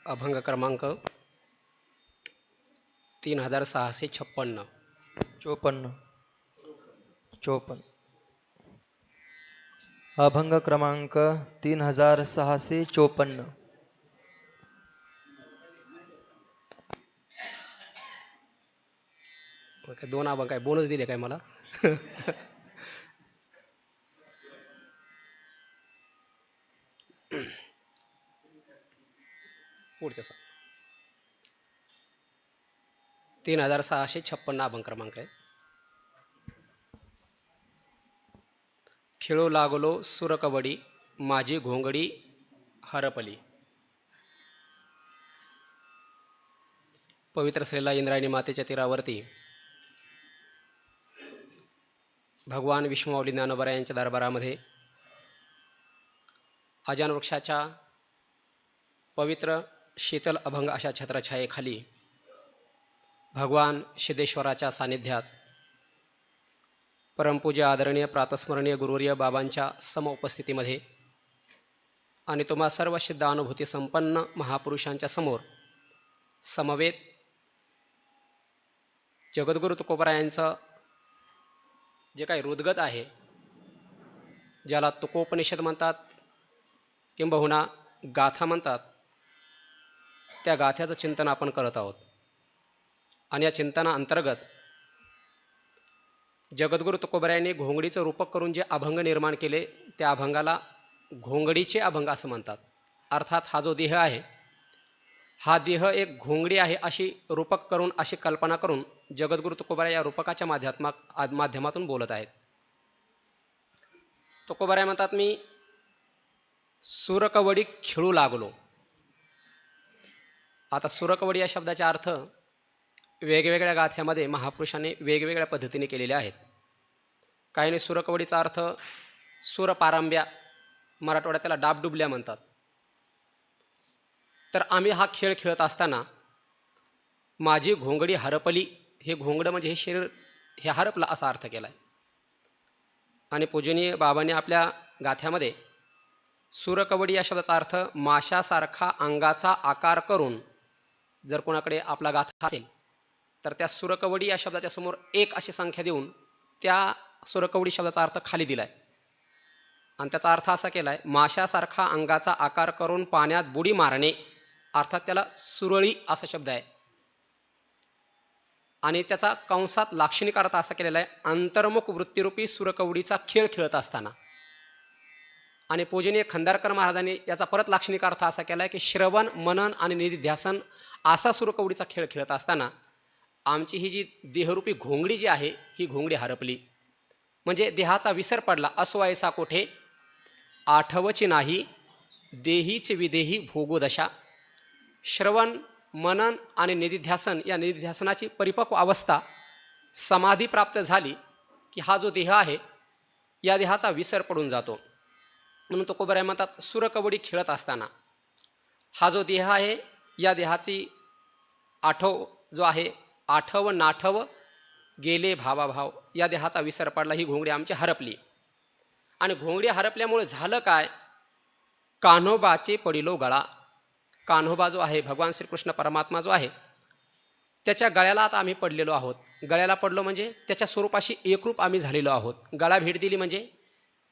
अभंग क्रमांक 3656. 54 अभंग क्रमांक 3654. काय दोन अभंग काय बोनस दिले काय मला? पुढच्या 3656 अभंग क्रमांक आहे. खेळू लागलो सुर कबडी माझी घोंगडी हरपली. पवित्र श्रीला इंद्रायणी मातेच्या तीरावरती भगवान विष्णुमाऊली ज्ञानोबा यांच्या दरबारामध्ये अजान वृक्षाच्या पवित्र शीतल अभंग अशा छत्रछायेखाली भगवान सिद्धेश्वराच्या सानिध्यात परमपूज्य आदरणीय प्रातस्मरणीय गुरुवर्य बाबांच्या समउपस्थितीमध्ये आणि तुम्हा सर्व सिद्ध अनुभूती संपन्न महापुरुषांच्या समोर समवेत जगद्गुरु तुकोबरायांचं जे काही हृदगत आहे, ज्याला तुकोपनिषद म्हणतात किंबहुना गाथा म्हणतात, त्या गाथ्याचं चिंतन आपण करत आहोत. आणि या चिंतनाअंतर्गत जगद्गुरु तुकोबरायांनी घोंगडीचं रूपक करून जे अभंग निर्माण केले त्या अभंगाला घोंगडीचे अभंग असं म्हणतात. अर्थात हा जो देह आहे, हा देह एक घोंगडी आहे अशी रूपक करून, अशी कल्पना करून जगद्गुरु तुकोबराय या रूपकाच्या माध्यमातून बोलत आहेत. तुकोबराय म्हणतात, मी सुरकवडी खेळू लागलो. आता सुरकवडी या शब्दाचा अर्थ वेगवेगळ्या गाथ्यामध्ये महापुरुषांनी वेगवेगळ्या पद्धतीने केलेले आहेत. काहींनी सुरकवडीचा अर्थ सूरपारंब्या, मराठवाड्यात त्याला डाबडुबल्या म्हणतात. तर आम्ही हा खेळ खेळत असताना माझी घोंगडी हरपली. हे घोंगडं म्हणजे हे शरीर हे हरपलं असा अर्थ केला आहे. आणि पूजनीय बाबांनी आपल्या गाथ्यामध्ये सुरकवडी या शब्दाचा अर्थ माशासारखा अंगाचा आकार करून, जर कोणाकडे आपला गाथा असेल तर त्या सुरकवडी या शब्दाच्या समोर 1 अशी संख्या देऊन त्या सुरकवडी शब्दाचा अर्थ खाली दिला आहे. आणि त्याचा अर्थ असा केला आहे, माशासारखा अंगाचा आकार करून पाण्यात बुडी मारणे, अर्थात त्याला सुरळी असा शब्द आहे. आणि त्याचा कंसात लाक्षणिक अर्थ असा केलेला आहे, अंतर्मुख वृत्तीरूपी सुरकवडीचा खेळ खेळत असताना. आणि पूजनीय खंदारकर महाराजांनी याचा परत लाक्षणिक अर्थ असा केला आहे की श्रवण, मनन आणि निधिध्यासन असा सुरकवडीचा खेळ खेळत असताना आमची ही जी देहरूपी घोंगडी जी आहे ही घोंगडी हरपली. म्हणजे देहाचा विसर पडला. असो ऐसा कोठे आठवची नाही देहीचे विदेही भोगोदशा. श्रवण, मनन आणि निधिध्यासन या निधिध्यासनाची परिपक्व अवस्था समाधी प्राप्त झाली की हा जो देह आहे या देहाचा विसर पडून जातो. म्हणून तुकोबराय म्हणतात, सुरकवडी खेळत असताना हा जो देह आहे या देहाची आठव जो आहे, आठव नाठव गेले भावाभाव, या देहाचा विसर पडला. ही घोंगडी आमची हरपली. आणि घोंगडी हरपल्यामुळे झालं काय, कान्होबाचे पडिलो गळा. कान्होबा जो आहे, भगवान श्रीकृष्ण परमात्मा जो आहे, त्याच्या गळ्याला आता आम्ही पडलेलो आहोत. गळ्याला पडलो म्हणजे त्याच्या स्वरूपाशी एकरूप आम्ही झालेलो आहोत. गळा भेट दिली म्हणजे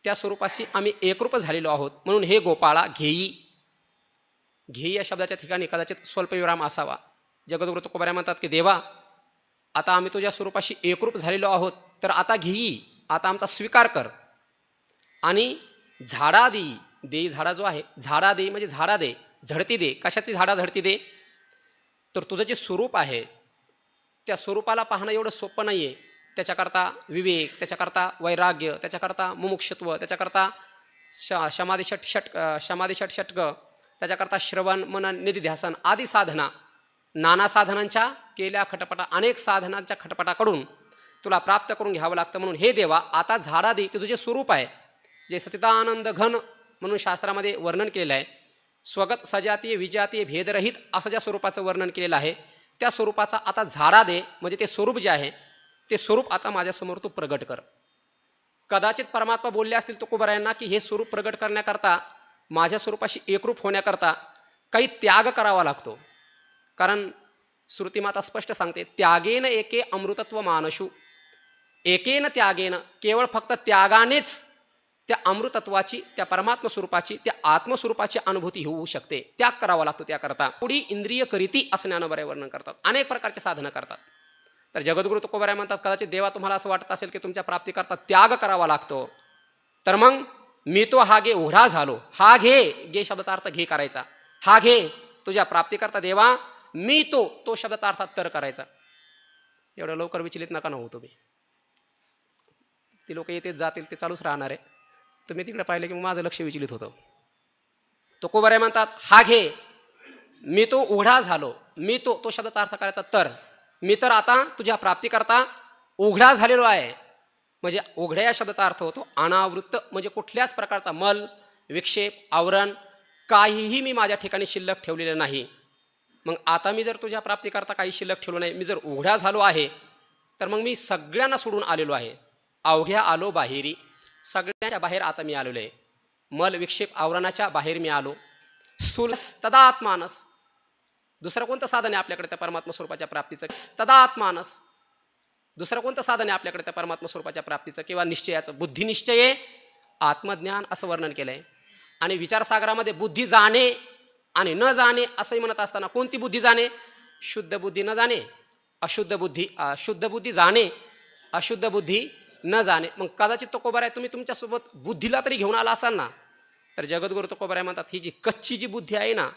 त्या स्वरूपाशी आम्ही एकरूप झालेलो आहोत. म्हणून हे गोपाळा घेई. घेई या शब्दाच्या ठिकाणी कदाचित स्वल्पविराम असावा. जगद्गुरु तुकोबराय म्हणतात की देवा, आता आम्ही तुझ्या स्वरूपाशी एकरूप झालेलो आहोत, तर आता घेई, आता आमचा स्वीकार कर. आणि झाडा देई. देई झाडा जो आहे, झाडा देई म्हणजे झाडा दे, झडती दे. कशाची झाडा झडती दे, तर तुझं जे स्वरूप आहे त्या स्वरूपाला पाहणं एवढं सोपं नाही आहे. त्याच्याकरता विवेक, त्याच्याकरता वैराग्य, त्याच्याकरता मुमुक्षत्व, त्याच्याकरता समाधी षटक, त्याच्याकरता श्रवण, मनन, निधिध्यासन आदी साधना, नाना साधनांच्या केल्या खटपटा, अनेक साधनांच्या खटपटाकडून तुला प्राप्त करून घ्यावं लागतं. म्हणून हे देवा, आता झाडा दे. ते तुझे स्वरूप आहे, जे सचिदानंद घन म्हणून शास्त्रामध्ये वर्णन केलेलं आहे. स्वगत सजातीय विजातीय भेदरहित असं ज्या स्वरूपाचं वर्णन केलेलं आहे, त्या स्वरूपाचा आता झाडा दे. म्हणजे ते स्वरूप जे आहे ते स्वरूप आता माझ्यासमोर तू प्रगट कर. कदाचित परमात्मा बोलले असतील तुकोबरायांना की हे स्वरूप प्रगट करण्याकरता, माझ्या स्वरूपाशी एकरूप होण्याकरता काही त्याग करावा लागतो. कारण श्रुतिमाता स्पष्ट सांगते, त्यागेन एके अमृतत्व मानशू, एकेन त्यागेन, केवळ फक्त त्यागानेच त्या अमृतत्वाची, त्या परमात्म स्वरूपाची, त्या आत्मस्वरूपाची अनुभूती होऊ शकते. त्याग करावा लागतो त्याकरता. पुढी इंद्रिय करीती असं ज्ञानोबाराय वर्णन करतात. अनेक प्रकारचे साधनं करतात. तर जगद्गुरु तुकोबाराय म्हणतात, कदाचित देवा तुम्हाला असं वाटत असेल की तुमच्या प्राप्तीकरता त्याग करावा लागतो, तर मग मी तो हा घे उघडा झालो. हा घे, घे शब्दाचा अर्थ घे करायचा. हा घे तुझ्या प्राप्तीकरता देवा, मी तो शब्दाचा अर्थात तर करायचा. एवढं लवकर विचलित नका न होऊ तुम्ही. ती लोक येतेच जातील, ते चालूच राहणार आहे. तुम्ही तिकडे पाहिलं की माझं लक्ष विचलित होतं. तुकोबाराय म्हणतात, हा घे, मी तो उघडा झालो. मी तो शब्दाचा अर्थ करायचा तर. मी तर आता तुझ्या प्राप्तीकरता उघडा झालेलो आहे. म्हणजे उघड्या या शब्दाचा अर्थ होतो अनावृत्त, म्हणजे कुठल्याच प्रकारचा मल, विक्षेप, आवरण काहीही मी माझ्या ठिकाणी शिल्लक ठेवलेलं नाही. मग आता मी जर तुझ्या प्राप्तीकरता काही शिल्लक ठेवलं नाही, मी जर उघड्या झालो आहे, तर मग मी सगळ्यांना सोडून आलेलो आहे. अवघ्या आलो बाहेरी, सगळ्यांच्या बाहेर आता मी आलेलो आहे. मल, विक्षेप, आवरणाच्या बाहेर मी आलो. स्थूल तदात्मानस, दुसरं कोणतं साधन आहे आपल्याकडे त्या परमात्मा स्वरूपाच्या प्राप्तीचं? तदात्मानस, दुसरं कोणतं साधन आहे आपल्याकडे त्या परमात्मा स्वरूपाच्या प्राप्तीचं किंवा निश्चयाचं? बुद्धिनिश्चये आत्मज्ञान असं वर्णन केलं आहे. आणि विचारसागरामध्ये बुद्धी जाणे आणि न जाणे असंही म्हणत असताना, कोणती बुद्धी जाणे? शुद्ध बुद्धी न जाणे, अशुद्ध बुद्धी, शुद्ध बुद्धी जाणे, अशुद्ध बुद्धी न जाणे. मग कदाचित तुकोबाराय तुम्ही तुमच्यासोबत बुद्धीला तरी घेऊन आला असाल ना, तर जगद्गुरु तुकोबाराय म्हणतात, ही जी कच्ची जी बुद्धी आहे ना,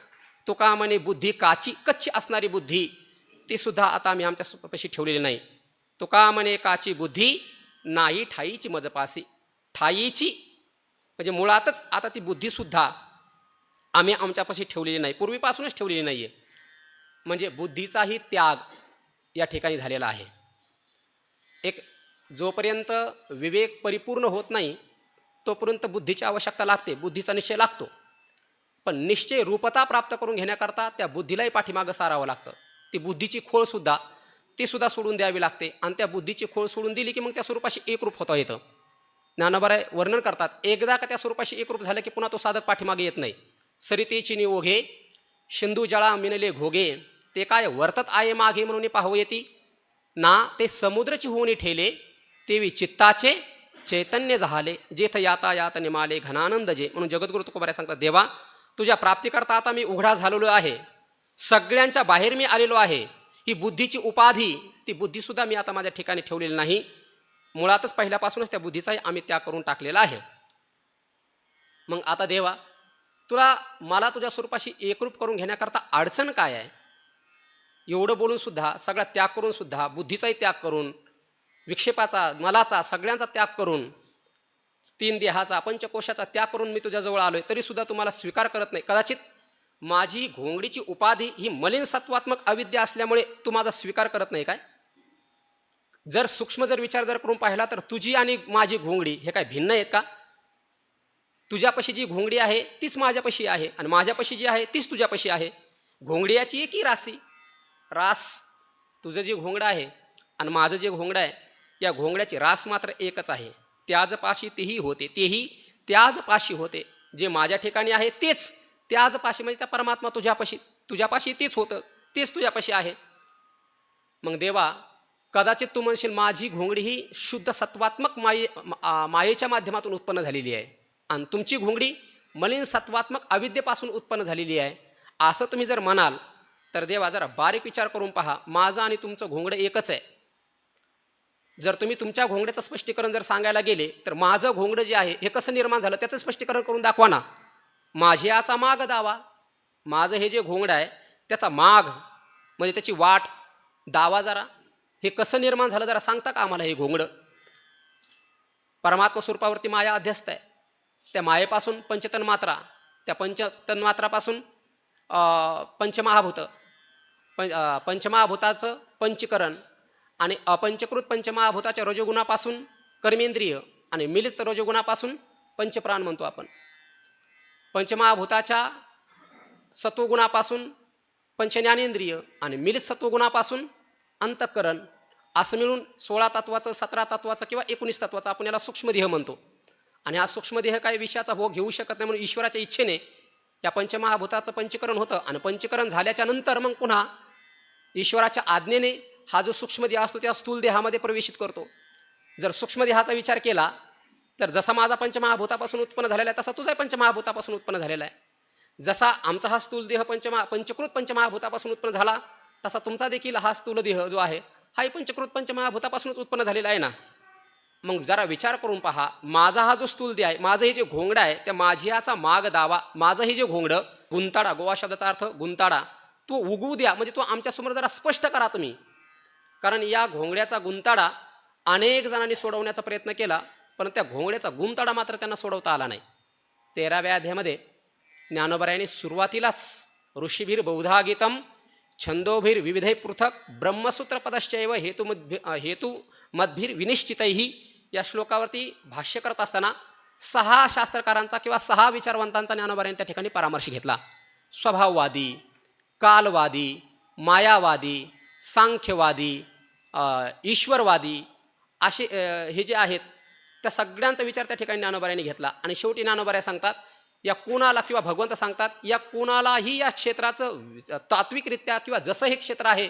तो का म्हणे बुद्धी काची, कच्ची असणारी बुद्धी ती सुद्धा आता आम्ही आमच्या पाशी ठेवलेली नाही. तो का म्हणे काची बुद्धी नाही ठाईची मजपासी, ठाईची म्हणजे मुळातच आता ती बुद्धीसुद्धा आम्ही आमच्यापाशी ठेवलेली नाही, पूर्वीपासूनच ठेवलेली नाही आहे. म्हणजे बुद्धीचाही त्याग या ठिकाणी झालेला आहे. एक जोपर्यंत विवेक परिपूर्ण होत नाही तोपर्यंत बुद्धीची आवश्यकता लागते, बुद्धीचा निश्चय लागतो. पण निश्चय रूपता प्राप्त करून घेण्याकरता त्या बुद्धीलाही पाठीमागं सारावं लागतं. ती बुद्धीची खोळसुद्धा ती सुद्धा सोडून द्यावी लागते. आणि त्या बुद्धीची खोळ सोडून दिली की मग त्या स्वरूपाशी एकरूप होता येतं. ज्ञानोबाराय वर्णन करतात, एकदा का त्या स्वरूपाशी एकरूप झालं की पुन्हा तो साधक पाठीमागे येत नाही. सरितेची नि ओघे सिंधू जळा मिनले घोगे, ते काय वर्तत आहे मागे म्हणून पाहू येती ना, ते समुद्रची होऊनी ठेले, तेवी चित्ताचे चैतन्य झाले, जेथ याता यात निमाले घनानंद जे. म्हणून जगद्गुरु तुकोबाराय सांगतात, देवा तुझ्या प्राप्तीकरता आता मी उघडा झालेलो आहे, सगळ्यांच्या बाहेर मी आलेलो आहे. ही बुद्धीची उपाधी, ती बुद्धीसुद्धा मी आता माझ्या ठिकाणी ठेवलेली नाही. मुळातच पहिल्यापासूनच त्या बुद्धीचाही आम्ही त्याग करून टाकलेला आहे. मग आता देवा मला तुझ्या स्वरूपाशी एकरूप करून घेण्याकरता अडचण काय आहे? एवढं बोलून सुद्धा, सगळा त्याग करून सुद्धा, बुद्धीचाही त्याग करून, विक्षेपाचा, मलाचा, सगळ्यांचा त्याग करून, तीन देहाचा, पंचकोशाचा त्याग करून मी तुझ्याजवळ आलोय, तरी सुद्धा तुम्हाला स्वीकार करत नाही. कदाचित माझी घोंगडीची उपाधी ही मलिन सत्वात्मक अविद्या असल्यामुळे तू माझा स्वीकार करत नाही काय? जर सूक्ष्म विचार करून पाहिला तर तुझी आणि माझी घोंगडी हे काय भिन्न आहेत का? तुझ्यापाशी जी घोंगडी आहे तीच माझ्यापाशी आहे, आणि माझ्यापाशी जी आहे तीच तुझ्यापाशी आहे. घोंगडियाची एक ही रासी, रास तुझं जे घोंगडं आहे आणि माझं जे घोंगडं आहे, या घोंगड्याची रास मात्र एकच आहे. त्याजपाशी तेही होते, तेही त्याजपाशी होते. जे माझ्या ठिकाणी आहे तेच त्याजपाशी, म्हणजे त्या परमात्मा तुझ्यापाशी तेच होतं, तेच तुझ्यापाशी आहे. मग देवा कदाचित तू म्हणशील माझी घोंगडी ही शुद्ध सत्वात्मक मायेच्या माध्यमातून उत्पन्न झालेली आहे, आणि तुमची घोंगडी मलिन सत्वात्मक अविद्येपासून उत्पन्न झालेली आहे. असं तुम्ही जर म्हणाल तर देवा जरा बारीक विचार करून पहा, माझं आणि तुमचं घोंगडं एकच आहे. जर तुम्ही तुमच्या घोंगड्याचं स्पष्टीकरण जर सांगायला गेले तर माझं घोंगडं जे आहे हे कसं निर्माण झालं त्याचं स्पष्टीकरण करून दाखवा ना. माझ्याचा माग दावा, माझं हे जे घोंगडं आहे त्याचा माग म्हणजे त्याची वाट दावा, जरा हे कसं निर्माण झालं जरा सांगता का आम्हाला? हे घोंगडं परमात्मा स्वरूपावरती माया अध्यस्त आहे. त्या मायेपासून पंचतन्मात्रा, त्या पंचतन्मात्रापासून पंचमहाभूत, पंचमहाभूताचं पंचीकरण, आणि अपंचकृत पंचमहाभूताच्या रजोगुणापासून कर्मेंद्रिय, आणि मिलित रजोगुणापासून पंचप्राण म्हणतो आपण. पंचमहाभूताच्या सत्वगुणापासून पंचज्ञानेंद्रिय, आणि मिलित सत्वगुणापासून अंतःकरण, असं मिळून 16 तत्वाचं, 17 तत्वाचं किंवा 19 तत्वाचं आपण याला सूक्ष्मदेह म्हणतो. आणि हा सूक्ष्मदेह काही विषयाचा भोग घेऊ शकत नाही, म्हणून ईश्वराच्या इच्छेने या पंचमहाभूताचं पंचीकरण होतं आणि पंचीकरण झाल्याच्या नंतर मग पुन्हा ईश्वराच्या आज्ञेने हा जो सूक्ष्मदेह असतो त्या स्थूल देहामध्ये प्रवेशित करतो. जर सूक्ष्मदेहाचा विचार केला तर जसा माझा पंचमहाभूतापासून उत्पन्न झालेला आहे तसा तुझाही पंचमहाभूतापासून उत्पन्न झालेला आहे. जसा आमचा हा स्थूल देह पंचकृत पंचमहाभूतापासून उत्पन्न झाला तसा तुमचा देखील हा स्थूल देह जो आहे हाही पंचकृत पंचमहाभूतापासूनच उत्पन्न झालेला आहे ना. मग जरा विचार करून पहा, माझा हा जो स्थूल देह आहे, माझं हे जे घोंगडं आहे त्या माझ्याचा माग दावा, माझं हे जे घोंगडं गुंताडा, गोवा शब्दाचा अर्थ गुंताडा, तो उगवू द्या, म्हणजे तो आमच्यासमोर जरा स्पष्ट करा तुम्ही. कारण या घोंगड्याचा गुंताडा अनेक जणांनी सोडवण्याचा प्रयत्न केला पण त्या घोंगड्याचा गुंताडा मात्र त्यांना सोडवता आला नाही. 13व्या अध्यायामध्ये ज्ञानोबरायांनी सुरुवातीलाच ऋषीभीर बहुधा गीतम छंदोभीर विविधै पृथक ब्रह्मसूत्र पदश्चैव हेतू मदभीर विनिश्चितैही या श्लोकावरती भाष्य करत असताना 6 शास्त्रकारांचा किंवा 6 विचारवंतांचा ज्ञानोबरायांनी त्या ठिकाणी परामर्श घेतला. स्वभाववादी, कालवादी, मायावादी, सांख्यवादी, ईश्वरवादी असे हे जे आहेत त्या सगळ्यांचा विचार त्या ठिकाणी ज्ञानोबरायांनी घेतला. आणि शेवटी ज्ञानोबराय सांगतात या कुणाला किंवा भगवंत सांगतात या कुणालाही या क्षेत्राचं तात्विकरित्या किंवा जसं हे क्षेत्र आहे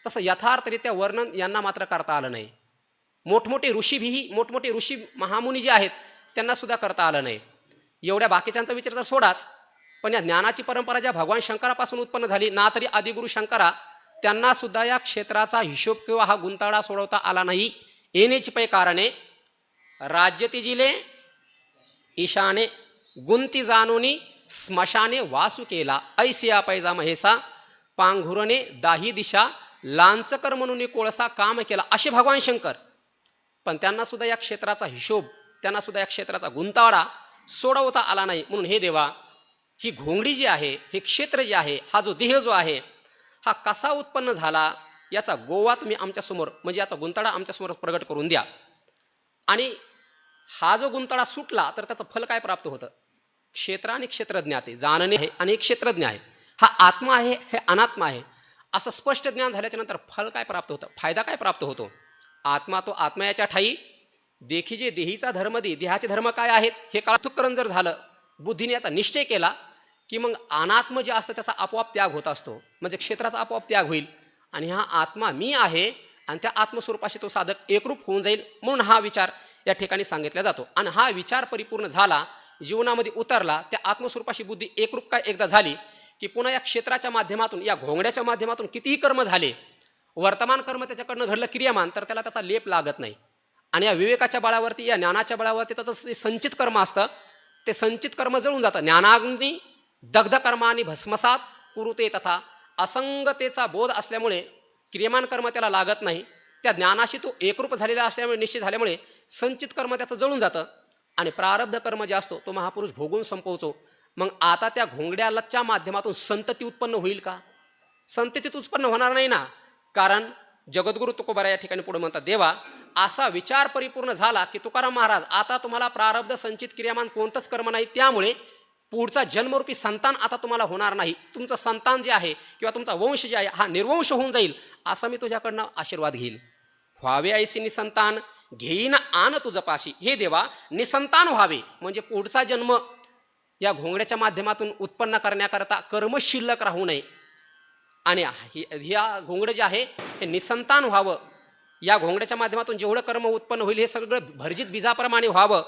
तसं यथार्थरित्या वर्णन यांना मात्र करता आलं नाही. मोठमोठे ऋषी महामुनी जे आहेत त्यांना सुद्धा करता आलं नाही. एवढ्या बाकीच्यांचा विचार तर सोडाच, पण या ज्ञानाची परंपरा ज्या भगवान शंकरापासून उत्पन्न झाली ना, तरी आदिगुरु शंकरा त्यांना सुद्धा या क्षेत्राचा हिशोब किंवा हा गुंताडा सोडवता आला नाही. येण्याची पै कारणे राज्य तिजिले ईशाने गुंती जाणूनी स्मशाने वासू केला, ऐसिया पैजा महेसा पांघुरने दाही दिशा लांचकर म्हणून कोळसा काम केला, असे भगवान शंकर. पण त्यांना सुद्धा या क्षेत्राचा हिशोब, त्यांना सुद्धा या क्षेत्राचा गुंताडा सोडवता आला नाही. म्हणून हे देवा, ही घोंगडी जी आहे, हे क्षेत्र जे आहे, हा जो देह जो आहे हा कसा उत्पन्न झाला याचा गोवा तुम्ही आमच्यासमोर, म्हणजे याचा गुंताडा आमच्यासमोर प्रगट करून द्या. आणि हा जो गुंताडा सुटला तर त्याचं फल काय प्राप्त होतं? क्षेत्र आणि क्षेत्रज्ञाते जाणणे आहे आणि एक क्षेत्रज्ञ आहे, हा आत्मा आहे, हे अनात्मा आहे, असं स्पष्ट ज्ञान झाल्याच्या नंतर फल काय प्राप्त होतं, फायदा काय प्राप्त होतो? आत्मा तो आत्मा याच्या ठाई देखीजे देहीचा धर्म दे, देहाचे धर्म काय आहेत हे काळथुकरण जर झालं, बुद्धीने याचा निश्चय केला की मग अनात्म जे असतं त्याचा आपोआप त्याग होत असतो, म्हणजे क्षेत्राचा आपोआप त्याग होईल आणि हा आत्मा मी आहे आणि त्या आत्मस्वरूपाशी तो साधक एकरूप होऊन जाईल. म्हणून हा विचार या ठिकाणी सांगितला जातो. आणि हा विचार परिपूर्ण झाला, जीवनामध्ये उतरला, त्या आत्मस्वरूपाशी बुद्धी एकरूप काय एकदा झाली की पुन्हा या क्षेत्राच्या माध्यमातून, या घोंगड्याच्या माध्यमातून कितीही कर्म झाले, वर्तमान कर्म त्याच्याकडनं घडलं क्रियामान, तर त्याला त्याचा लेप लागत नाही. आणि या विवेकाच्या बळावरती, या ज्ञानाच्या बळावरती त्याचं संचित कर्म असतं, ते संचित कर्म जळून जातं. ज्ञानाग्नी दग्ध कर्मानी भस्मसात कुरुते तथा असंगतेचा बोध असल्यामुळे क्रियमान कर्म त्याला लागत नाही. त्या ज्ञानाशी तो एकरूप झालेला असल्यामुळे, निश्चित झाल्यामुळे संचित कर्म त्याचं जळून जातं आणि प्रारब्ध कर्म जे असतो तो महापुरुष भोगून संपवतो. मग आता त्या घोंगड्याच्या माध्यमातून संतती उत्पन्न होईल का? संततीत उत्पन्न होणार नाही ना. कारण जगद्गुरु तुकोबारा या ठिकाणी पुढे म्हणतात, देवा असा विचार परिपूर्ण झाला की तुकाराम महाराज, आता तुम्हाला प्रारब्ध संचित क्रियामान कोणतंच कर्म नाही, त्यामुळे पुढचा जन्मरूपी संतान आता तुम्हाला होणार नाही. तुमचं संतान जे आहे किंवा तुमचा वंश जे आहे हा निर्वंश होऊन जाईल, असा मी तुझ्याकडनं आशीर्वाद घेईल. व्हावे ऐसी निसंतान घेईन आन तुझं पाशी. हे देवा, निसंतान व्हावे म्हणजे पुढचा जन्म या घोंगड्याच्या माध्यमातून उत्पन्न करण्याकरता कर्म शिल्लक राहू नये आणि ह्या घोंगडं जे आहे हे निसंतान व्हावं. या घोंगड्याच्या माध्यमातून जेवढं कर्म उत्पन्न होईल हे सगळं भर्जित बीजाप्रमाणे व्हावं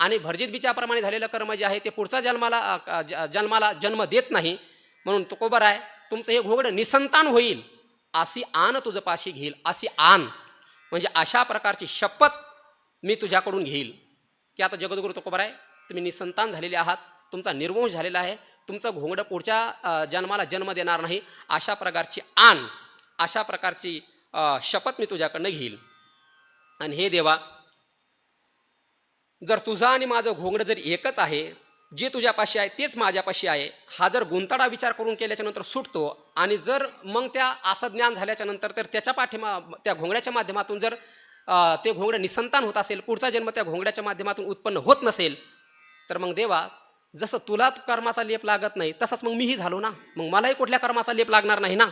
आणि भर्जित बीजाप्रमाणे झालेलं कर्म जे आहे ते पुढचा जन्माला जन्म देत नाही. म्हणून तुकोबारा आहे, तुमचं हे घोंगडं निसंतान होईल, अशी आन तुझं पाशी घेईल. अशी आन म्हणजे अशा प्रकारची शपथ मी तुझ्याकडून घेईल की आता जगद्गुरु तुकोबारा आहे, तुम्ही निसंतान झालेले आहात, तुमचा निर्वंश झालेला आहे, तुमचं घोंगडं पुढच्या जन्माला जन्म देणार नाही, अशा प्रकारची आन, अशा प्रकारची शपथ मी तुझ्याकडनं घेईल. आणि हे देवा, जर तुझा आणि माझं घोंगडं जर एकच आहे, जे तुझ्यापाशी आहे तेच माझ्यापाशी आहे, हा जर गुंताडा विचार करून केल्याच्या नंतर सुटतो आणि जर मग त्या असं ज्ञान झाल्याच्या नंतर तर त्याच्या त्या घोंगड्याच्या माध्यमातून जर ते घोंगडं निसंतान होत असेल, पुढचा जन्म त्या घोंगड्याच्या माध्यमातून उत्पन्न होत नसेल, तर मग देवा जसं तुला कर्माचा लेप लागत नाही तसंच मग मीही झालो ना, मग मलाही कुठल्या कर्माचा लेप लागणार नाही ना.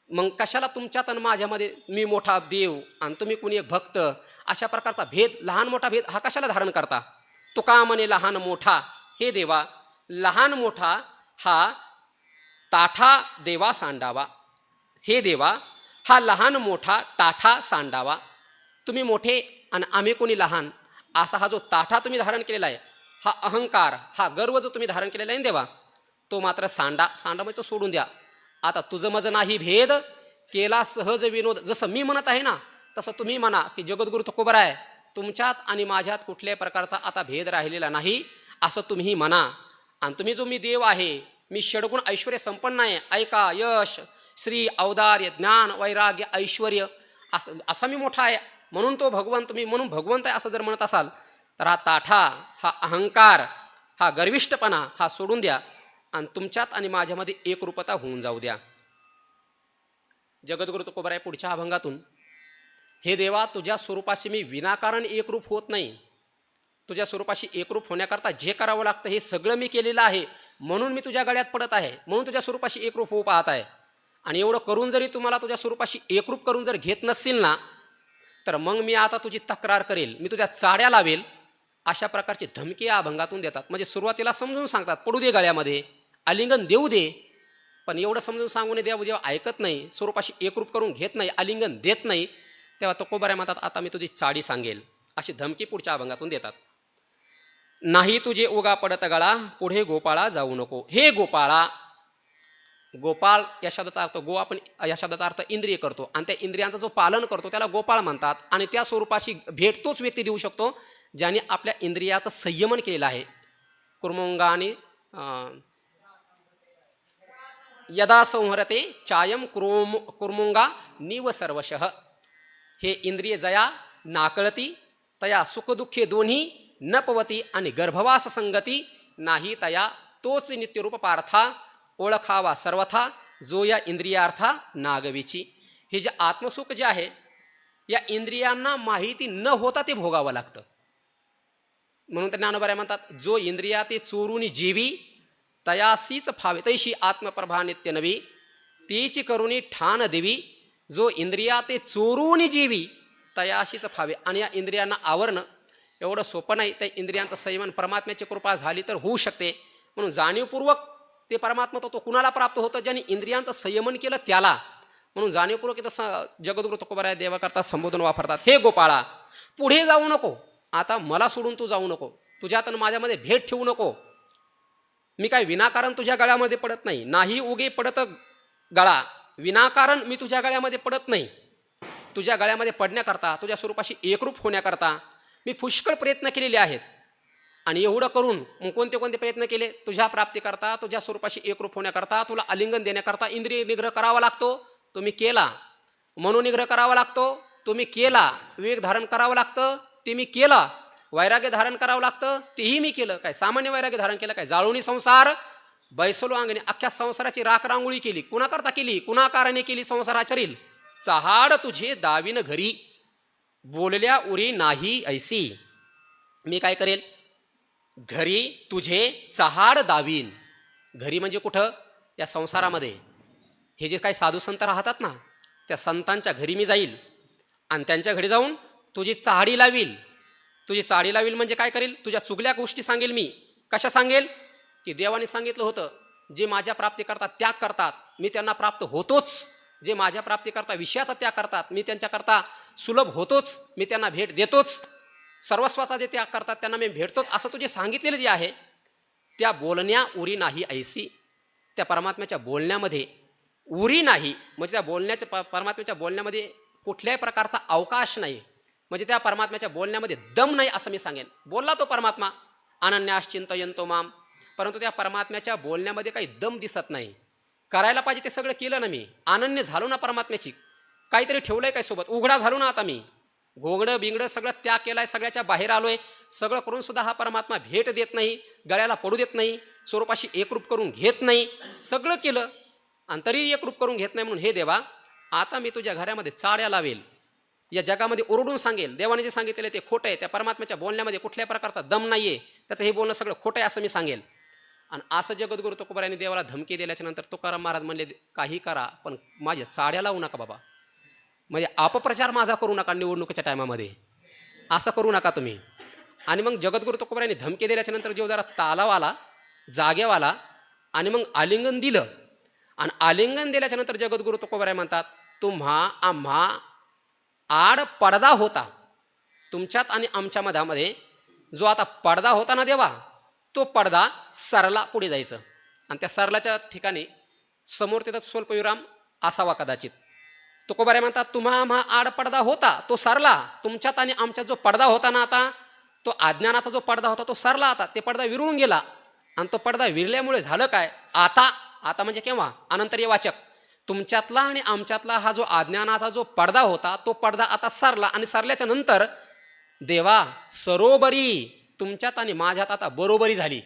मग कशाला तुमच्यात आणि माझ्यामध्ये मी मोठा देव आणि तुम्ही कुणी एक भक्त, अशा प्रकारचा भेद, लहान मोठा भेद हा कशाला धारण करता? तुका म्हणे लहान मोठा. हे देवा, लहान मोठा हा ताठा देवा सांडावा. हे देवा, हा लहान मोठा ताठा सांडावा. तुम्ही मोठे आणि आम्ही कोणी लहान, असा हा जो ताठा तुम्ही धारण केलेला आहे, हा अहंकार, हा गर्व जो तुम्ही धारण केलेला आहे ना देवा, तो मात्र सांडा. सांडा म्हणजे तो सोडून द्या. आता तुझं माझं नाही भेद, केला सहज विनोद. जसं मी म्हणत आहे ना, तसं तुम्ही म्हणा की जगद्गुरु तुकोबरा आहे, तुमच्यात आणि माझ्यात कुठल्याही प्रकारचा आता भेद राहिलेला नाही, असं तुम्ही म्हणा. आणि तुम्ही जो मी देव आहे, मी षडगुण ऐश्वर्य संपन्न आहे, ऐका, यश, श्री, औदार्य, ज्ञान, वैराग्य, ऐश्वर्य, असं असा मी मोठा आहे, म्हणून तो भगवंत, तुम्ही म्हणून भगवंत आहे असं जर म्हणत असाल, तर हा ताठा, हा अहंकार, हा गर्विष्ठपणा हा सोडून द्या आणि तुमच्यात आणि माझ्यामध्ये एकरूपता होऊन जाऊ द्या. जगद्गुरु तुकोबरा आहे पुढच्या अभंगातून, हे देवा, तुझ्या स्वरूपाशी मी विनाकारण एकरूप होत नाही. तुझ्या स्वरूपाशी एकरूप होण्याकरता जे करावं लागतं हे सगळं मी केलेलं आहे, म्हणून मी तुझ्या गळ्यात पडत आहे, म्हणून तुझ्या स्वरूपाशी एकरूप होऊ पाहत आहे. आणि एवढं करून जरी तुम्हाला तुझ्या स्वरूपाशी एकरूप करून जर घेत नसतील ना, तर मग मी आता तुझी तक्रार करेल, मी तुझ्या चाड्या लावेल. अशा प्रकारची धमकी या अभंगातून देतात. म्हणजे सुरुवातीला समजून सांगतात, पडू दे गळ्यामध्ये, आलिंगन देऊ दे, पण एवढं समजून सांगून देव जेव्हा ऐकत नाही, स्वरूपाशी एकरूप करून घेत नाही, आलिंगन देत नाही, तेव्हा तुकोबरा म्हणतात, आता मी तुझी चाडी सांगेल. अशी धमकी पुढच्या अभंगातून देतात. नाही तुझे उगा पडत गळा, पुढे गोपाळा जाऊ नको. हे गोपाळा, गोपाळ या शब्दाचा अर्थ, गो आपण या शब्दाचा अर्थ इंद्रिय करतो, आणि त्या इंद्रियांचा जो पालन करतो त्याला गोपाळ म्हणतात. आणि त्या स्वरूपाशी भेट तोच व्यक्ती देऊ शकतो ज्याने आपल्या इंद्रियाचं संयमन केलेलं आहे. कुर्मुंगाने यदा संहरते चायम कुर्मुंगा निव सर्वशः. हे इंद्रिय जया नाकळती, तया सुखदुःखे दोन्ही न पवती, आणि गर्भवास संगती नाही तया तोच नित्यरूप पार्था. ओळखावा सर्वथा जो या इंद्रियार्था नागवीची. हे जे आत्मसुख जे आहे, या इंद्रियांना माहिती न होता ते भोगावं लागतं. म्हणून तर ज्ञानोबा म्हणतात, जो इंद्रिया ते चोरून जीवी, तयासीच फावे तैशी आत्मप्रभा नित्य नवी, तीच करुणी ठाण देवी. जो इंद्रिया ते चोरून जीवी, तयाशीच फावे. आणि या इंद्रियांना आवरणं एवढं सोपं नाही. त्या इंद्रियांचं संयमन परमात्म्याची कृपा झाली तर होऊ शकते. म्हणून जाणीवपूर्वक ते परमात्मा तो कुणाला प्राप्त होतं, ज्यांनी इंद्रियांचं संयमन केलं त्याला. म्हणून जाणीवपूर्वक इथं जगद्गुरु तुकोबरा देवाकरता संबोधन वापरतात. हे गोपाळा, पुढे जाऊ नको, आता मला सोडून तू जाऊ नको, तुझ्यात आणि माझ्यामध्ये भेट ठेवू नको. मी काय विनाकारण तुझ्या गळ्यामध्ये पडत नाही, नाही उगे पडत गळा, विनाकारण मी तुझ्या गळ्यामध्ये पडत नाही. तुझ्या गळ्यामध्ये पडण्याकरता, तुझ्या स्वरूपाशी एकरूप होण्याकरता मी पुष्कळ प्रयत्न केलेले आहेत. आणि एवढं करून मग कोणते कोणते प्रयत्न केले? तुझ्या प्राप्तीकरता, तुझ्या स्वरूपाशी एकरूप होण्याकरता, तुला आलिंगन देण्याकरता इंद्रिय निग्रह करावा लागतो, तुम्ही केला. मनोनिग्रह करावा लागतो, तुम्ही केला. विवेक धारण करावं लागतं, ते मी केला. वैराग्य धारण करावं लागतं, तेही मी केलं. काय सामान्य वैराग्य धारण केलं काय? जाळूनी संसार बैसलो अंगणी, अख्ख्या संसाराची राख रांगोळी केली. कुणाकरता केली? कुणाकाराने केली? संसाराचरील चहाड तुझे दावीन घरी, बोलल्या उरी नाही ऐसी. मी काय करेल? घरी तुझे चहाड दावीन. घरी म्हणजे कुठं? या संसारामध्ये. हे जे काही साधू संत राहतात ना, त्या संतांच्या घरी मी जाईल आणि त्यांच्या घरी जाऊन तुझी चाहडी लावील. तुझी चाहडी लावील म्हणजे काय करेल? तुझ्या चुगल्या गोष्टी सांगेल मी. कशा सांगेल? की देवाने सांगितलं होतं, जे माझ्या प्राप्तीकरता त्याग करतात मी त्यांना प्राप्त होतोच. जे माझ्या प्राप्तीकरता विषयाचा त्याग करतात मी त्यांच्याकरता सुलभ होतोच, मी त्यांना भेट देतोच. सर्वस्वाचा जे त्याग करतात त्यांना मी भेटतोच. असं तुझे सांगितलेलं जे आहे, त्या बोलण्या उरी नाही ऐसी. त्या परमात्म्याच्या बोलण्यामध्ये उरी नाही, म्हणजे त्या बोलण्याच्या परमात्म्याच्या बोलण्यामध्ये कुठल्याही प्रकारचा अवकाश नाही, म्हणजे त्या परमात्म्याच्या बोलण्यामध्ये दम नाही असं मी सांगेन. बोलला तो परमात्मा, अनन्यास चिंतयंतो माम, परंतु त्या परमात्म्याच्या बोलण्यामध्ये काही दम दिसत नाही. करायला पाहिजे ते सगळं केलं ना मी, अनन्य झालो ना परमात्म्याची. काहीतरी ठेवलंय काय सोबत? उघडा झालो ना आता मी. घोंगडं बिंगडं सगळं त्याग केलाय, सगळ्याच्या बाहेर आलोय. सगळं करून सुद्धा हा परमात्मा भेट देत नाही, गळ्याला पडू देत नाही, स्वरूपाशी एकरूप करून घेत नाही. सगळं केलं आणि तरी एकरूप करून घेत नाही. म्हणून हे देवा, आता मी तुझ्या घरामध्ये चाड्या लावेल, या जगामध्ये ओरडून सांगेल देवाने जे सांगितलेलं ते खोटं आहे. त्या परमात्म्याच्या बोलण्यामध्ये कुठल्याही प्रकारचा दम नाहीये, त्याचं हे बोलणं सगळं खोटं आहे असं मी सांगेल. आणि असं जगद्गुरु तुकोबाराने देवाला धमकी दिल्याच्या नंतर तुकाराम महाराज म्हणले, काही करा पण माझ्या चाड्या लावू नका बाबा. म्हणजे अपप्रचार माझा करू नका निवडणुकीच्या टायमामध्ये, असं करू नका तुम्ही. आणि मग जगद्गुरु तुकोबाराने धमकी दिल्याच्या नंतर जेव्हा जरा तालाव आला, जागेवाला, आणि मग आलिंगन दिलं. आणि आलिंगन दिल्याच्या नंतर जगद्गुरु तुकोबाराय म्हणतात, तुम्हा आम्हा आड पडदा होता तुमच्यात आणि आमच्या मधामध्ये, जो आता पडदा होता ना देवा, तो पडदा सरला पुढे जायचं. आणि त्या सरलाच्या ठिकाणी समोर तिथं स्वल्पविराम असावा कदाचित. तुकोबाराय म्हणतात, तुम्हा आम्हा आड पडदा होता तो सरला, तुमच्यात आणि आमच्यात जो पडदा होता ना, आता तो अज्ञानाचा जो पडदा होता तो सरला. आता ते पडदा विरळून गेला. आणि तो पडदा विरल्यामुळे झालं काय, आता आता म्हणजे केव्हा, अनंतरीय वाचक. तुमच्यातला आणि आमच्यातला हा जो अज्ञानाचा जो पडदा होता तो पडदा आता सरला. आणि सरल्याच्या नंतर देवा सरोबरी तुमच्यात आणि माझ्यात आता बरोबरी झाली.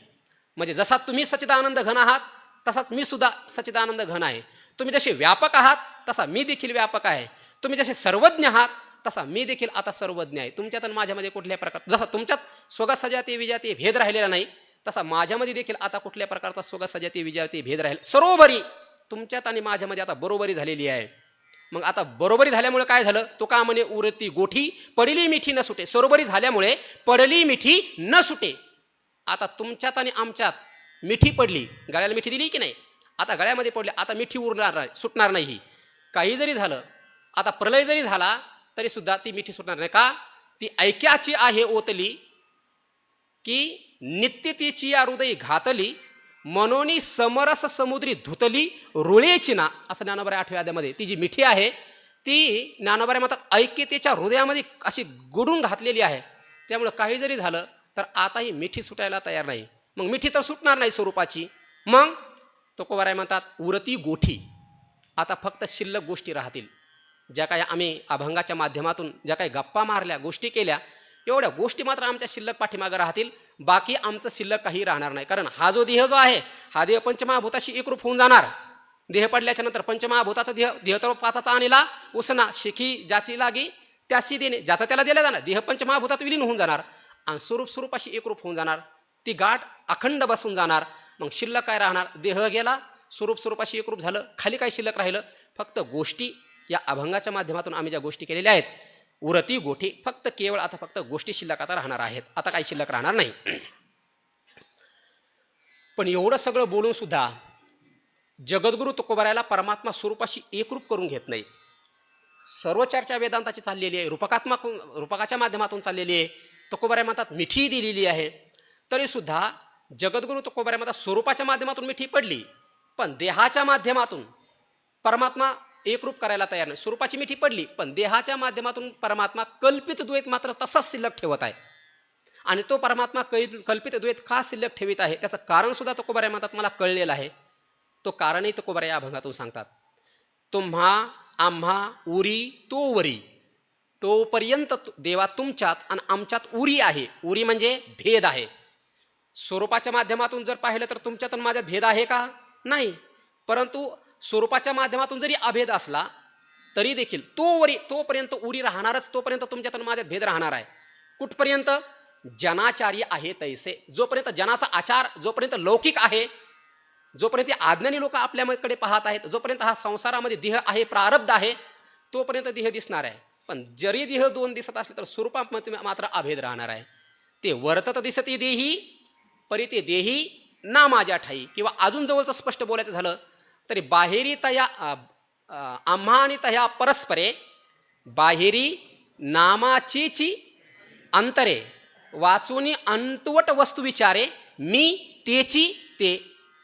म्हणजे जसा तुम्ही सच्चिदानंद घन आहात तसाच मी सुद्धा सच्चिदानंद घन आहे. तुम्ही जसे व्यापक आहात तसा मी देखील व्यापक आहे. तुम्ही जसे सर्वज्ञ आहात तसा मी देखील आता सर्वज्ञ आहे. तुमच्यात आणि माझ्यामध्ये कुठल्याही प्रकार, जसा तुमच्यात स्वगत सजाती विजाती भेद राहिलेला नाही, तसा माझ्यामध्ये देखील आता कुठल्या प्रकारचा स्वगत सजाती विजाती भेद राहील. सरोबरी तुमच्यात आणि माझ्यामध्ये आता बरोबरी झालेली आहे. मग आता बरोबरी झाल्यामुळे काय झालं, तो का म्हणे उरती गोठी पडली मिठी न सुटे. सरोबरी झाल्यामुळे पडली मिठी न सुटे. आता तुमच्यात आणि आमच्यात मिठी पडली, गळ्याला मिठी दिली की नाही, आता गळ्यामध्ये पडली, आता मिठी उरणार नाही, सुटणार नाही. काही जरी झालं, आता प्रलय जरी झाला तरी सुद्धा ती मिठी सुटणार नाही. का, ती ऐक्याची आहे ओतली, की नित्य तिची या हृदयी घातली, मनोनी समरस समुद्री धुतली रुळेची ना. असं ज्ञानोबा 8व्या अध्यायामध्ये ती जी मिठी आहे ती ज्ञानोबा म्हणतात ऐक्यतेच्या हृदयामध्ये अशी गुडून घातलेली आहे. त्यामुळे काही जरी झालं तर आता ही मिठी सुटायला तयार नाही. मग मिठी तर सुटणार नाही स्वरूपाची. मग तुकोबाराय म्हणतात उरती गोठी, आता फक्त शिल्लक गोष्टी राहतील. ज्या काही आम्ही अभंगाच्या माध्यमातून ज्या काही गप्पा मारल्या, गोष्टी केल्या, एवढ्या गोष्टी मात्र आमच्या शिल्लक पाठीमागं राहतील. बाकी आमचं शिल्लक काही राहणार नाही. कारण हा जो देह जो आहे हा देह पंचमहाभूताशी एकरूप होऊन जाणार. देह पडल्याच्या नंतर पंचमहाभूताचा देह तर पाचाचा आणला उसना, शिखी ज्याची लागी त्याशी देणे, ज्याचा त्याला दिला जाणार. देह पंचमहाभूतात विलीन होऊन जाणार आणि स्वरूपाशी एकरूप होऊन जाणार. ती गाठ अखंड बसून जाणार. मग शिल्लक काय राहणार, देह गेला, स्वरूपाशी एकरूप झालं, खाली काय शिल्लक राहिलं, फक्त गोष्टी. या अभंगाच्या माध्यमातून आम्ही ज्या गोष्टी केलेल्या आहेत, उरती गोठी, फक्त केवळ आता फक्त गोष्टी शिल्लक आता राहणार आहेत. आता काही शिल्लक राहणार नाही. पण एवढं सगळं बोलून सुद्धा जगद्गुरु तुकोबारायला परमात्मा स्वरूपाशी एकरूप करून घेत नाही. सर्व चर्चा वेदांताची चाललेली आहे, रूपकाच्या माध्यमातून चाललेली आहे. तुकोबाराय म्हणतात मिठी दिलेली आहे. तरी सुद्धा जगद्गुरु तुकोबाराय म्हणतात स्वरूपाच्या माध्यमातून मिठी पडली, पण देहाच्या माध्यमातून परमात्मा एकरूप करायला तयार नाही. स्वरूपाची मिठी पडली, पण देहाच्या माध्यमातून परमात्मा कल्पित द्वैत मात्र तसाच शिल्लक ठेवत आहे. आणि तो परमात्मा कल्पित द्वैत का शिल्लक ठेवित आहे त्याचं कारण सुद्धा तुकोबाराय म्हणतात मला कळलेलं आहे. तो कारणही तुकोबाराय या अभंगातून सांगतात. तुम्हा आम्हा उरी तो वरी, तोपर्यंत देवा तुमच्यात आणि आमच्यात उरी आहे. उरी म्हणजे भेद आहे. स्वरूपाच्या माध्यमातून जर पाहिलं तर तुमच्यात आणि माझ्यात भेद आहे का, नाही. परंतु स्वरूपाच्या माध्यमातून जरी अभेद असला तरी देखील तोपर्यंत उरी राहणारच. तोपर्यंत तुमच्यात आणि माझ्यात भेद राहणार आहे. कुठपर्यंत, जनाचार्य आहे तैसे. जोपर्यंत जनाचा आचार, जोपर्यंत लौकिक आहे, जोपर्यंत अज्ञानी लोक आपल्याकडे पाहत आहेत, जोपर्यंत हा संसारामध्ये देह आहे, प्रारब्ध आहे, तोपर्यंत देह दिसणार आहे. पण जरी देह दोन दिसत असले तर स्वरूपामध्ये मात्र अभेद राहणार आहे. ते वर्तत दिसती देही परिते देही ना माझ्या ठाई. किंवा अजून जवळचं स्पष्ट बोलायचं झालं तरी बाहेरी तया आम्हा आणि तया परस्परे, बाहेरी नामाचीची अंतरे, वाचूनी अंतवट वस्तू विचारे, मी तेची ते.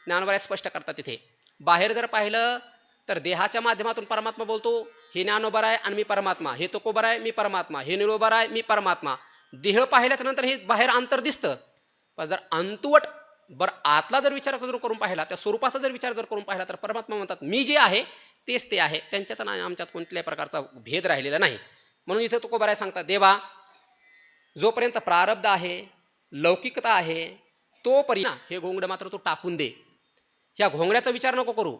ज्ञानोबा स्पष्ट करतात तिथे. बाहेर जर पाहिलं तर देहाच्या माध्यमातून परमात्मा बोलतो, हे ज्ञानोबा आहे आणि मी परमात्मा, हे तुकोबा आहे मी परमात्मा, हे निळोबा आहे मी परमात्मा. देह पाहिल्याच्या नंतर हे बाहेर अंतर दिसतं. पण जर अंतवट आतला जर विचार जर करून पाहिला, त्या स्वरूपाचा जर विचार जर करून पाहिला तर परमात्मा म्हणतात मी जे आहे तेच ते आहे. त्यांच्यात आणि आमच्यात कोणत्याही प्रकारचा भेद राहिलेला नाही. म्हणून इथे तुकोबाराय सांगतात, देवा जोपर्यंत प्रारब्ध आहे, लौकिकता आहे, तोपर्यंत हे घोंगडं मात्र तू टाकून दे. ह्या घोंगड्याचा विचार नको करू.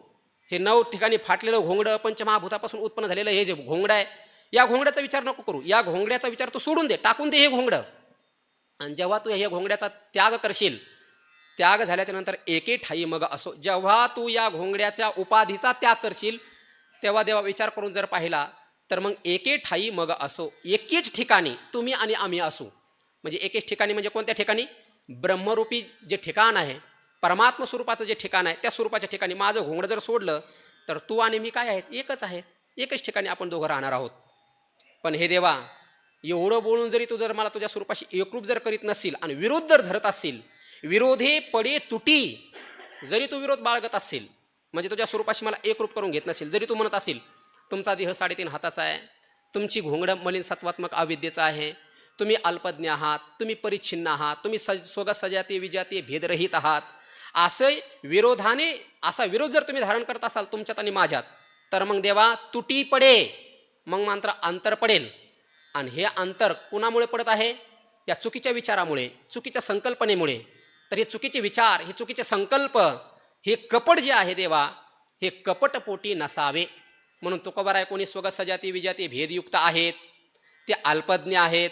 हे 9 ठिकाणी फाटलेलं घोंगडं, पंचमहाभूतापासून उत्पन्न झालेलं हे जे घोंगडं आहे, या घोंगड्याचा विचार नको करू. या घोंगड्याचा विचार तू सोडून दे, टाकून दे हे घोंगडं. आणि जेव्हा तू हे घोंगड्याचा त्याग करशील, त्याग झाल्याच्या नंतर एके ठाई मग असो. जेव्हा तू या घोंगड्याच्या उपाधीचा त्याग करशील तेव्हा देवा विचार करून जर पाहिला तर मग एके ठाई मग असो. एकेच ठिकाणी तुम्ही आणि आम्ही असू. म्हणजे एकेच ठिकाणी म्हणजे कोणत्या ठिकाणी, ब्रह्मरूपी जे ठिकाण आहे परमात्म स्वरूपाचं जे ठिकाण आहे त्या स्वरूपाच्या ठिकाणी माझं घोंगडं जर सोडलं तर तू आणि मी काय आहेत, एकच आहेत. एकच ठिकाणी आपण दोघं राहणार आहोत. पण हे देवा, एवढं बोलून जरी तू जर मला तुझ्या स्वरूपाशी एकरूप जर करीत नसशील आणि विरोध जर धरत असशील, विरोधे पडे तुटी, जरी तू विरोध बाळगत असशील म्हणजे तुझ्या स्वरूपाशी मला एकरूप करून घेत नसेल, जरी तू म्हणत असशील तुमचा देह 3.5 हाताचा आहे, तुमची घोंगडं मलिन सत्वात्मक अविद्येचं आहे, तुम्ही अल्पज्ञ आहात, तुम्ही परिच्छिन्न आहात, तुम्ही स्वगत सजातीय विजातीय भेदरहित आहात, असे विरोधाने असा विरोध जर तुम्ही धारण करत असाल तुमच्यात आणि माझ्यात, तर मग देवा तुटी पडे, मग मात्र अंतर पडेल. आणि हे अंतर कुणामुळे पडत आहे? या चुकीच्या विचारामुळे, चुकीच्या संकल्पनेमुळे. तर हे चुकीचे विचार, हे चुकीचे संकल्प, हे कपट जे आहे देवा, हे कपटपोटी नसावे. म्हणून तुकोबार आहे, कोणी स्वगत सजाती विजाती भेदयुक्त आहेत, ते अल्पज्ञ आहेत,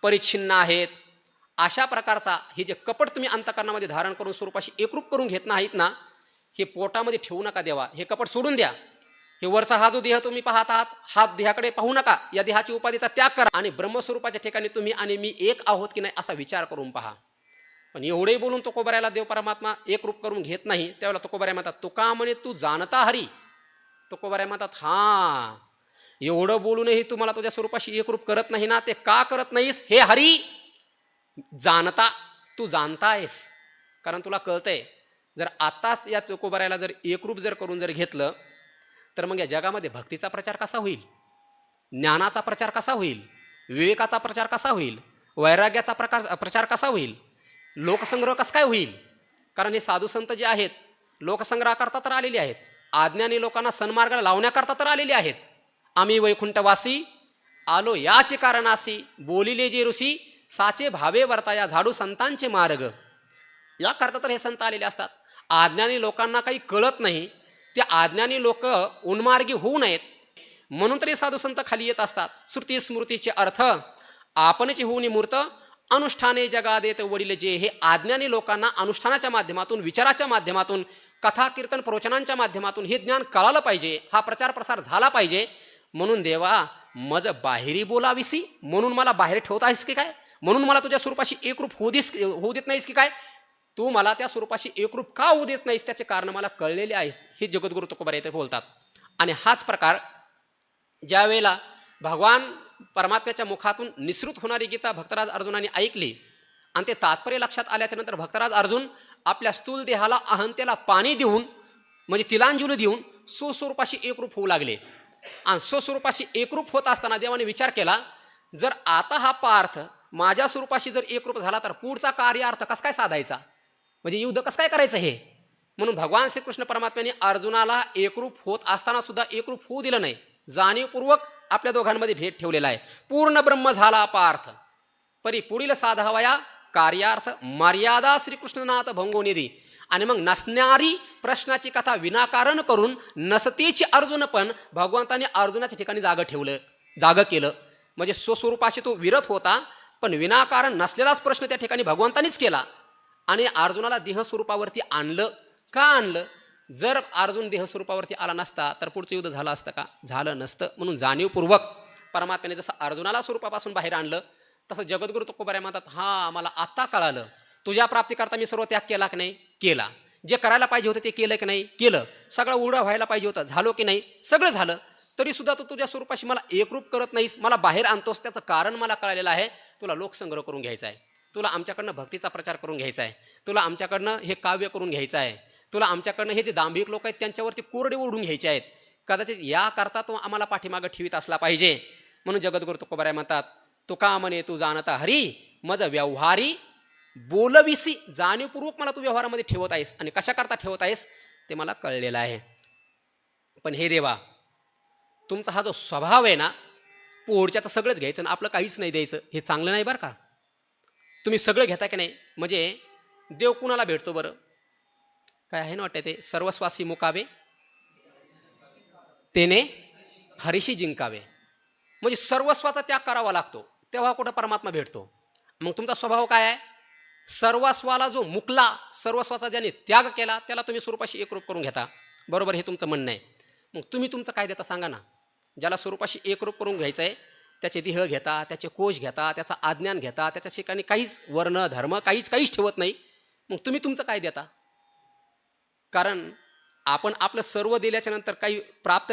परिच्छिन्न आहेत, अशा प्रकारचा हे जे कपट तुम्ही अंतःकरणामध्ये धारण करून स्वरूपाशी एकरूप करून घेत नाहीत ना, हे पोटामध्ये ठेवू नका देवा. हे कपट सोडून द्या. हे वरचा हा जो देह तुम्ही पाहत आहात, हा देहाकडे पाहू नका. या देहाची उपाधीचा त्याग करा आणि ब्रह्मस्वरूपाच्या ठिकाणी तुम्ही आणि मी एक आहोत की नाही असा विचार करून पहा. पण एवढे बोलून तुकोबारायला देव परमात्मा एकरूप करून घेत नाही. त्यावेळेला तुकोबाराय म्हणतात, तुका म्हणे तू जाणता हरी. तुकोबाराय म्हणतात, हा एवढं बोलूनही तू मला तुझ्या स्वरूपाशी एकरूप करत नाही ना, ते का करत नाहीस? हे हरी जाणता, तू जाणतायस, कारण तुला कळतंय जर आताच या तुकोबारायला जर एकरूप जर करून जर घेतलं तर मग या जगामध्ये भक्तीचा प्रचार कसा होईल, ज्ञानाचा प्रचार कसा होईल, विवेकाचा प्रचार कसा होईल, वैराग्याचा प्रचार कसा होईल, लोकसंग्रह कसा काय होईल? कारण हे साधू संत जे आहेत लोकसंग्रहाकरता तर आलेले आहेत, अज्ञानी लोकांना सन्मार्गाला लावण्याकरता तर आलेले आहेत. आम्ही वैकुंठवासी आलो याचे कारणासी, बोलिले जे ऋषी साचे भावे वर्ताया झाडू संतांचे मार्ग. याकरता तर हे संत आलेले असतात. अज्ञानी लोकांना काही कळत नाही, ते अज्ञानी लोक उन्मार्गी होऊ नयेत म्हणून तरी साधू संत खाली येत असतात. श्रुती स्मृतीचे अर्थ आपणचे होऊन मूर्त अनुष्ठाने जगा देत वडील जे, हे अज्ञानी लोकांना अनुष्ठानाच्या माध्यमातून, विचाराच्या माध्यमातून, कथा कीर्तन प्रवचनांच्या माध्यमातून हे ज्ञान कळालं पाहिजे, हा प्रचार प्रसार झाला पाहिजे. म्हणून देवा मज बाहेरी बोलाविसी, म्हणून मला बाहेर ठेवत आहेस की काय? म्हणून मला तुझ्या स्वरूपाशी एकरूप होऊ देत नाहीस की काय? तू मला त्या स्वरूपाशी एकरूप का होऊ देत नाहीस त्याचे कारण मला कळलेले आहेस, हे जगद्गुरु तुकोबार येथे बोलतात. आणि हाच प्रकार ज्या वेळेला भगवान परमात्म्याच्या मुखातून निसृत होणारी गीता भक्तराज अर्जुनाने ऐकली आणि ते तात्पर्य लक्षात आल्याच्या नंतर भक्तराज अर्जुन आपल्या स्थूल देहाला अहंतेला पाणी देऊन म्हणजे तिलांजली देऊन स्वस्वरूपाशी एकरूप होऊ लागले. आणि स्वस्वरूपाशी एकरूप होत असताना देवाने विचार केला, जर आता हा पार्थ माझ्या स्वरूपाशी जर एकरूप झाला तर पुढचा कार्यार्थ कसा काय साधायचा, म्हणजे युद्ध कसं काय करायचं हे. म्हणून भगवान श्रीकृष्ण परमात्म्याने अर्जुनाला एकरूप होत असताना सुद्धा एकरूप होऊ दिलं नाही. जाणीवपूर्वक आपल्या दोघांमध्ये भेद ठेवलेला आहे. पूर्ण ब्रह्म झाला पार्थ, परी पुढील साधावया कार्यार्थ मर्यादा श्रीकृष्णनाथ भंगोनिधी. आणि मग नसणारी प्रश्नाची कथा विनाकारण करून नसतेची अर्जुन पण भगवंताने अर्जुनाच्या ठिकाणी जागं केलं. म्हणजे स्वस्वरूपाशी तो विरत होता पण विनाकारण नसलेलाच प्रश्न त्या ठिकाणी भगवंतानीच केला आणि अर्जुनाला देहस्वरूपावरती आणलं. का आणलं? जर अर्जुन देहस्वरूपावरती आला नसता तर पुढचं युद्ध झालं असतं का? झालं नसतं. म्हणून जाणीवपूर्वक परमात्म्याने जसं अर्जुनाला स्वरूपापासून बाहेर आणलं तसं जगद्गुरु तुकोबार म्हणतात, हा मला आता कळालं, तुझ्या प्राप्तीकरता मी सर्व त्याग केला की नाही? केला. जे करायला पाहिजे होतं ते केलं की नाही? केलं. सगळं उडं व्हायला पाहिजे होतं, झालो की नाही? सगळं झालं. तरी सुद्धा तू तुझ्या स्वरूपाशी मला एकरूप करत नाहीस, मला बाहेर आणतोस. त्याचं कारण मला कळालेलं आहे. तुला लोकसंग्रह करून घ्यायचा आहे, तुला आमच्याकडनं भक्तीचा प्रचार करून घ्यायचा आहे, तुला आमच्याकडनं हे काव्य करून घ्यायचं आहे, तुला आमच्याकडनं हे जे दांभिक लोक आहेत त्यांच्यावरती कोरडे ओढून घ्यायचे आहेत. कदाचित याकरता तो आम्हाला पाठीमागं ठेवीत असला पाहिजे. म्हणून जगद्गुरु तुकोबाराय म्हणतात, तुका म्हणे तू जाणता हरी मज व्यवहारी बोलविसी. जाणीवपूर्वक मला तू व्यवहारामध्ये ठेवत आहेस आणि कशाकरता ठेवत आहेस ते मला कळलेलं आहे. पण हे देवा, तुमचा हा जो स्वभाव आहे ना, पोरच्याचं सगळंच घ्यायचं ना आपलं काहीच नाही द्यायचं, हे चांगलं नाही बरं का. तुम्ही सगळं घेता की नाही? म्हणजे देव कुणाला भेटतो बरं? काय आहे ना वाटतं ते, सर्वस्वासी मुकावे तेने हरीशी जिंकावे. म्हणजे सर्वस्वाचा त्याग करावा लागतो तेव्हा कुठं परमात्मा भेटतो. मग तुमचा स्वभाव काय आहे? सर्वस्वाला जो मुकला, सर्वस्वाचा ज्याने त्याग केला त्याला तुम्ही स्वरूपाशी एकरूप करून घेता. बरोबर, हे तुमचं म्हणणं आहे. मग तुम्ही तुमचं काय देता सांगा ना. ज्याला स्वरूपाशी एकरूप करून घ्यायचं आहे त्याचे देह घेता, त्याचे कोश घेता, त्याचा आज्ञान घेता, त्याच्या ठिकाणी काहीच वर्ण धर्म काहीच ठेवत नाही. मग तुम्ही तुमचं काय देता? कारण आपण आपलं सर्व दिल्याच्या नंतर काही प्राप्त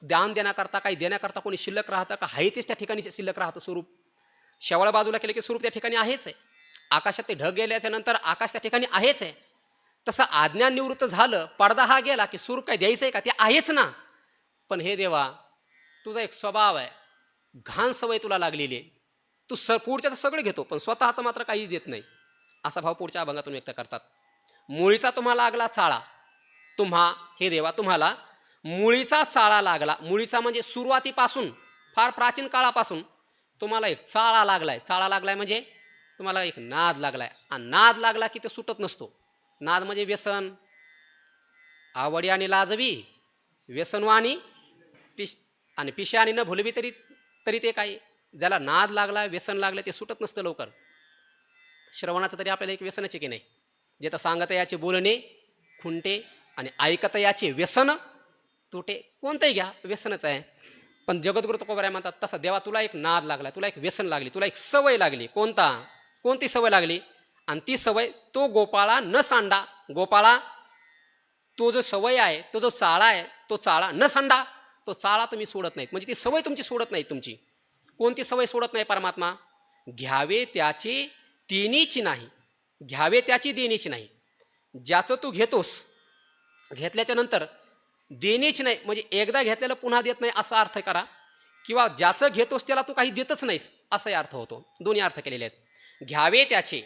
दान देण्याकरता काही देण्याकरता कोणी शिल्लक राहतं का? आहे तेच त्या ठिकाणी शिल्लक राहतं स्वरूप. शेवाळ बाजूला केलं की स्वरूप त्या ठिकाणी आहेच आहे. आकाशात ते ढग गेल्याच्या नंतर आकाश त्या ठिकाणी आहेच आहे. तसं आज्ञा निवृत्त झालं, पडदा हा गेला की स्वरूप काय द्यायचं आहे का? ते आहेच ना. पण हे देवा, तुझा एक स्वभाव आहे, घाण सवय तुला लागलेली आहे. तू पुढच्याचं सगळं घेतो पण स्वतःचं मात्र काहीच देत नाही. असा भाव पुढच्या अभंगातून व्यक्त करतात. मुळीचा तुम्हाला लागला चाळा. हे देवा, तुम्हाला मुळीचा चाळा लागला. मुळीचा म्हणजे सुरुवातीपासून, फार प्राचीन काळापासून तुम्हाला एक चाळा लागलाय. चाळा लागलाय म्हणजे तुम्हाला एक नाद लागलाय. आणि नाद लागला की ते सुटत नसतो. नाद म्हणजे व्यसन. आवडी आणि लाजवी, व्यसनवाणी आणि पिशा आणि न भुलवी तरी ते काय. ज्याला नाद लागला, व्यसन लागलं, ते सुटत नसतं लवकर. श्रवणाचं तरी आपल्याला एक व्यसनच आहे की नाही. जे तर सांगत याचे बोलणे खुंटे आणि ऐकत याचे व्यसन तुटे. कोणतंही घ्या, व्यसनच आहे. पण जगद्गुरु तुकोबराय म्हणतात तसं देवा, तुला एक नाद लागला, तुला एक व्यसन लागली, तुला एक सवय लागली. कोणती सवय लागली? आणि ती सवय, तो गोपाळा न सांडा. गोपाळा, तो जो सवय आहे, तो जो चाळा आहे, तो चाळा न सांडा. तो चाळा तुम्ही सोडत नाहीत. म्हणजे ती सवय तुमची सोडत नाही. तुमची कोणती सवय सोडत नाही परमात्मा? घ्यावे त्याची देणीची नाही. घ्यावे त्याची देणीची नाही. ज्याचं तू घेतोस, घेतल्याच्या नंतर देणीच नाही, म्हणजे एकदा घेतलेलं पुन्हा देत नाही असा अर्थ करा. किंवा ज्याचं घेतोस त्याला तू काही देतच नाहीस असाही अर्थ होतो. दोन्ही अर्थ केलेले आहेत. घ्यावे त्याचे,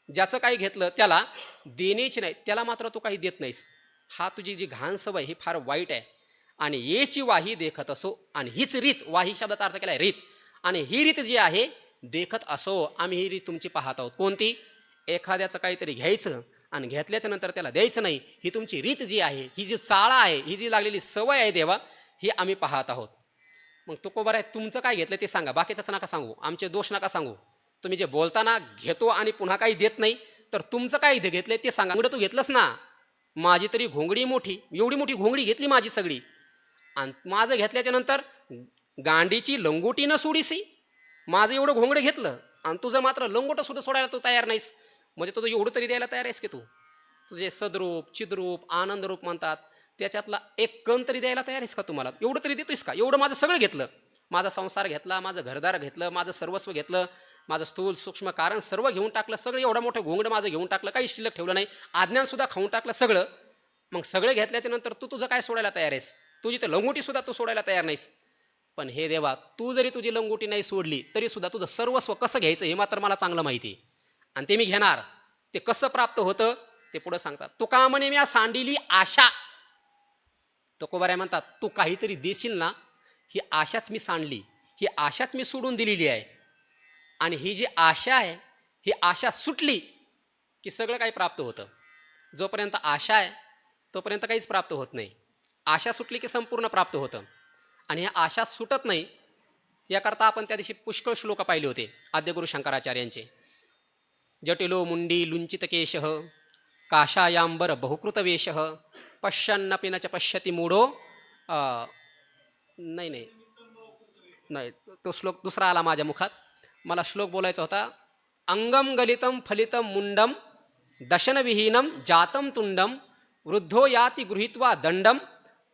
ज्याचं काही घेतलं त्याला देणेच नाही, त्याला मात्र तू काही देत नाहीस. हा तुझी जी घाण सवय ही फार वाईट आहे. आणि येची वाही देखत असो. आणि हीच रीत, वाही शब्दाचा अर्थ केला आहे रीत. आणि ही रीत जी आहे देखत असो, आम्ही ही रीत तुमची पाहत आहोत. कोणती? एखाद्याचं काहीतरी घ्यायचं आणि घेतल्याच्या नंतर त्याला द्यायचं नाही, ही तुमची रीत जी आहे, ही जी चाळा आहे, ही जी लागलेली सवय आहे देवा, ही आम्ही पाहत आहोत. मग तुकोबर आहे, तुमचं काय घेतलं ते सांगा, बाकीचंच नका सांगू, आमचे दोष नका सांगू. तुम्ही जे बोलताना घेतो आणि पुन्हा काही देत नाही, तर तुमचं काय घेतलंय ते सांगा. घोंगडं तू घेतलंस ना, माझी तरी घोंगडी मोठी, एवढी मोठी घोंगडी घेतली माझी सगळी, आणि माझं घेतल्याच्या नंतर गांडीची लंगोटी न सोडीसी. माझं एवढं घोंगडं घेतलं आणि तुझं मात्र लंगोटं सुद्धा सोडायला तू तयार नाहीस. म्हणजे तुझं एवढं तरी द्यायला तयार आहेस की तू? तुझे सद्रूप, चिद्रूप, आनंदरूप म्हणतात, त्याच्यातला एक कण तरी द्यायला तयार आहेस का? तुम्हाला एवढं तरी देतोयस का? एवढं माझं सगळं घेतलं, माझा संसार घेतला, माझं घरदार घेतलं, माझं सर्वस्व घेतलं, माझं स्थूल सूक्ष्म कारण सर्व घेऊन टाकलं, सगळं एवढं मोठं घोंगडं माझं घेऊन टाकलं, काही शिल्लक ठेवलं नाही, आज्ञानसुद्धा खाऊन टाकलं सगळं. मग सगळं घेतल्याच्या नंतर तू तुझं काय सोडायला तयार आहेस? तुझी तर लंगोटीसुद्धा तू सोडायला तयार नाहीस. पण हे देवा, तू जरी तुझी लंगोटी नाही सोडली तरी सुद्धा तुझं सर्वस्व कसं घ्यायचं हे मात्र मला चांगलं माहिती आहे, आणि ते मी घेणार. ते कसं प्राप्त होतं ते पुढे सांगतात. तुका म्हणे मी सांडिली आशा. तुकोबाराय म्हणतात, तू काहीतरी देशील ना, ही आशाच मी सांडली, ही आशाच मी सोडून दिलेली आहे. आणि ही जी आशा आहे, ही आशा सुटली की सगळं काही प्राप्त होतं. जोपर्यंत आशा आहे तोपर्यंत काहीच प्राप्त होत नाही. आशा सुटली की संपूर्ण प्राप्त होतं. आणि ह्या आशा सुटत नाही याकरता आपण त्या दिवशी पुष्कळ श्लोक पाहिले होते आद्यगुरु शंकराचार्यांचे. जटिलो मुंडी लुंचित केशः काशायांबर बहुकृत वेशः पश्यन्नपि न च पश्यति मूढो. नाही, तो श्लोक दुसरा आला माझ्या मुखात. मला श्लोक बोलायचा होता. अंगम गलितम फलितम मुंडम दशनविहीनम जातम तुंडम वृद्धो याति गृहीत्वा दंडम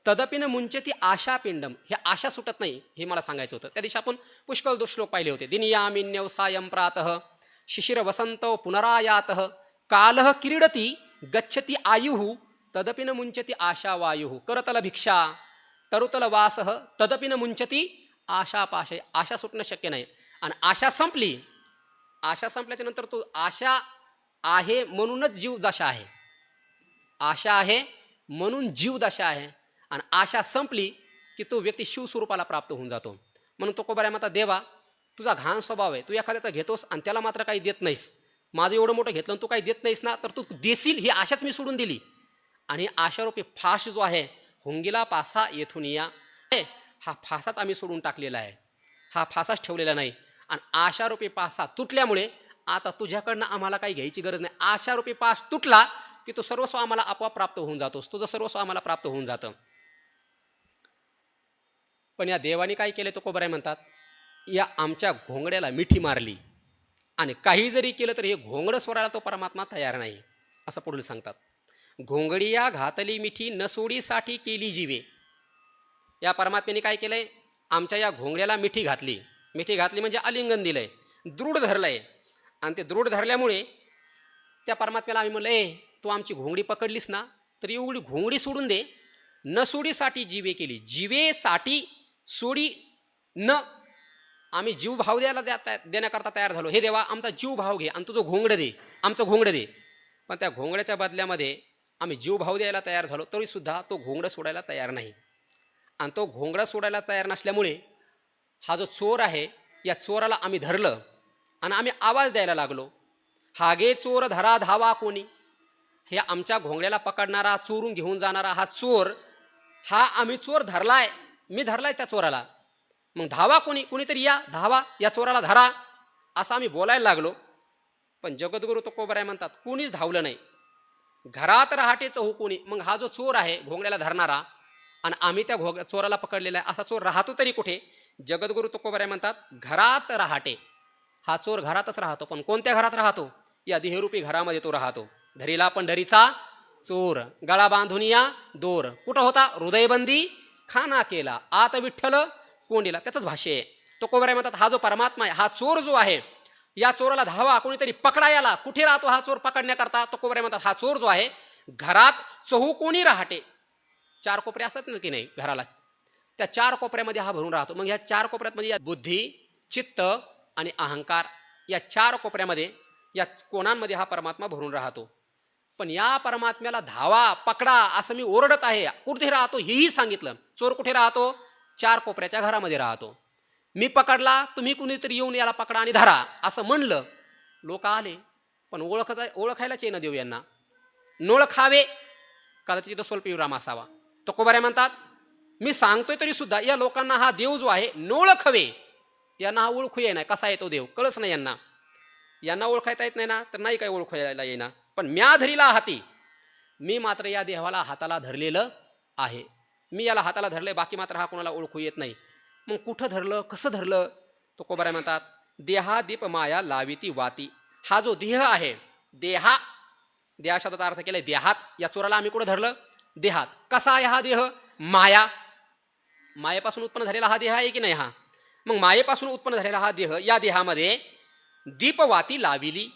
तदपि न मुंचती आशा पिंडम. हे आशा सुटत नाही हे मला सांगायचं होतं. त्या दिवशी आपण पुष्कळ दुश्लोक पाहिले होते. दिनयामिन्यव सायं प्रातः शिशिर वसंतो पुनरायातः कालः क्रीडती गच्छति आयुः तदपि न मुंचती आशा वायुः करतल भिक्षा तरुतल वासः तदपि न मुंचती आशा पाशय. आशा सुटणं शक्य नाही. आणि आशा संपली, आशा संपल्याच्या नंतर तो आशा आहे म्हणूनच जीव दशा आहे. आशा आहे म्हणून जीव दशा आहे. आणि आशा संपली की तो व्यक्ती शिवस्वरूपाला प्राप्त होऊन जातो. म्हणून तुकोबाराय म्हणतात, देवा तुझा घाण स्वभाव आहे, तू एखाद्याचा घेतोस आणि त्याला मात्र काही देत नाहीस. माझं एवढं मोठं घेतलं तू काही देत नाहीस ना, तर तू देशील ही आशाच मी सोडून दिली. आणि आशारूपी फास जो आहे, हुंगिला पासा येथून या, हा फासाच आम्ही सोडून टाकलेला आहे, हा फासाच ठेवलेला नाही. आणि आशारूपी पासा तुटल्यामुळे आता तुझ्याकडनं आम्हाला काही घ्यायची गरज नाही. आशारूपी पास तुटला की तो सर्वस्व आम्हाला आपोआप प्राप्त होऊन जातोस, तुझं सर्वस्व आम्हाला प्राप्त होऊन जातं. पण या देवाने काय केले तुकोबाराय म्हणतात, या आमच्या घोंगड्याला मिठी मारली आणि काही जरी केलं तर हे घोंगडं सोडायला तो परमात्मा तयार नाही, असं पुढे सांगतात. घोंगडिया घातली मिठी नसोडीसाठी केली जीवे. या परमात्म्याने काय केलंय, आमच्या या घोंगड्याला मिठी घातली. मिठी घातली म्हणजे आलिंगन दिलंय, दृढ धरलंय. आणि ते दृढ धरल्यामुळे त्या परमात्म्याला आम्ही म्हणलं, ए तू आमची घोंगडी पकडलीस ना, तर एवढी घोंगडी सोडून दे. नसोडीसाठी जीवे केली, जीवेसाठी सोडी न. आम्ही जीव भाव देण्याकरता तयार झालो. हे देवा आमचा जीव भाव घे आणि तुझं घोंगडं दे, आमचं घोंगडं दे. पण त्या घोंगड्याच्या बदल्यामध्ये आम्ही जीव भाव द्यायला तयार झालो, तरीसुद्धा तो घोंगडं सोडायला तयार नाही. आणि तो घोंगडा सोडायला तयार नसल्यामुळे हा जो चोर आहे, या चोराला आम्ही धरलं आणि आम्ही आवाज द्यायला लागलो, हागे चोर धरा धावा कोणी. हे आमच्या घोंगड्याला पकडणारा, चोरून घेऊन जाणारा हा चोर, हा आम्ही चोर धरलाय, मी धरलाय त्या चोराला, मग धावा कोणी, कोणीतरी या धावा, या चोराला धरा, असं आम्ही बोलायला लागलो. पण जगद्गुरु तुकोबाराय म्हणतात कोणीच धावलं नाही. घरात रहाटे चहू कोणी. मग हा जो चोर आहे घोंगड्याला धरणारा आणि आम्ही त्या चोराला पकडलेला आहे, असा चोर राहतो तरी कुठे. जगद्गुरु तुकोबाराय म्हणतात घरात रहाटे. हा चोर घरातच राहतो, पण कोणत्या घरात राहतो, या देहरूपी घरामध्ये तो राहतो. धरीला पंढरीचा चोर, गळा बांधून या दोर. कुठं होता, हृदयबंदी खाना केला, आत विठ्ठल कोंडीला. त्याचंच भाष्य आहे. तुकोबाराय म्हणतात हा जो परमात्मा आहे, हा चोर जो आहे, या चोराला धावा, कोणीतरी पकडा याला. कुठे राहतो हा चोर पकडण्याकरता. तुकोबाराय म्हणतात हा चोर जो आहे, घरात चहू कोणी राहटे. 4 कोपरे असतात ना की नाही घराला, त्या 4 कोपऱ्यामध्ये हा भरून राहतो. मग ह्या 4 कोपऱ्यात म्हणजे या बुद्धी, चित्त आणि अहंकार, या 4 कोपऱ्यामध्ये, या कोणांमध्ये हा परमात्मा भरून राहतो. पण या परमात्म्याला धावा, पकडा असं मी ओरडत आहे. कुठे राहतो हेही सांगितलं. चोर कुठे राहतो, 4 कोपऱ्याच्या घरामध्ये राहतो. मी पकडला, तुम्ही कुणीतरी येऊन याला पकडा आणि धरा असं म्हणलं. लोक आले, पण ओळखायलाच येणं देऊ यांना. नोळखावे, कदाचित इथं स्वल्प विराम असावा. तुकोबाराय म्हणतात मी सांगतोय तरी सुद्धा या लोकांना हा देव जो आहे नोळखवे, यांना हा ओळखू येणार. कसा आहे तो देव कळच नाही यांना. यांना ओळखायता येत नाही ना, तर नाही काय ओळखायला येईना. पण म्या धरीला हाती, मी मात्र या देवाला हाताला धरलेलं आहे. मी याला हाताला धरले, बाकी मात्र हा कोणाला ओळखू येत नाही. मग कुठं धरलं, कसं धरलं. तुकोबाराय म्हणतात देहा दीप माया लाविती वाती. हा जो देह आहे, देहा शब्दाचा अर्थ केलाय देहात. या चोराला आम्ही कुठं धरलं, देहात. कसा आहे हा देह, माया, मायेपासून उत्पन्न झालेला हा देह आहे की नाही. हा मग मायेपासून उत्पन्न झालेला हा देह, या देहामध्ये दीपवाती लाविली.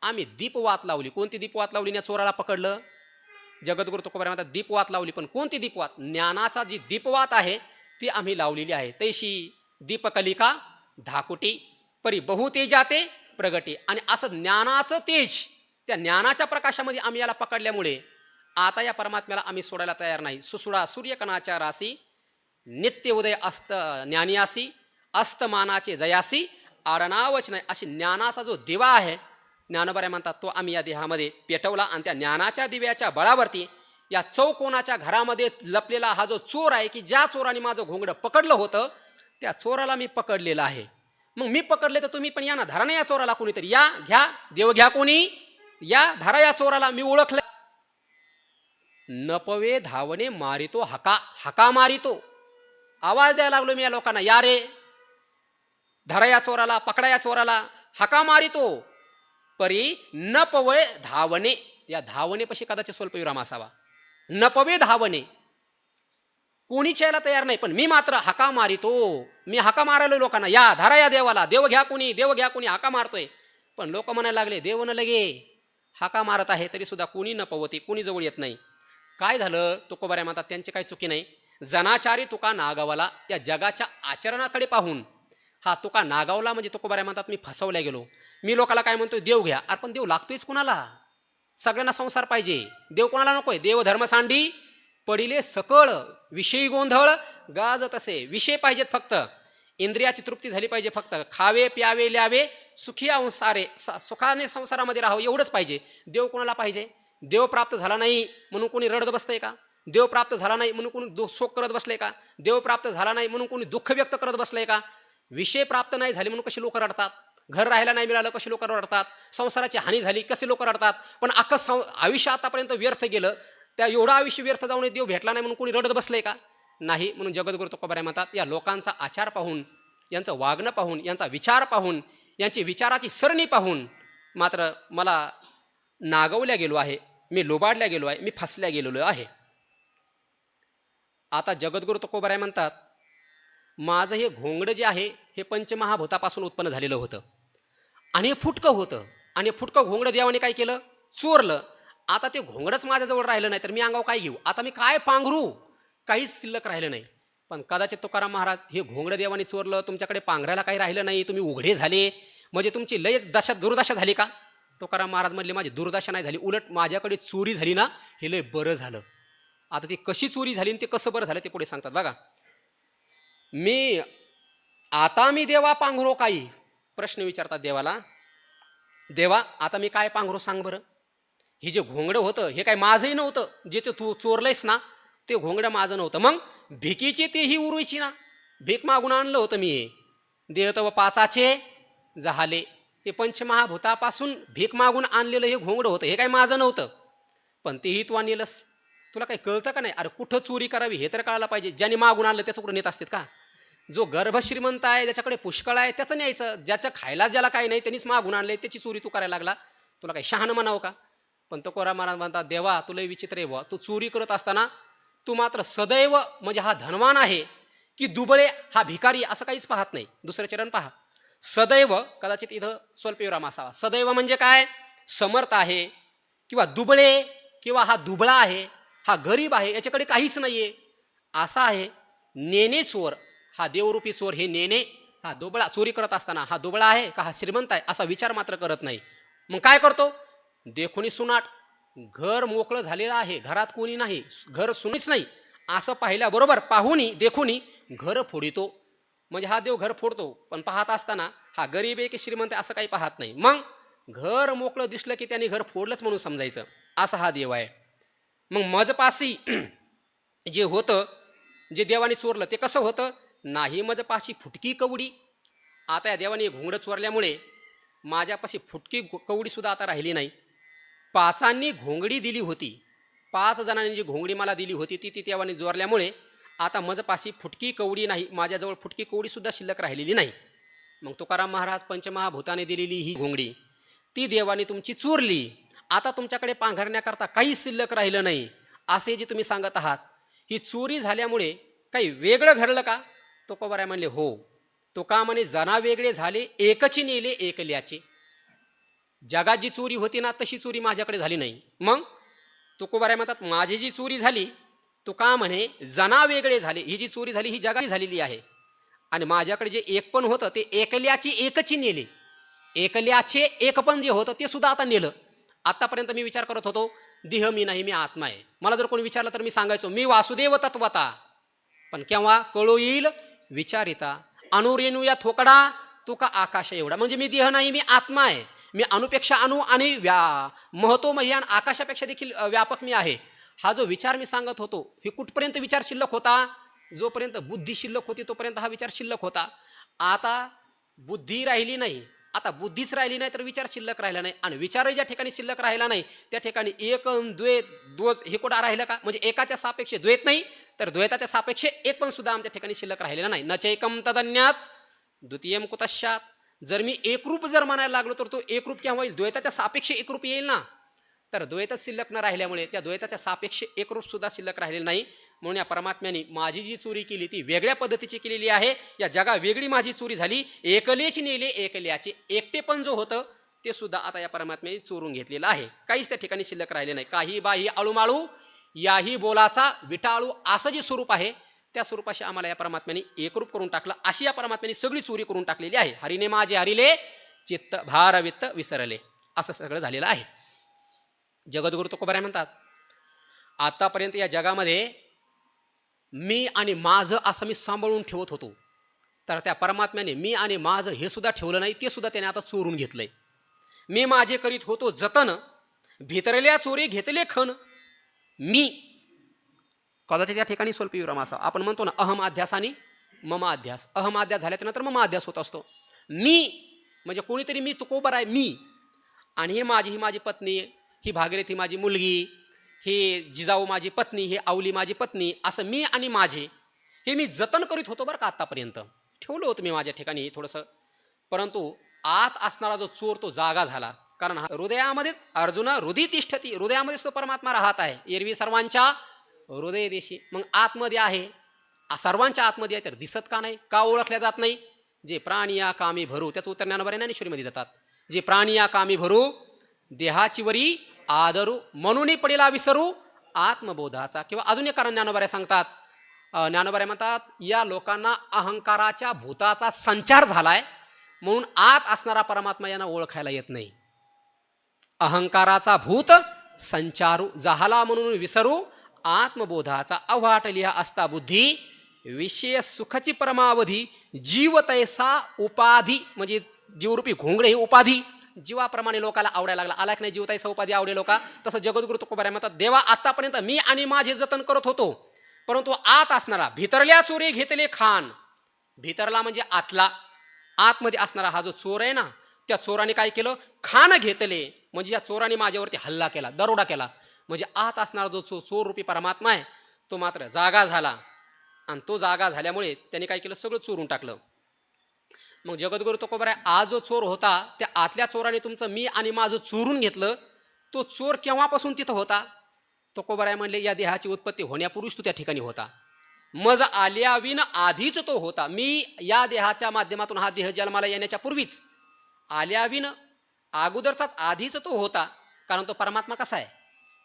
आम्ही दीपवात लावली. कोणती दीपवात लावली, या चोराला पकडलं. जगद्गुरु तुकोबाराय म्हणतात दीपवात लावली. पण कोणती दीपवात, ज्ञानाचा जी दीपवात आहे ती आम्ही लावलेली आहे. तैशी दीपकलिका धाकुटी परी बहुतेजाते प्रगटी. आणि असं ज्ञानाचं तेज, त्या ज्ञानाच्या प्रकाशामध्ये आम्ही याला पकडल्यामुळे आता या परमात्म्याला आम्ही सोडायला तयार नाही. सुसुडा सूर्यकणाच्या राशी, नित्य उदय अस्त ज्ञानियासी, अस्तमानाचे जयासी, आडनावच नाही. अशी ज्ञानाचा जो दिवा आहे, ज्ञानोबाराय म्हणतात तो आम्ही या देहामध्ये पेटवला. आणि त्या ज्ञानाच्या दिव्याच्या बळावरती या चौकोनाच्या घरामध्ये लपलेला हा जो चोर आहे, की ज्या चोराने माझं घोंगडं पकडलं होतं, त्या चोराला मी पकडलेलं आहे. मग मी पकडले तर तुम्ही पण या ना, धरा ना या चोराला. कोणीतरी या, घ्या देव घ्या, कोणी या, धरा या चोराला. मी ओळखलं. नपवे धावणे मारितो हका, हका मारितो. आवाज द्यायला लागलो मी या लोकांना, या रे धरा या चोराला, पकडा या चोराला, हका मारितो. परी नपवे धावणे, या धावणे पशी कदाचित स्वल्प विराम असावा. नपवे धावणे, कोणीच यायला तयार नाही, पण मी मात्र हका मारितो. मी हका मारायलो लोकांना, या धरा या देवाला, देव घ्या कोणी, देव घ्या कोणी, हका मारतोय. पण लोक म्हणायला लागले देव न लगे हका मारत आहे, तरी सुद्धा कोणी न पवते, कोणी जवळ येत नाही. काय झालं, तुकोबाराय म्हणतात त्यांची काही चुकी नाही. जनाचारी तुका नागावला. या जगाच्या आचरणाकडे पाहून हा तुका नागावला. म्हणजे तुकोबाराय म्हणतात मी फसवल्या गेलो. मी लोकाला काय म्हणतोय देव घ्या, अरे पण देव लागतोयच कुणाला, सगळ्यांना संसार पाहिजे, देव कोणाला नकोय. देव धर्म सांडी पडिले सकळ, विषयी गोंधळ गाज तसे. विषय पाहिजेत फक्त, इंद्रियाची तृप्ती झाली पाहिजे फक्त. खावे प्यावे ल्यावे सुखी अंसारे, सुखाने संसारामध्ये राहावं एवढंच पाहिजे. देव कोणाला पाहिजे. देव प्राप्त झाला नाही म्हणून कोणी रडत बसतंय का, देव प्राप्त झाला नाही म्हणून कोणी शोक करत बसले का, देव प्राप्त झाला नाही म्हणून कोणी दुःख व्यक्त करत बसलंय का. विषय प्राप्त नाही झाले म्हणून कशी लोक रडतात, घर राहायला नाही मिळालं कशी लोक रडतात, संसाराची हानी झाली कसे लोक रडतात. पण अख्खं आयुष्य आतापर्यंत व्यर्थ गेलं, त्या एवढं आयुष्य व्यर्थ जाऊन देव भेटला नाही म्हणून कोणी रडत बसलंय का, नाही. म्हणून जगद्गुरु तुकोबाराय म्हणतात या लोकांचा आचार पाहून, यांचं वागणं पाहून, यांचा विचार पाहून, यांची विचाराची सरणी पाहून मात्र मला नागवल्या गेलो आहे. मी लोबाडल्या गेलो आहे, मी फसल्या गेलेलो आहे. आता जगद्गुरु तुकोबाराय म्हणतात, माझं हे घोंगडं जे आहे हे पंचमहाभूतापासून उत्पन्न झालेलं होतं आणि हे फुटकं होतं आणि फुटकं घोंगडं देवाने काय केलं, चोरलं. आता ते घोंगडंच माझ्याजवळ राहिलं नाही तर मी अंगावर काय घेऊ, आता मी काय पांघरू, काहीच शिल्लक राहिलं नाही. पण कदाचित तुकाराम महाराज हे घोंगडं देवाने चोरलं, तुमच्याकडे पांघरायला काही राहिलं नाही, तुम्ही उघडे झाले, म्हणजे तुमची लयच दुर्दशा झाली का. तुकाराम महाराज म्हणले, माझी दुर्दशा नाही झाली, उलट माझ्याकडे चोरी झाली ना, हे लय बरं झालं. आता ती कशी चोरी झाली आणि ते कसं बरं झालं ते पुढे सांगतात बघा. मी देवा पांघरो काही, प्रश्न विचारतात देवाला, देवा आता मी काय पांघरो सांग बरं. हे जे घोंगडं होतं हे काय माझंही नव्हतं, जे ते तू चोरलंयस ना ते घोंगडं माझं नव्हतं, मग भिकीची तेही उरुयची ना, भीक मागून आणलं होतं मी. देवतव पाचाचे झाले, हे पंचमहाभूतापासून भीक मागून आणलेलं हे घोंगडं होतं, हे काय माझं नव्हतं, पण तेही तू आणलेलंस. तुला काही कळतं का नाही, अरे कुठं चोरी करावी हे तर कळायला पाहिजे. ज्याने मागून आणलं त्याचं कुठं नेत असतात का. जो गर्भश्रीमंत आहे, ज्याच्याकडे पुष्कळ आहे त्याचं न्यायचं, ज्याच्या खायला ज्याला काही नाही त्यांनीच मागून आणले, त्याची चोरी तू करायला लागला, तुला काही शहाणं म्हणावं का. पण तुकाराम महाराज म्हणतात, देवा तुला विचित्र आहे बुवा, तू चोरी करत असताना तू मात्र सदैव म्हणजे हा धनवान आहे की दुबळे हा भिकारी असं काहीच पाहत नाही. दुसरं चरण पहा, सदैव, कदाचित इथं स्वल्पविराम असावा. सदैव म्हणजे काय, समर्थ आहे किंवा दुबळे किंवा हा दुबळा आहे, हा गरीब आहे, याच्याकडे काहीच नाहीये असा आहे. नेने चोर, हा देवरूपी चोर, हे नेने हा दुबळा, चोरी करत असताना हा दुबळा आहे का हा श्रीमंत आहे असा विचार मात्र करत नाही. मग काय करतो, देखुनी सुनाट, घर मोकळं झालेलं आहे, घरात कोणी नाही, घर सुनीच नाही असं पाहिल्याबरोबर पाहुनी देखुनी घर फोडितो. म्हणजे हा देव घर फोडतो, पण पाहत असताना हा गरीब आहे की श्रीमंत आहे असं काही पाहत नाही. मग घर मोकळं दिसलं की त्याने घर फोडलंच म्हणून समजायचं, असा हा देव आहे. मग मजपासी जे होतं, जे देवाने चोरलं ते कसं होतं, नाही मजपाशी फुटकी कवडी. आता या देवाने घोंगडं चोरल्यामुळे माझ्यापाशी फुटकी कवडी सुद्धा आता राहिली नाही. पाचांनी घोंगडी दिली होती, 5 जणांनी जी घोंगडी मला दिली होती ती देवाने चोरल्यामुळे आता मजपाशी फुटकी कवडी नाही, माझ्याजवळ फुटकी कवडी सुद्धा शिल्लक राहिलेली नाही. मग तुकाराम महाराज, पंचमहाभूताने दिलेली ही घोंगडी ती देवाने तुमची चोरली, आता तुमच्याकडे पांघरण्याकरता काही शिल्लक राहिलं नाही असे जे तुम्ही सांगत आहात, ही चोरी झाल्यामुळे काही वेगळं घडलं का. तुकोबाराय म्हणले, हो. तो का म्हणे, जना वेगळे झाले एकची नेले एकल्याचे. जगात जी चोरी होती ना तशी चोरी माझ्याकडे झाली नाही. मग तुकोबाराय म्हणतात, माझी जी चोरी झाली, तो का म्हणे जना वेगळे झाले, ही जी चोरी झाली ही जगाची झालेली आहे, आणि माझ्याकडे जे एकपण होतं ते एकल्याची एकची नेले, एकल्याचे एकपण जे होतं ते सुद्धा आता नेलं. आतापर्यंत मी विचार करत होतो देह मी नाही, मी आत्मा आहे. मला जर कोणी विचारलं तर मी सांगायचो मी वासुदेव तत्वता, पण केव्हा कळू येईल विचारिता. अनुरेणू या थोकडा तो का आकाश एवढा, म्हणजे मी देह नाही, मी आत्मा आहे. मी अणुपेक्षा अणु आणि महतोमह्यान आकाशापेक्षा देखील व्यापक मी आहे. हा जो विचार मी सांगत होतो हे कुठपर्यंत विचार शिल्लक होता, जोपर्यंत बुद्धी शिल्लक होती तोपर्यंत हा विचार शिल्लक होता. आता बुद्धी राहिली नाही, आता बुद्धीच राहिली नाही तर विचार शिल्लक राहिला नाही, आणि विचारही ज्या ठिकाणी शिल्लक राहिला नाही त्या ठिकाणी एक द्वैत दोज हे कुठं राहिलं का, म्हणजे एकाच्या सापेक्ष द्वैत नाही तर द्वैताच्या सापेक्ष एक पण सुद्धा आमच्या ठिकाणी शिल्लक राहिलेला नाही. नचैकम तदन्यात द्वितीयम कुतश्चात. जर मी एकरूप जर म्हणायला लागलो तर तो एकरूप केव्हा होईल, द्वैताच्या सापेक्ष एकरूप येईल ना, तर द्वैतच शिल्लक न राहिल्यामुळे त्या द्वैताच्या सापेक्ष एकरूप सुद्धा शिल्लक राहिलेलं नाही. म्हणून या परमात्म्याने माझी जी चोरी केली ती वेगळ्या पद्धतीची केलेली आहे. या जगा वेगळी माझी चोरी झाली, एकलेच नेले एकल्याचे, एकटेपण जो होतं ते सुद्धा आता या परमात्म्याने चोरून घेतलेलं आहे. काहीच त्या ठिकाणी शिल्लक राहिले नाही. काही बाही आळूमाळू याही बोलाचा विटाळू असं जे स्वरूप आहे त्या स्वरूपाशी आम्हाला या परमात्म्याने एकरूप करून टाकलं. अशी या परमात्म्याने सगळी चोरी करून टाकलेली आहे. हरिने माझे हरिले चित्त भार वित्त विसरले, असं सगळं झालेलं आहे. जगद्गुरु तुकोबाराय म्हणतात, आतापर्यंत या जगामध्ये मी आणि माझं असं मी सांभाळून ठेवत होतो, तर त्या परमात्म्याने मी आणि माझं हे सुद्धा ठेवलं नाही, ते सुद्धा त्याने आता चोरून घेतलंय. मी माझे करीत होतो जतन, भितरल्या चोरी घेतले खण. मी कदाचित या ठिकाणी स्वल्पविराम असा आपण म्हणतो ना, अहम अध्यास आणि मम अध्यास. अहम अध्यास झाल्याच्या नंतर मम अध्यास होत असतो. मी म्हणजे कोणीतरी मी तुकोबाराय मी, आणि ही माझी पत्नी, ही भागीरथी माझी मुलगी, हे जिजाऊ माझी पत्नी, हे आवली माझी पत्नी, असं मी आणि माझे हे मी जतन करीत होतो बरं का. आतापर्यंत ठेवलं होतं मी माझ्या ठिकाणी थोडंसं, परंतु आत असणारा जो चोर तो जागा झाला. कारण हृदयामध्येच अर्जुन हृदय तिष्ठती, हृदयामध्येच तो परमात्मा राहत आहे. एरवी सर्वांच्या हृदय देशी. मग आतमध्ये आहे, सर्वांच्या आतमध्ये आहे, तर दिसत का नाही, का ओळखल्या जात नाही? जे प्राणी या कामी भरू, त्याचं उत्तर ज्ञानोबा ज्ञानेश्वरीमध्ये जातात. जे प्राणी या कामी भरू, देहाची वरी आदरू, म्हणून पडेला विसरू आत्मबोधाचा. किंवा अजून एक कारण ज्ञानोबा सांगतात. ज्ञानोबा म्हणतात, या लोकांना अहंकाराच्या भूताचा संचार झालाय, म्हणून आत असणारा परमात्मा यांना ओळखायला येत नाही. अहंकाराचा भूत संचारू झाला म्हणून विसरू आत्मबोधाचा. अवाटलिया असता बुद्धी विषय सुखाची परमावधी, जीव तैसा उपाधी. म्हणजे जीवरूपी घोंगडे ही उपाधी जीवाप्रमाणे लोकाला आवडायला लागला. आला की नाही जीव तैसा उपाधी आवडे लोका. तसं जगद्गुरु तुकोबाराय म्हणतात, देवा आतापर्यंत मी आणि माझे जतन करत होतो, परंतु आत असणारा भितरल्या चोरी घेतले खान. भितरला म्हणजे आतला, आतमध्ये असणारा हा जो चोर आहे ना, त्या चोराने काय केलं, खान घेतले. म्हणजे या चोराने माझ्यावरती हल्ला केला, दरोडा केला. म्हणजे आत असणारा जो चोर रूपी परमात्मा आहे तो मात्र जागा झाला. आणि तो जागा झाल्यामुळे त्याने काय केलं, सगळं चोरून टाकलं. मग जगद्गुरु तुकोबाराय, आज जो चोर होता त्या आतल्या चोराने तुमचं मी आणि माझं चोरून घेतलं. तो चोर केव्हापासून तिथं होता? तुकोबाराय म्हणले, या देहाची उत्पत्ती होण्यापूर्वीच तो त्या ठिकाणी होता. मज आल्याविन आधीच तो होता. मी या देहाच्या माध्यमातून हा देह जन्माला येण्याच्या पूर्वीच, आल्याविन अगोदरचाच आधीच तो होता. कारण तो परमात्मा कसा आहे,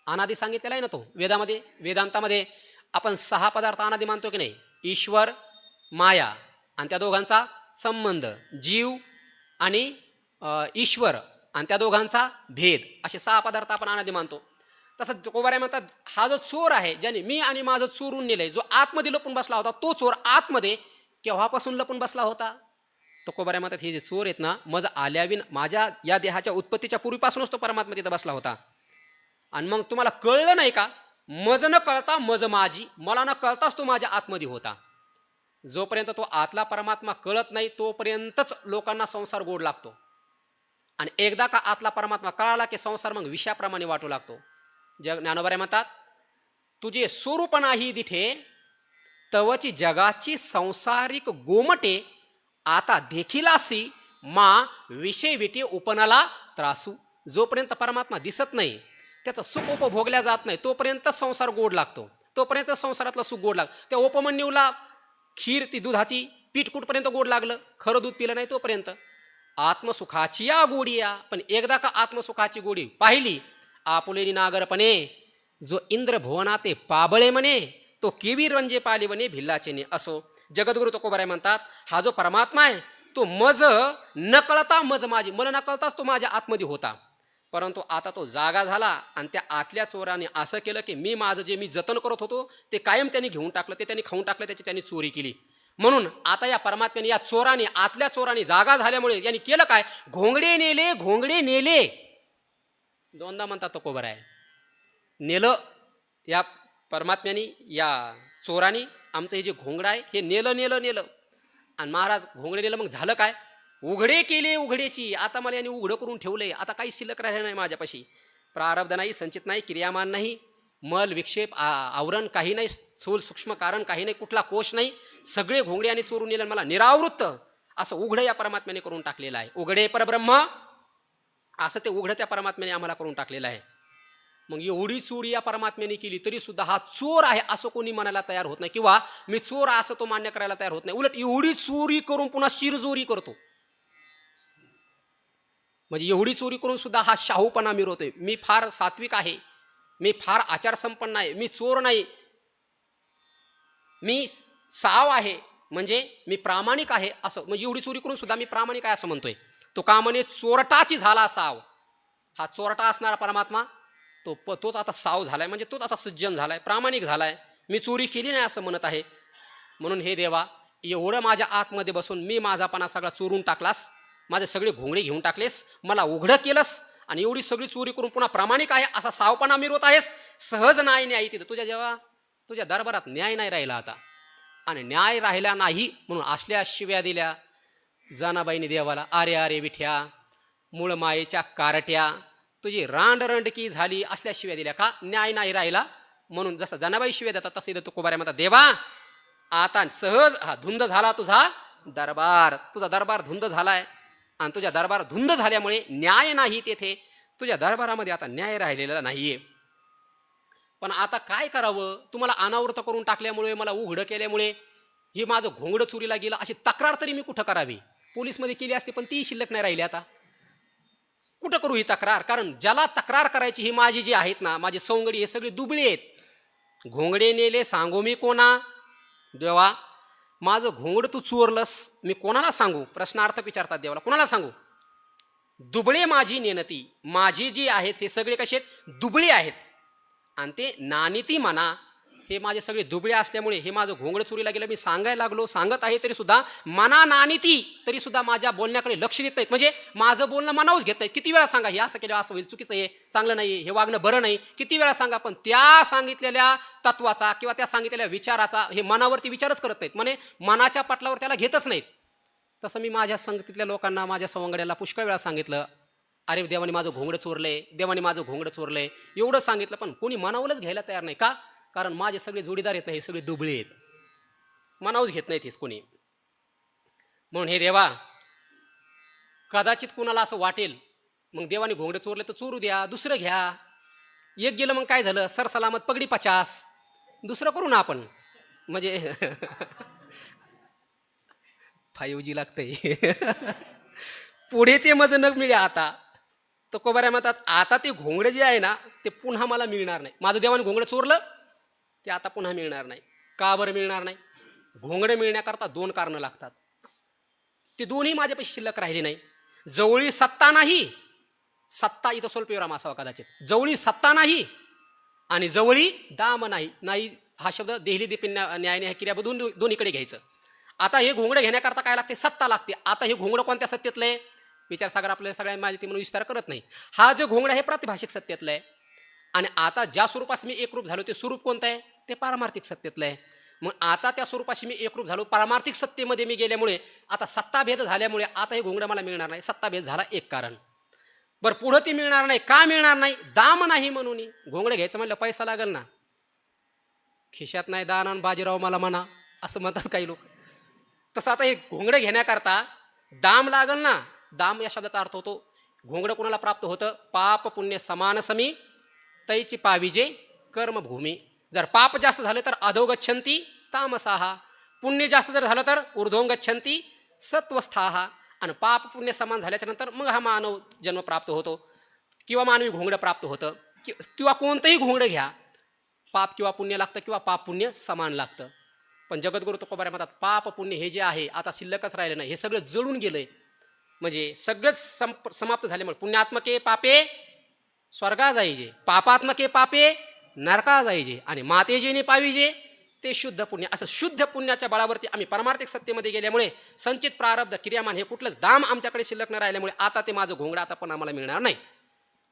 अनादी सांगितलेला आहे ना तो वेदामध्ये. वेदांतामध्ये आपण 6 पदार्थ अनादी मानतो की नाही? ईश्वर, माया आणि त्या दोघांचा संबंध, जीव आणि ईश्वर आणि त्या दोघांचा भेद, असे 6 पदार्थ आपण अनादी मानतो. तसं तुकोबाराय म्हणतात, हा जो चोर आहे, ज्याने मी आणि माझं चोरून नेलंय, जो आतमध्ये लपून बसला होता, तो चोर आतमध्ये केव्हापासून लपून बसला होता? तुकोबाराय म्हणतात, हे जे चोर आहेत ना, मज आल्याविन, माझ्या या देहाच्या उत्पत्तीच्या पूर्वीपासूनच तो परमात्मा तिथं बसला होता. आणि मग तुम्हाला कळलं नाही का? मज न कळता मज माझी, मला न कळताच तो माझ्या आतमध्ये होता. जोपर्यंत तो आतला परमात्मा कळत नाही तोपर्यंतच लोकांना संसार गोड लागतो. आणि एकदा का आतला परमात्मा कळाला की संसार मग विषयाप्रमाणे वाटू लागतो. ज्ञानोबा म्हणतात, तुझे स्वरूप नाही दिठे तवची जगाची संसारिक गोमटे, आता देखीलासी मा विषय विटे उपनाला त्रासू. जोपर्यंत परमात्मा दिसत नाही, त्याचं सुख उपभोगल्या जात नाही, तोपर्यंत संसार गोड लागतो, तोपर्यंत संसारातलं सुख गोड लागतं. त्या उपमन्यूला खीर, ती दुधाची पीठ कुठपर्यंत गोड लागलं, खरं दूध पिलं नाही तोपर्यंत. आत्मसुखाची या गोडी या, पण एकदा का आत्मसुखाची गोडी पाहिली, आपुलेनी नागरपणे जो इंद्र भुवनाते पाबळे म्हणे, तो केवी रंजे पाली म्हणे भिल्लाचे ने. असो जगद्गुरु तुकोबाराय म्हणतात, हा जो परमात्मा आहे तो मज न कळता मज माझी, मला न कळताच तो माझ्या आतमध्ये होता. परंतु आता तो जागा झाला आणि त्या आतल्या चोराने असं केलं की मी माझं जे मी जतन करत होतो ते कायम त्यांनी घेऊन टाकलं, ते त्यांनी खाऊन टाकलं, त्याची त्यांनी चोरी केली. म्हणून आता या परमात्म्याने, या चोराने, आतल्या चोराने जागा झाल्यामुळे यांनी केलं काय, घोंगडे नेले, घोंगडे नेले. दोनदा म्हणतात तुकोबाराय, नेलं या परमात्म्याने, या चोराने आमचं हे जे घोंगडं आहे हे नेलं नेलं नेलं. आणि महाराज घोंगडे नेलं, मग झालं काय, उघडे केले उघडेची. आता मला यांनी उघडं करून ठेवलंय, आता काही शिल्लक राहिलं नाही माझ्यापाशी. प्रारब्ध नाही, संचित नाही, क्रियामान नाही, मल विक्षेप आवरण काही नाही, स्थूल सूक्ष्म कारण काही नाही, कुठला कोश नाही. सगळे घोंगडे आणि चोरून नेलं, मला निरावृत्त असं उघडं या परमात्म्याने करून टाकलेलं आहे. उघडे परब्रह्म असं ते उघडं त्या परमात्म्याने आम्हाला करून टाकलेलं आहे. मग एवढी चोरी या परमात्म्याने केली तरी सुद्धा हा चोर आहे असं कोणी म्हणायला तयार होत नाही, किंवा मी चोर असं तो मान्य करायला तयार होत नाही. उलट एवढी चोरी करून पुन्हा शिरजोरी करतो. म्हणजे एवढी चोरी करून सुद्धा हा शाहूपणा मिरवतोय. मी फार सात्विक आहे, मी फार आचारसंपन्न आहे, मी चोर नाही, मी साव आहे, म्हणजे मी प्रामाणिक आहे असं. म्हणजे एवढी चोरी करून सुद्धा मी प्रामाणिक आहे असं म्हणतोय. तो का म्हणे चोरटाची झाला साव. हा चोरटा असणारा परमात्मा तोच आता साव झालाय, म्हणजे तोच असा सज्जन झालाय, प्रामाणिक झालाय. मी चोरी केली नाही असं म्हणत आहे. म्हणून हे देवा, एवढं माझ्या आतमध्ये बसून मी माझापणा सगळा चोरून टाकलास, माझे सगळे घोंगडे घेऊन टाकलेस, मला उघडं केलंस, आणि एवढी सगळी चोरी करून पुन्हा प्रामाणिक आहे असा सावपणा मिरवत आहेस. सहज नाही न्याय तिथं तुझ्या, जेव्हा तुझ्या दरबारात न्याय नाही राहिला आता, आणि न्याय राहिला नाही म्हणून असल्या शिव्या दिल्या जनाबाईने देवाला. अरे अरे विठ्या, मूळ मायेच्या कारट्या, तुझी रांडरंडकी झाली, असल्या शिव्या दिल्या. का? न्याय नाही राहिला म्हणून. जसं जनाबाई शिव्या देतात तसं इथं तुकोबाराय म्हणतात, देवा आता सहज हा धुंद झाला तुझा दरबार, तुझा दरबार धुंद झालाय आणि तुझ्या दरबार धुंद झाल्यामुळे न्याय नाही तेथे. तुझ्या दरबारामध्ये आता न्याय राहिलेला नाहीये. पण आता काय करावं, तुम्हाला अनावृत करून टाकल्यामुळे, मला उघडं केल्यामुळे हे माझं घोंगडं चोरीला गेलं, अशी तक्रार तरी मी कुठं करावी? पोलीसमध्ये केली असते पण ती शिल्लक नाही राहिली. आता कुठं करू ही तक्रार? कारण ज्याला तक्रार करायची ही माझी जी आहेत ना, माझी सवंगडी, हे सगळे दुबळे आहेत. घोंगडे नेले सांगू मी कोणा? देवा, माझं घोंगड तू चोरलंस, मी कोणाला सांगू? प्रश्नार्थ विचारतात देवाला, कोणाला सांगू? दुबळे माझी नेनती, माझी जी आहेत हे सगळे कसे आहेत? दुबळे आहेत. आणि ते नानीती म्हणा, हे माझे सगळे दुबळे असल्यामुळे हे माझं घोंगड चोरीला गेलं. मी सांगायला लागलो, सांगत आहे तरी सुद्धा मना नानीती, तरी सुद्धा माझ्या बोलण्याकडे लक्ष देत नाहीत. म्हणजे माझं बोलणं मनावच घेत नाहीत. किती वेळा सांगा, हे असं केलं असं होईल, चुकीचं आहे, चांगलं नाही, हे वागणं बरं नाही, किती वेळा सांगा, पण त्या सांगितलेल्या तत्वाचा किंवा त्या सांगितलेल्या विचाराचा हे मनावरती विचारच करत नाहीत. म्हणजे मनाच्या पटलावर त्याला घेतच नाहीत. तसं मी माझ्या संगतीतल्या लोकांना, माझ्या सवंगड्याला पुष्कळ वेळा सांगितलं, अरे देवाने माझं घोंगडं चोरलंय, देवाने माझं घोंगडं चोरलंय, एवढं सांगितलं, पण कोणी मनावलंच घ्यायला तयार नाही. का? कारण माझे सगळे जोडीदार आहेत ना, हे सगळे दुबळे आहेत, मनावच घेत नाहीत हेच कोणी. म्हणून हे देवा, कदाचित कुणाला असं वाटेल, मग देवाने घोंगडं चोरले तर चोरू द्या, दुसरं घ्या. एक गेलं मग काय झालं, सरसलामत पगडी 50, दुसरं करू ना आपण. म्हणजे 5G लागतंय. पुढे ते मज न मिळे. आता तो कोबाऱ्या म्हणतात, आता ते घोंगडं जे आहे ना, ते पुन्हा मला मिळणार नाही. माझं देवाने घोंगडं चोरलं, ते आता पुन्हा मिळणार नाही. का बरं मिळणार नाही? घोंगडं मिळण्याकरता 2 कारणं लागतात. ते दोन्ही माझ्यापाशी शिल्लक राहिले नाही. जवळी सत्ता नाही, सत्ता इथं स्वल्पविराम असावा कदाचित, जवळी सत्ता नाही आणि जवळी दाम नाही. नाही हा शब्द देहली दिपी न्यायाने ह्या क्रियाबदून दोन्हीकडे घ्यायचं. आता हे घोंगडं घेण्याकरता काय लागते? सत्ता लागते. आता हे घोंगडं कोणत्या सत्तेतलं आहे? विचारसागर आपल्याला सगळ्यांना माहिती म्हणून विस्तार करत नाही. हा जो घोंगडा आहे प्रातिभाषिक सत्तेतलं आहे. आणि आता ज्या स्वरूपास मी एकरूप झालो ते स्वरूप कोणतं आहे? ते पारमार्थिक सत्तेतलं आहे. मग आता त्या स्वरूपाशी मी एकरूप झालो, पारमार्थिक सत्तेमध्ये मी गेल्यामुळे आता सत्ताभेद झाल्यामुळे आता हे घोंगडं मला मिळणार नाही. सत्ताभेद झाला एक कारण. बरं, पुढं ती मिळणार नाही. का मिळणार नाही? दाम नाही म्हणून. घोंगडं घ्यायचं म्हणलं पैसा लागेल ना. खिशात नाही दान आणि बाजीराव मला म्हणा, असं म्हणतात काही लोक. तसं आता हे घोंगडं घेण्याकरता दाम लागल ना. दाम या शब्दाचा अर्थ होतो, घोंगडं कोणाला प्राप्त होतं? पाप पुण्य समान समी तैची पाविजे कर्मभूमी. जर पाप जास्त झाले तर अधोगच्छन्ति तामसाहा, पुण्य जास्त जर झालं तर ऊर्ध्वोगच्छन्ति सत्वस्थाहा. आणि पाप पुण्य समान झाल्याच्या नंतर मग हा मानव जन्म प्राप्त होतो किंवा मानवी घोंगडं प्राप्त होतं. किंवा कोणतंही घोंगडं घ्या, पाप किंवा पुण्य लागतं किंवा पाप पुण्य समान लागतं. पण जगद्गुरु तुकोबाऱ्या म्हणतात, पाप पुण्य हे जे आहे आता शिल्लकच राहिलं नाही. हे सगळं जळून गेलंय. म्हणजे सगळंच समाप्त झाल्यामुळे पुण्यात्मके पापे स्वर्गा जाईजे, पापात्मके पापे नरका जाईजे आणि माते जेने पाविजे ते शुद्ध पुण्य. असं शुद्ध पुण्याच्या बळावरती आम्ही परमार्थिक सत्तेमध्ये गेल्यामुळे संचित प्रारब्ध क्रियामान हे कुठलंच दाम आमच्याकडे शिल्लक न राहिल्यामुळे आता ते माझं घोंगडं आता पण आम्हाला मिळणार नाही.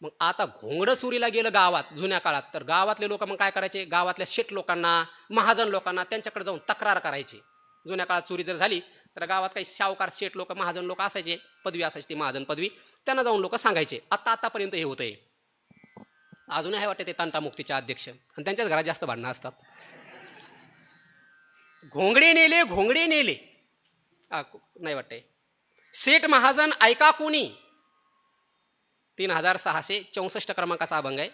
मग आता घोंगडं चोरीला गेलं गावात जुन्या काळात, तर गावातले लोक मग काय करायचे? गावातल्या शेठ लोकांना, महाजन लोकांना त्यांच्याकडे जाऊन तक्रार करायची. जुन्या काळात चोरी जर झाली तर गावात काही शाहूकार शेठ लोक, महाजन लोक असायचे, पदवी असायची ती महाजन पदवी, त्यांना जाऊन लोक सांगायचे. आतापर्यंत हे होतंय. अजूनही वाटते ते तंटामुक्तीचे अध्यक्ष आणि त्यांच्याच घरात जास्त भांडणं असतात. घोंगडे नेले, घोंगडे नेले, नाही वाटते. सेठ महाजन ऐका कोणी, 3664 क्रमांकाचा अभंग आहे.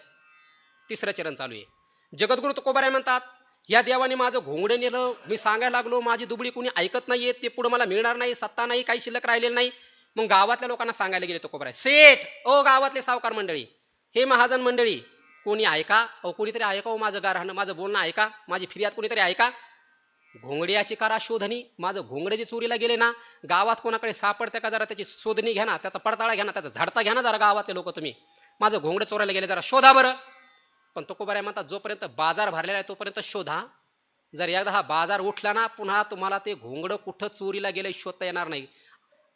3रं चरण चालू आहे. जगद्गुरु तुकोबाराय म्हणतात, या देवाने माझं घोंगडं नेलं, मी सांगायला लागलो, माझी दुबळी कोणी ऐकत नाहीये, ते पुढे मला मिळणार नाही, सत्ता नाही, काही शिल्लक राहिलेलं नाही. मग गावातल्या लोकांना सांगायला गेले तुकोबाराय, सेठ ओ गावातले सावकार मंडळी, हे महाजन मंडळी, कोणी ऐका, कोणीतरी ऐकावं माझं गारहाणं, माझं बोलणं ऐका, माझी फिर्याद कोणीतरी ऐका. घोंगड्याची करा शोधणी. माझं घोंगडे जे चोरीला गेले ना, गावात कोणाकडे सापडते का जरा त्याची शोधणी घ्या ना, त्याचा पडताळा घ्या ना, त्याचा झाडता घ्या ना जरा गावातले लोक. तुम्ही माझं घोंगडं चोरायला गेले जरा शोधा बरं. पण तुकोबाराय म्हणतात, जोपर्यंत बाजार भरलेला आहे तोपर्यंत शोधा. जर एकदा हा बाजार उठला ना, पुन्हा तुम्हाला ते घोंगडं कुठं चोरीला गेलं शोधता येणार नाही.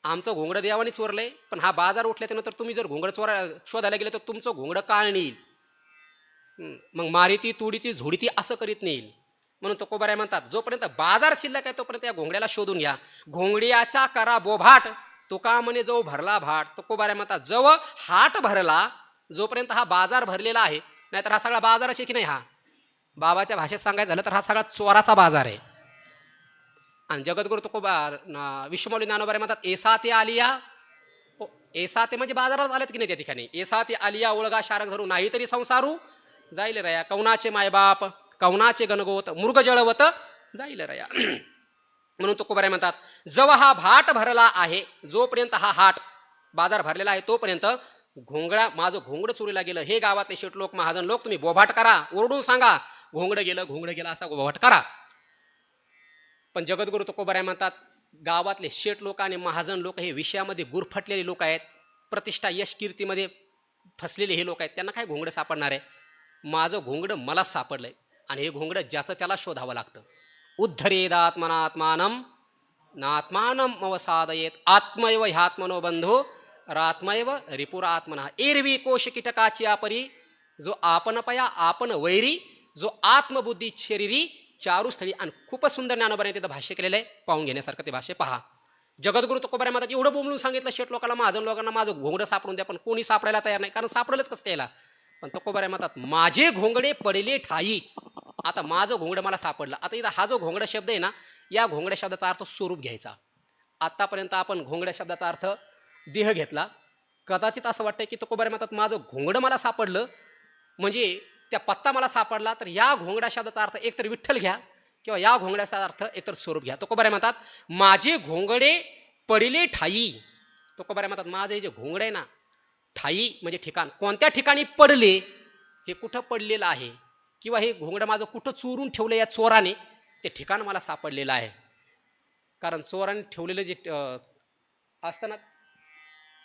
आमचं घोंगडं देवाने चोरलंय, पण हा बाजार उठल्याच्या नंतर तुम्ही जर घोंगडं शोधायला गेले तर तुमचं घोंगडं काळ नेईल, मग मारिती तुडीची झोडीती असं करीत नेईल. म्हणून तुकोबाराय म्हणतात, जोपर्यंत बाजार शिल्लक आहे तोपर्यंत या घोंगड्याला शोधून घ्या. घोंगड्याचा करा बोभाट, तुका म्हणे जो भरला भाट. तुकोबाराय म्हणतात, जव हाट भरला, जोपर्यंत हा बाजार भरलेला आहे, नाहीतर हा सगळा बाजार असे की नाही, हा बाबाच्या भाषेत सांगायचं झालं तर हा सगळा चोराचा बाजार आहे. आणि जगद्गुरु तुकोबार विश्वमौली ज्ञानोबाराय म्हणतात, एसा ते आलिया एसा ते म्हणजे बाजारात आलेत की नाही त्या ठिकाणी. एसा ते आलिया ओळगा शारक धरू नाही तरी संसारू जाईल रया. कवनाचे मायबाप कवनाचे गणगोत मृग जळवत जाईल रया. म्हणून तुकोबाराय म्हणतात जव हा भाट भरला आहे, जोपर्यंत हा हाट बाजार भरलेला आहे तोपर्यंत माझं घोंगडं चोरीला गेलं. हे गावातले शेट लोक महाजन लोक तुम्ही बोभाट करा, ओरडून सांगा घोंगडं गेलं असा बोभाट करा. पण जगद्गुरु तुकोबाराय म्हणतात गावातले शेट लोक आणि महाजन लोक हे विषयामध्ये गुरफटलेले लोक आहेत, प्रतिष्ठा यश कीर्तीमध्ये फसलेले हे लोक आहेत. त्यांना काय घोंगडं सापडणार आहे? माझं घोंगडं मलाच सापडलंय आणि हे घोंगडं ज्याचं त्याला शोधावं लागतं. उद्धरेदात्मनात्मानम नात्मानम अवसादयेत आत्मैव ह्यात्मनो बंधो रात्मैव रिपुरात्मना. एरवी कोश कीटकाची आपरी जो आपण पया आपण वैरी जो आत्मबुद्धी शरीरी चारुस्थळी. आणि खूपच सुंदर ज्ञानोबाने तिथं भाष्य केलेलं आहे, पाहून घेण्यासारखं ते भाष्य पहा. जगद्गुरु तुकोबाराय म्हणतात एवढं बोंबलून सांगितलं शेट लोकांना महाजन लोकांना माझं घोंगडं सापडून द्या, पण कोणी सापडायला तयार नाही, कारण सापडलंच कसं त्याला. पण तुकोबाराय म्हणतात माझे घोंगडे पडले ठाई. आता माझं घोंगडं मला सापडलं. आता इथं हा जो घोंगडा शब्द आहे ना, या घोंगड्या शब्दाचा अर्थ स्वरूप घ्यायचा. आतापर्यंत आपण घोंगड्या शब्दाचा अर्थ देह घेतला. कदाचित असं वाटतंय की तुकोबाराय म्हणतात माझं घोंगडं मला सापडलं म्हणजे त्या पत्ता मला सापडला, तर या घोंगड्या शब्दाचा अर्थ एकतर विठ्ठल घ्या किंवा या घोंगड्याचा अर्थ एकतर स्वरूप घ्या. तुकोबाराय म्हणतात माझे घोंगडे पडले ठाई. तुकोबाराय म्हणतात माझं हे जे घोंगडे आहे ना, ठाई म्हणजे ठिकाण, कोणत्या ठिकाणी पडले, हे कुठं पडलेलं आहे किंवा हे घोंगडं माझं कुठं चोरून ठेवलं या चोराने, ते ठिकाण मला सापडलेलं आहे. कारण चोराने ठेवलेलं जे असतं ना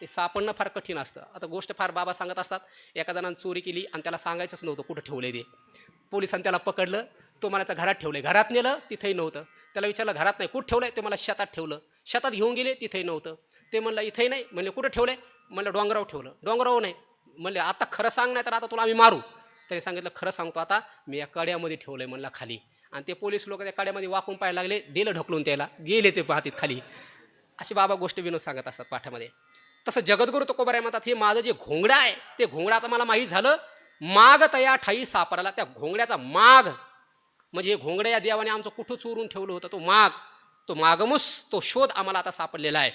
ते सापडणं फार कठीण असतं. आता गोष्ट फार बाबा सांगत असतात, एका जणांनी चोरी केली आणि त्याला सांगायचंच नव्हतं कुठं ठेवलंय ते. पोलिसांनी त्याला पकडलं, तो म्हणायचा घरात ठेवलंय, घरात नेलं तिथंही नव्हतं. त्याला विचारलं घरात नाही, कुठं ठेवलंय? ते मला शेतात ठेवलं. शेतात घेऊन गेले, तिथंही नव्हतं. ते म्हणलं इथंही नाही. म्हणले कुठं ठेवलंय? म्हणलं डोंगरावर ठेवलं. डोंगरावर नाही. म्हणले आता खरं सांग नाही तर आता तुला आम्ही मारू. त्याने सांगितलं खरं सांगतो आता, मी या कड्यामध्ये ठेवलंय म्हणला खाली. आणि ते पोलीस लोक त्या कड्यामध्ये वाकून पाहायला लागले, दिलं ढकलून त्याला, गेले ते पाहतीत खाली. अशी बाबा गोष्ट विनोद सांगत असतात पाठामध्ये. तसं जगद्गुरु तुकोबाराय म्हणतात हे माझं जे घोंगडं आहे ते घोंगडं आता मला माहीत झालं. माग तया ठाई सापराला. त्या घोंगड्याचा माग म्हणजे हे घोंगडं या देवाने आमचं कुठं चोरून ठेवलं होतं, तो माग, तो मागमूस, तो शोध आम्हाला आता सापडलेला आहे.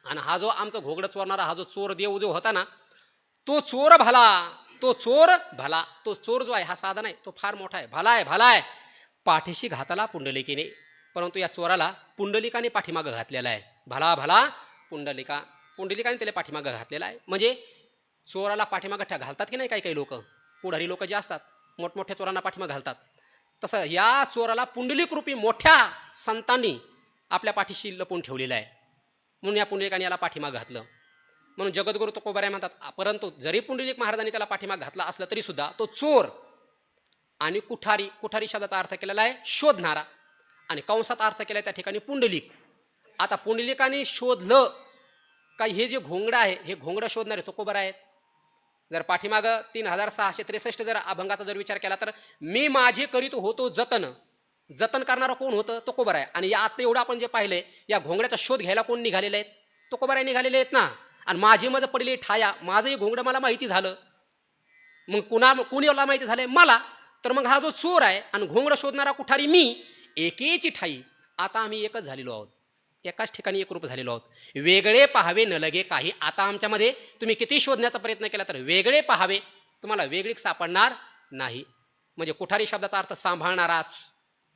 आणि हा जो आमचं घोंगडं चोरणारा हा जो चोर देव जो होता ना, तो चोर भला, तो चोर भला. तो चोर जो आहे हा साधा नाही, तो फार मोठा आहे, भला आहे, भला आहे. पाठीशी घाताला पुंडलिकेने, परंतु या चोराला पुंडलिकाने पाठीमागं घातलेला आहे. भला भला पुंडलिकाने त्याला पाठीमागं घातलेला आहे. म्हणजे चोराला पाठीमागं घालतात की नाही काही काही लोक, पुढारी लोक जे असतात मोठमोठ्या चोरांना पाठीमागं घालतात, तसं या चोराला पुंडलिक रूपी मोठ्या संतांनी आपल्या पाठीशी लपून ठेवलेलं आहे. म्हणून या पुंडलिकाने याला पाठीमागं घातलं. म्हणून जगद्गुरु तुकोबाराय म्हणतात परंतु जरी पुंडलिक महाराजांनी त्याला पाठीमागं घातला असलं तरी सुद्धा तो चोर आणि कुठारी शब्दाचा अर्थ केलेला आहे शोधणारा, आणि कंसात अर्थ केला त्या ठिकाणी पुंडलिक. आता पुंडलिकाने शोधलं का हे जे घोंगडं आहे हे घोंगडं शोधणारे तुकोबाराय आहेत. जर पाठीमागं 3663 जर अभंगाचा जर विचार केला तर मी माझे करीत होतो जतन करणारा कोण होतं? तुकोबाराय. आणि या आता एवढं आपण जे पाहिलंय या घोंगड्याचा शोध घ्यायला कोण निघालेले आहेत? तुकोबाराय निघालेले आहेत ना. आणि माझी माझं पडले ठाया, माझं हे घोंगडं मला माहिती झालं. मग कुणाला माहिती झालंय? मला. तर मग हा जो चोर आहे आणि घोंगडं शोधणारा कुठारी मी, एकेची ठाई. आता आम्ही एकच झालेलो आहोत, एकाच ठिकाणी एकरूप झालेलो आहोत. वेगळे पाहावे न लगे काही. आता आमच्यामध्ये तुम्ही किती शोधण्याचा प्रयत्न केला तर वेगळे पाहावे, तुम्हाला वेगळीक सापडणार नाही. म्हणजे कुठारी शब्दाचा अर्थ सांभाळणारा,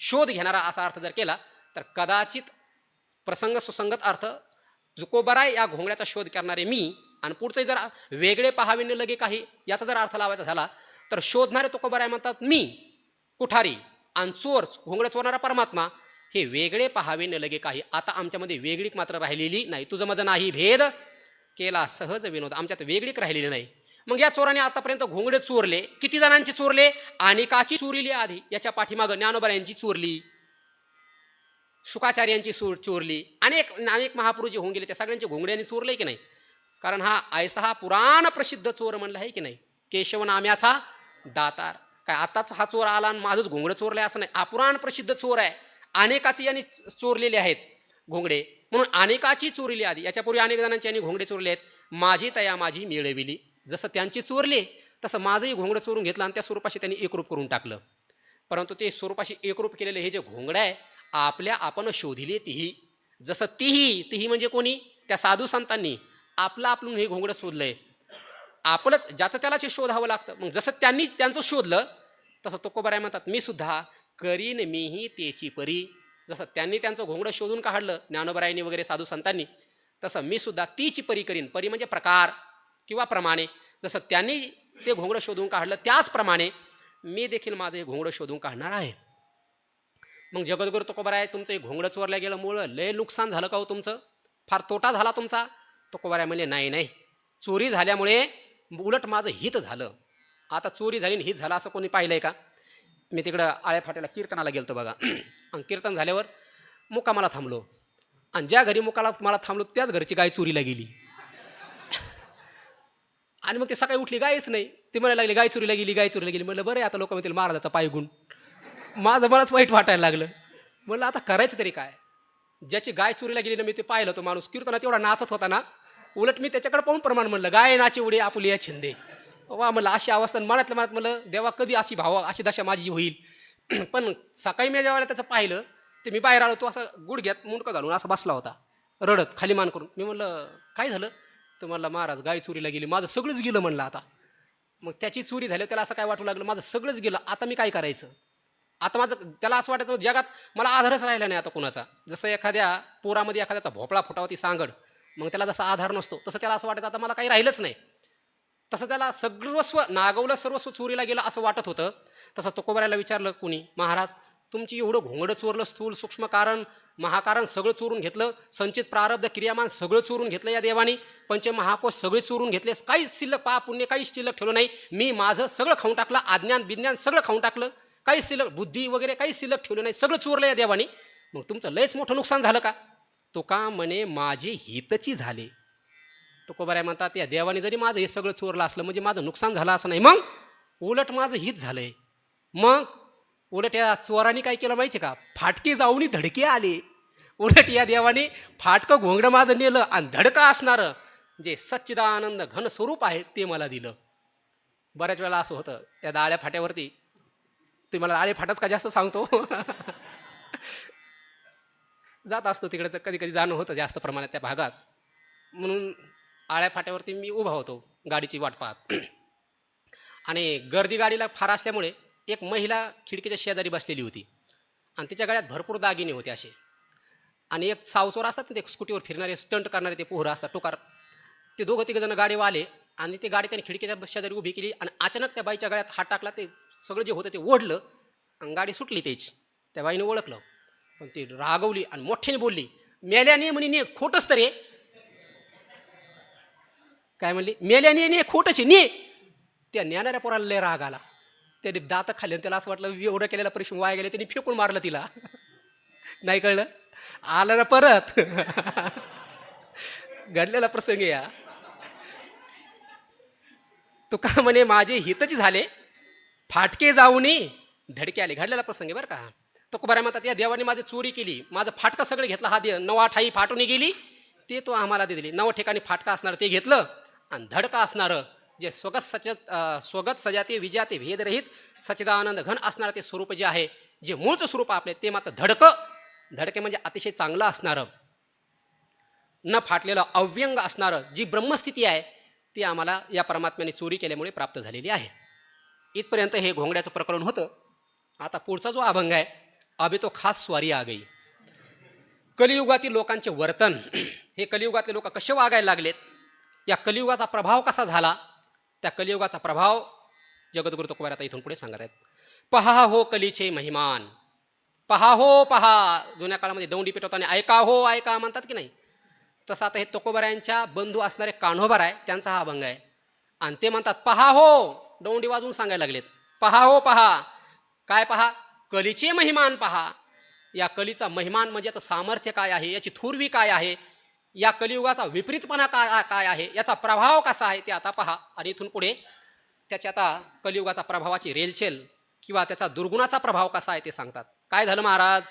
शोध घेणारा असा अर्थ जर केला तर कदाचित प्रसंग सुसंगत अर्थ तुकोबाराय या घोंगड्याचा शोध करणारे मी, आणि पुढचे जर वेगळे पाहावे न लगे काही याचा जर अर्थ लावायचा झाला तर शोधणारे तुकोबाराय म्हणतात मी कुठारी, आणि चोर घोंगडं चोरणारा परमात्मा हे वेगळे पाहावे न लगे काही. आता आमच्यामध्ये वेगळीक मात्र राहिलेली नाही. तुझं माझं नाही भेद केला सहज विनोद. आमच्यात वेगळीक राहिलेली नाही. मग या चोराने आतापर्यंत घोंगडे चोरले. किती जणांचे चोरले? अनेकाची चोरली आधी. याच्या पाठीमागं ज्ञानोबारायांची चोरली, शुकाचार्यांची चोरली, अनेक महापुरुष जे होऊन गेले त्या सगळ्यांचे घोंगड्यांनी चोरले की नाही. कारण हा ऐसा हा पुराण प्रसिद्ध चोर म्हणला आहे की नाही, केशव नाम्याचा दातार. काय आताच हा चोर आला आणि माझंच घोंगडं चोरलंय असं नाही, अपुराण प्रसिद्ध चोर आहे. अनेकाची यांनी चोरलेले आहेत घोंगडे, म्हणून अनेकाची चोरली आधी. याच्यापूर्वी अनेक जणांची यांनी घोंगडे चोरले आहेत. माझी तया माझी मिळविली. जसं त्यांची चोरले तसं माझंही घोंगडं चोरून घेतलं आणि त्या स्वरूपाशी त्यांनी एकरूप करून टाकलं. परंतु ते स्वरूपाशी एकरूप केलेले हे जे घोंगडं आहे आपल्या आपण शोधिले तीही. जसं तीही म्हणजे कोणी? त्या साधू संतांनी आपलं आपण हे घोंगडं शोधलंय, आपलंच ज्याचं त्यालाच हे शोधावं लागतं. मग जसं त्यांनी त्यांचं शोधलं तसं तुकोबाराय म्हणतात मी सुद्धा करीन मीही त्याची परी. जसं त्यांनी त्यांचं घोंगडं शोधून काढलं ज्ञानोबरायांनी वगैरे साधू संतांनी, तसं मी सुद्धा तीची परी करीन. परी म्हणजे प्रकार किंवा प्रमाणे. जसं त्यांनी ते घोंगडं शोधून काढलं त्याचप्रमाणे मी देखील माझं हे घोंगडं शोधून काढणार आहे. मग जगद्गुरु तुकोबाराय तुमचं हे घोंगडं चोरल्या गेलं मुळं लय नुकसान झालं का हो तुमचं, फार तोटा झाला तुमचा. तुकोबाराय म्हणले नाही नाही, चोरी झाल्यामुळे उलट माझं हित झालं. आता चोरी झाली आणि हित झालं असं कोणी पाहिलंय का? मी तिकडं आळ्या फाट्याला कीर्तनाला गेलतो बघा. आणि कीर्तन झाल्यावर मुक्कामाला थांबलो आणि ज्या घरी मुक्कामाला थांबलो त्याच घरची गाय चोरीला गेली. आणि मग ते सकाळी उठली गायच नाही. ते म्हणायला लागले गाय चोरीला गेली, गाय चोरीला गेली. म्हणलं बरं आता लोक म्हणतील महाराजाचा पाय गुण. माझं मलाच वाईट वाटायला लागलं. म्हणलं आता करायचं तरी काय. ज्याची गाय चोरीला गेली ना मी ते पाहिलं, तो माणूस कीर्तनात एवढा नाचत होता ना, उलट मी त्याच्याकडे पाहून प्रमाण म्हणलं गाय नाची उडी आपुली या छंदे. वा म्हणलं अशी अवस्था मनातल्या मनात म्हणलं देवा कधी अशी अशी दशा माझी होईल. पण सकाळी मी ज्यावेळेला त्याचं पाहिलं ते मी बाहेर आलो, तो असं गुडघ्यात मुंडकं घालून असा बसला होता रडत खाली मान करून. मी म्हणलं काय झालं? तर म्हणलं महाराज गाय चोरीला गेली, माझं सगळंच गेलं म्हणलं आता. मग त्याची चोरी झाली त्याला असं काय वाटू लागलं माझं सगळंच गेलं, आता मी काय करायचं. आता माझं त्याला असं वाटायचं जगात मला आधारच राहिला नाही आता कोणाचा. जसं एखाद्या पोरामध्ये एखाद्याचा भोपळा फुटावती सांगड, मग त्याला जसा आधार नसतो तसं त्याला असं वाटायचं आता मला काही राहिलंच नाही. तसं त्याला सर्वस्व नागवलं, सर्वस्व चोरीला गेलं असं वाटत होतं. तसं तुकोबारायला विचारलं कुणी, महाराज तुमची एवढं घोंगडं चोरलं, स्थूल सूक्ष्म कारण महाकारण सगळं चोरून घेतलं, संचित प्रारब्ध क्रियामान सगळं चोरून घेतलं या देवानी, पंचमहाकोश सगळे चोरून घेतले, काहीच शिल्लक पाप पुण्य काहीच शिल्लक ठेवलं नाही. मी माझं सगळं खाऊन टाकलं, अज्ञान विज्ञान सगळं खाऊन टाकलं, काही शिल्लक बुद्धी वगैरे काही शिल्लक ठेवलं नाही, सगळं चोरलं या देवानी. मग तुमचं लयच मोठं नुकसान झालं का? तो का म्हणे माझे हितची झाले. तुकोबाराय म्हणतात या देवाने जरी माझं हे सगळं चोरलं असलं म्हणजे माझं नुकसान झालं असं नाही, मग उलट माझं हित झालंय. मग उलट या चोरांनी काय केलं माहिती का? फाटके जाऊन धडके आले. उलट या देवाने फाटकं घोंगडं माझं नेलं आणि धडका असणारं जे सच्चिदानंद घन स्वरूप आहे ते मला दिलं. बऱ्याच वेळा असं होतं या आळ्या फाट्यावरती, ते मला आळे फाटाच का जास्त सांगतो जात असतो तिकडे तर कधी कधी जाणं होतं जास्त प्रमाणात त्या भागात. म्हणून आळ्या फाट्यावरती मी उभा होतो गाडीची वाट पाहत आणि गर्दी गाडीला फार असल्यामुळे एक महिला खिडकीच्या शेजारी बसलेली होती आणि तिच्या गळ्यात भरपूर दागिने होते असे. आणि एक सावचोर असतात ना ते स्कूटीवर फिरणारे स्टंट करणारे ते पोहरं असतात टोकार, ते दोघं तिघं गाडीवर आले आणि ते गाडी त्यांनी खिडकीच्या शेजारी उभी केली आणि अचानक त्या बाईच्या गळ्यात हात टाकला. ते सगळं जे होतं ते ओढलं आणि गाडी सुटली त्याची. त्या बाईने ओळखलं पण ती रागवली आणि मोठ्याने बोलली, मेल्याने म्हणे ने खोटच तरी काय म्हणली, मेल्याने ने खोटच ने. त्या नेणाऱ्या पोराला लय राग आला, त्याने दात खाल्ले. त्याला असं वाटलं एवढं केलेला परिश्रम वाया गेले, त्यांनी फेकून मारलं तिला. नाही कळलं, आलं ना परत घडलेला प्रसंग या. तो का म्हणे माझे हितच झाले, फाटके जाऊन धडके आले. घडलेला प्रसंग बरं का. तुकोबाराय म्हणतात या देवाने माझी चोरी केली, माझं फाटका सगळं घेतलं. हा 9 ठाई फाटून गेली ते तो आम्हाला दिली. 9 ठिकाणी फाटका असणार ते घेतलं आणि धडका असणारं जे स्वगत सजाते विजाते भेदरहित सच्चिदानंद घन असणारं ते स्वरूप जे आहे, जे मूळचं स्वरूप आपले ते मात्र धडके म्हणजे अतिशय चांगलं असणारं, न फाटलेलं अव्यंग असणारं जी ब्रह्मस्थिती आहे ती आम्हाला या परमात्म्याने चोरी केल्यामुळे प्राप्त झालेली आहे. इथपर्यंत हे घोंगड्याचं प्रकरण होतं. आता पुढचा जो अभंग आहे, अभि तो खास स्वारी आ गई. कलियुगातील लोकांचे वर्तन, हे कलियुगातले लोक कसे वागायला लागलेत, या कलियुगाचा प्रभाव कसा झाला, त्या कलियुगाचा प्रभाव जगद्गुरु तुकोबाराय आता इथून पुढे सांगत आहेत. पहा हो कलीचे महिमान, पहा हो पहा. जुन्या काळामध्ये दौंडी पेटवताना ऐका हो ऐका म्हणतात की नाही, तसं आता हे तुकोबारायांच्या बंधू असणारे कान्होबाराय त्यांचा हा अभंग आहे. आणि ते म्हणतात पहा हो, दौंडी वाजवून सांगायला लागलेत. पहा हो पहा, काय पहा? कलीचे महिमान पहा. या कलीचा महिमान म्हणजे याचं सामर्थ्य काय आहे, याची थुरवी काय आहे, या कलियुगाचा विपरीतपणा काय आहे, याचा प्रभाव कसा आहे ते आता पहा. आणि इथून पुढे त्याची आता कलियुगाचा प्रभावाची रेलचेल किंवा त्याचा दुर्गुणाचा प्रभाव कसा आहे ते सांगतात. काय झालं महाराज?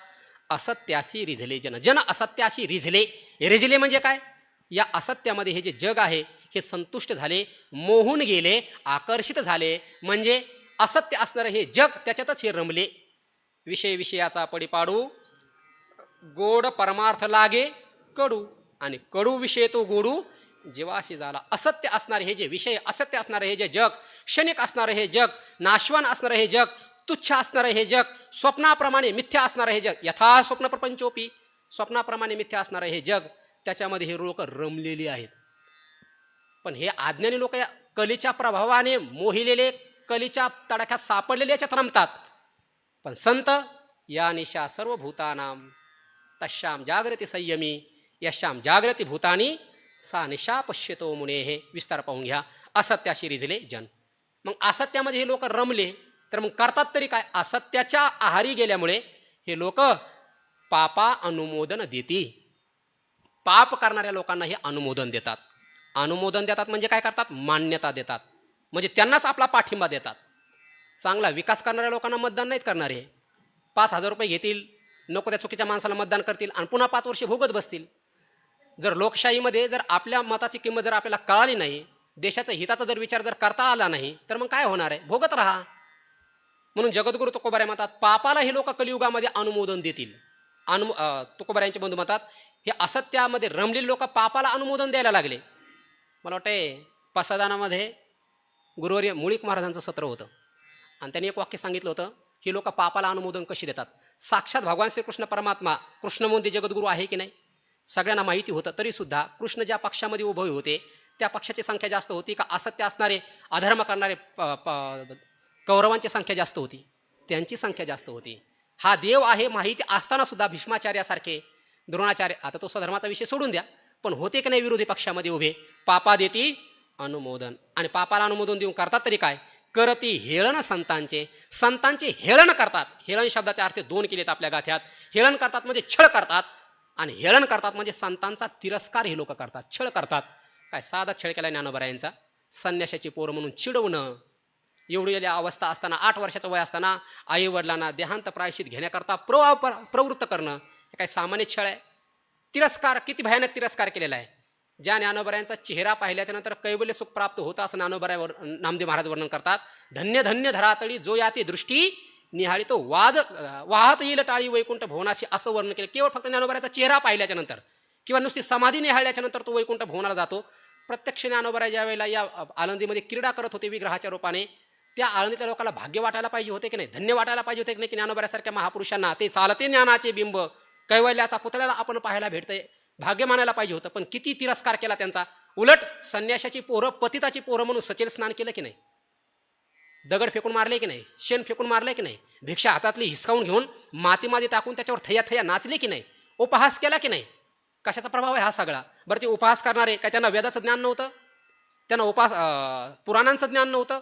असत्याशी रिझले जन, जन असत्याशी रिझले म्हणजे काय? या असत्यामध्ये हे जे जग आहे हे संतुष्ट झाले, मोहून गेले, आकर्षित झाले. म्हणजे असत्य असणारं हे जग त्याच्यातच हे रमले. विषयाचा पडी पाडू, गोड परमार्थ लागे कडू, आणि कडू विषय तो गोडू, जेव्हाशी झाला असत्य असणारे हे जे विषय, असत्य असणारे हे जे जग, क्षणिक असणारे हे जग, नाशवान असणारे हे जग, तुच्छ असणारे हे जग, स्वप्नाप्रमाणे मिथ्या असणारे हे जग, यथा स्वप्न प्रपंचोपी, स्वप्नाप्रमाणे मिथ्या असणारे हे जग, त्याच्यामध्ये हे लोक रमलेली आहेत. पण हे अज्ञानी लोक या कलीच्या प्रभावाने मोहिलेले, कलीच्या तडाख्यात सापडलेले याच्यात रमतात. पण संत या निशा सर्व भूतानाम तश्याम जागृती संयमी यश्याम जागृती भूतानी सा निशा पश्यतो मुने. हे विस्तार पाहून घ्या. असत्याशी रिझले जन. मग असत्यामध्ये हे लोक रमले तर मग करतात तरी काय? असत्याच्या आहारी गेल्यामुळे हे लोक पापा अनुमोदन देती. पाप करणाऱ्या लोकांना हे अनुमोदन देतात. अनुमोदन देतात म्हणजे काय करतात? मान्यता देतात, म्हणजे त्यांनाच आपला पाठिंबा देतात. चांगला विकास करणाऱ्या लोकांना मतदान नाहीत करणारे. 5,000 रुपये घेतील, नको त्या चुकीच्या माणसाला मतदान करतील आणि पुन्हा 5 वर्षे भोगत बसतील. जर लोकशाहीमध्ये जर आपल्या मताची किंमत जर आपल्याला कळाली नाही, देशाच्या हिताचा जर विचार जर करता आला नाही, तर मग काय होणार आहे? भोगत राहा. म्हणून जगद्गुरु तुकोबाराय म्हणतात पापाला हे लोक कलियुगामध्ये अनुमोदन देतील. तुकोबारायांचे बंधू म्हणतात हे असत्यामध्ये रमलेले लोक पापाला अनुमोदन द्यायला लागले. मला वाटते पसादानामध्ये गुरुवर्य मुळीक महाराजांचं सत्र होतं आणि त्यांनी एक वाक्य सांगितलं होतं, ही लोक पापाला अनुमोदन कशी देतात? साक्षात भगवान श्रीकृष्ण परमात्मा कृष्णमूर्ती जगद्गुरू आहे की नाही सगळ्यांना माहिती होतं, तरीसुद्धा कृष्ण ज्या पक्षामध्ये उभे होते त्या पक्षाची संख्या जास्त होती का असत्य असणारे, अधर्म करणारे कौरवांची संख्या जास्त होती? त्यांची संख्या जास्त होती. हा देव आहे माहिती असताना सुद्धा भीष्माचार्यासारखे, द्रोणाचार्य, आता तो स्वधर्माचा विषय सोडून द्या, पण होते की नाही विरोधी पक्षामध्ये उभे? पापा देती अनुमोदन. आणि पापाला अनुमोदन देऊन करतात तरी काय? करती हेळण संतांचे. संतांचे हेळण करतात. हेळण शब्दाचे अर्थ 2 केलेत आपल्या गाथ्यात. हेळण करतात म्हणजे छळ करतात आणि हेळण करतात म्हणजे संतांचा तिरस्कार हे लोक करतात, छळ करतात. काय साधा छळ केला ज्ञानोबरायांचा? संन्याशाची पोरं म्हणून चिडवणं. एवढी अवस्था असताना, 8 वर्षाचं वय असताना आई वडिलांना देहांत प्रायश्चित घेण्याकरता प्रवृत्त करणं, हे काय सामान्य छळ आहे? तिरस्कार, किती भयानक तिरस्कार केलेला आहे. ज्या ज्ञानोबरायांचा चेहरा पाहिल्याच्या नंतर कैवल्य सुख प्राप्त होतं असं ज्ञानोबराय नामदेव महाराज वर्णन करतात. धन्य धन्य धरातळी जो याती दृष्टी निहाळी तो वाहत येईल टाळी वैकुंठ भुवनाशी, असं वर्णन केलं. केवळ फक्त ज्ञानोबराचा चेहरा पाहिल्याच्या नंतर किंवा नुसती समाधी निहाळल्याच्या नंतर तो वैकुंठ भुवनाला जातो. प्रत्यक्ष ज्ञानोबराय ज्या वेळेला या आळंदीमध्ये क्रीडा करत होते विग्रहाच्या रूपाने, त्या आळंदीतल्या लोकांना भाग्य वाटायला पाहिजे होते की नाही, धन्य वाटायला पाहिजे होते की नाही, की ज्ञानोबरासारख्या महापुरुषांना ते चालते ज्ञानाचे बिंब कैवल्याचा पुतळ्याला आपण पाहायला भेटतंय, भाग्य मानायला पाहिजे होतं. पण किती तिरस्कार केला त्यांचा. उलट संन्याशाची पोरं, पतिताची पोरं म्हणून सचेल स्नान केलं की नाही, दगड फेकून मारले की नाही, शेण फेकून मारले की नाही, भिक्षा हातातली हिसकावून घेऊन मातीमध्ये टाकून त्याच्यावर थया थया नाचले की नाही, उपहास केला की नाही. कशाचा प्रभाव आहे हा सगळा? बरं, ते उपहास करणारे काय त्यांना वेदाचं ज्ञान नव्हतं? त्यांना पुराणांचं ज्ञान नव्हतं?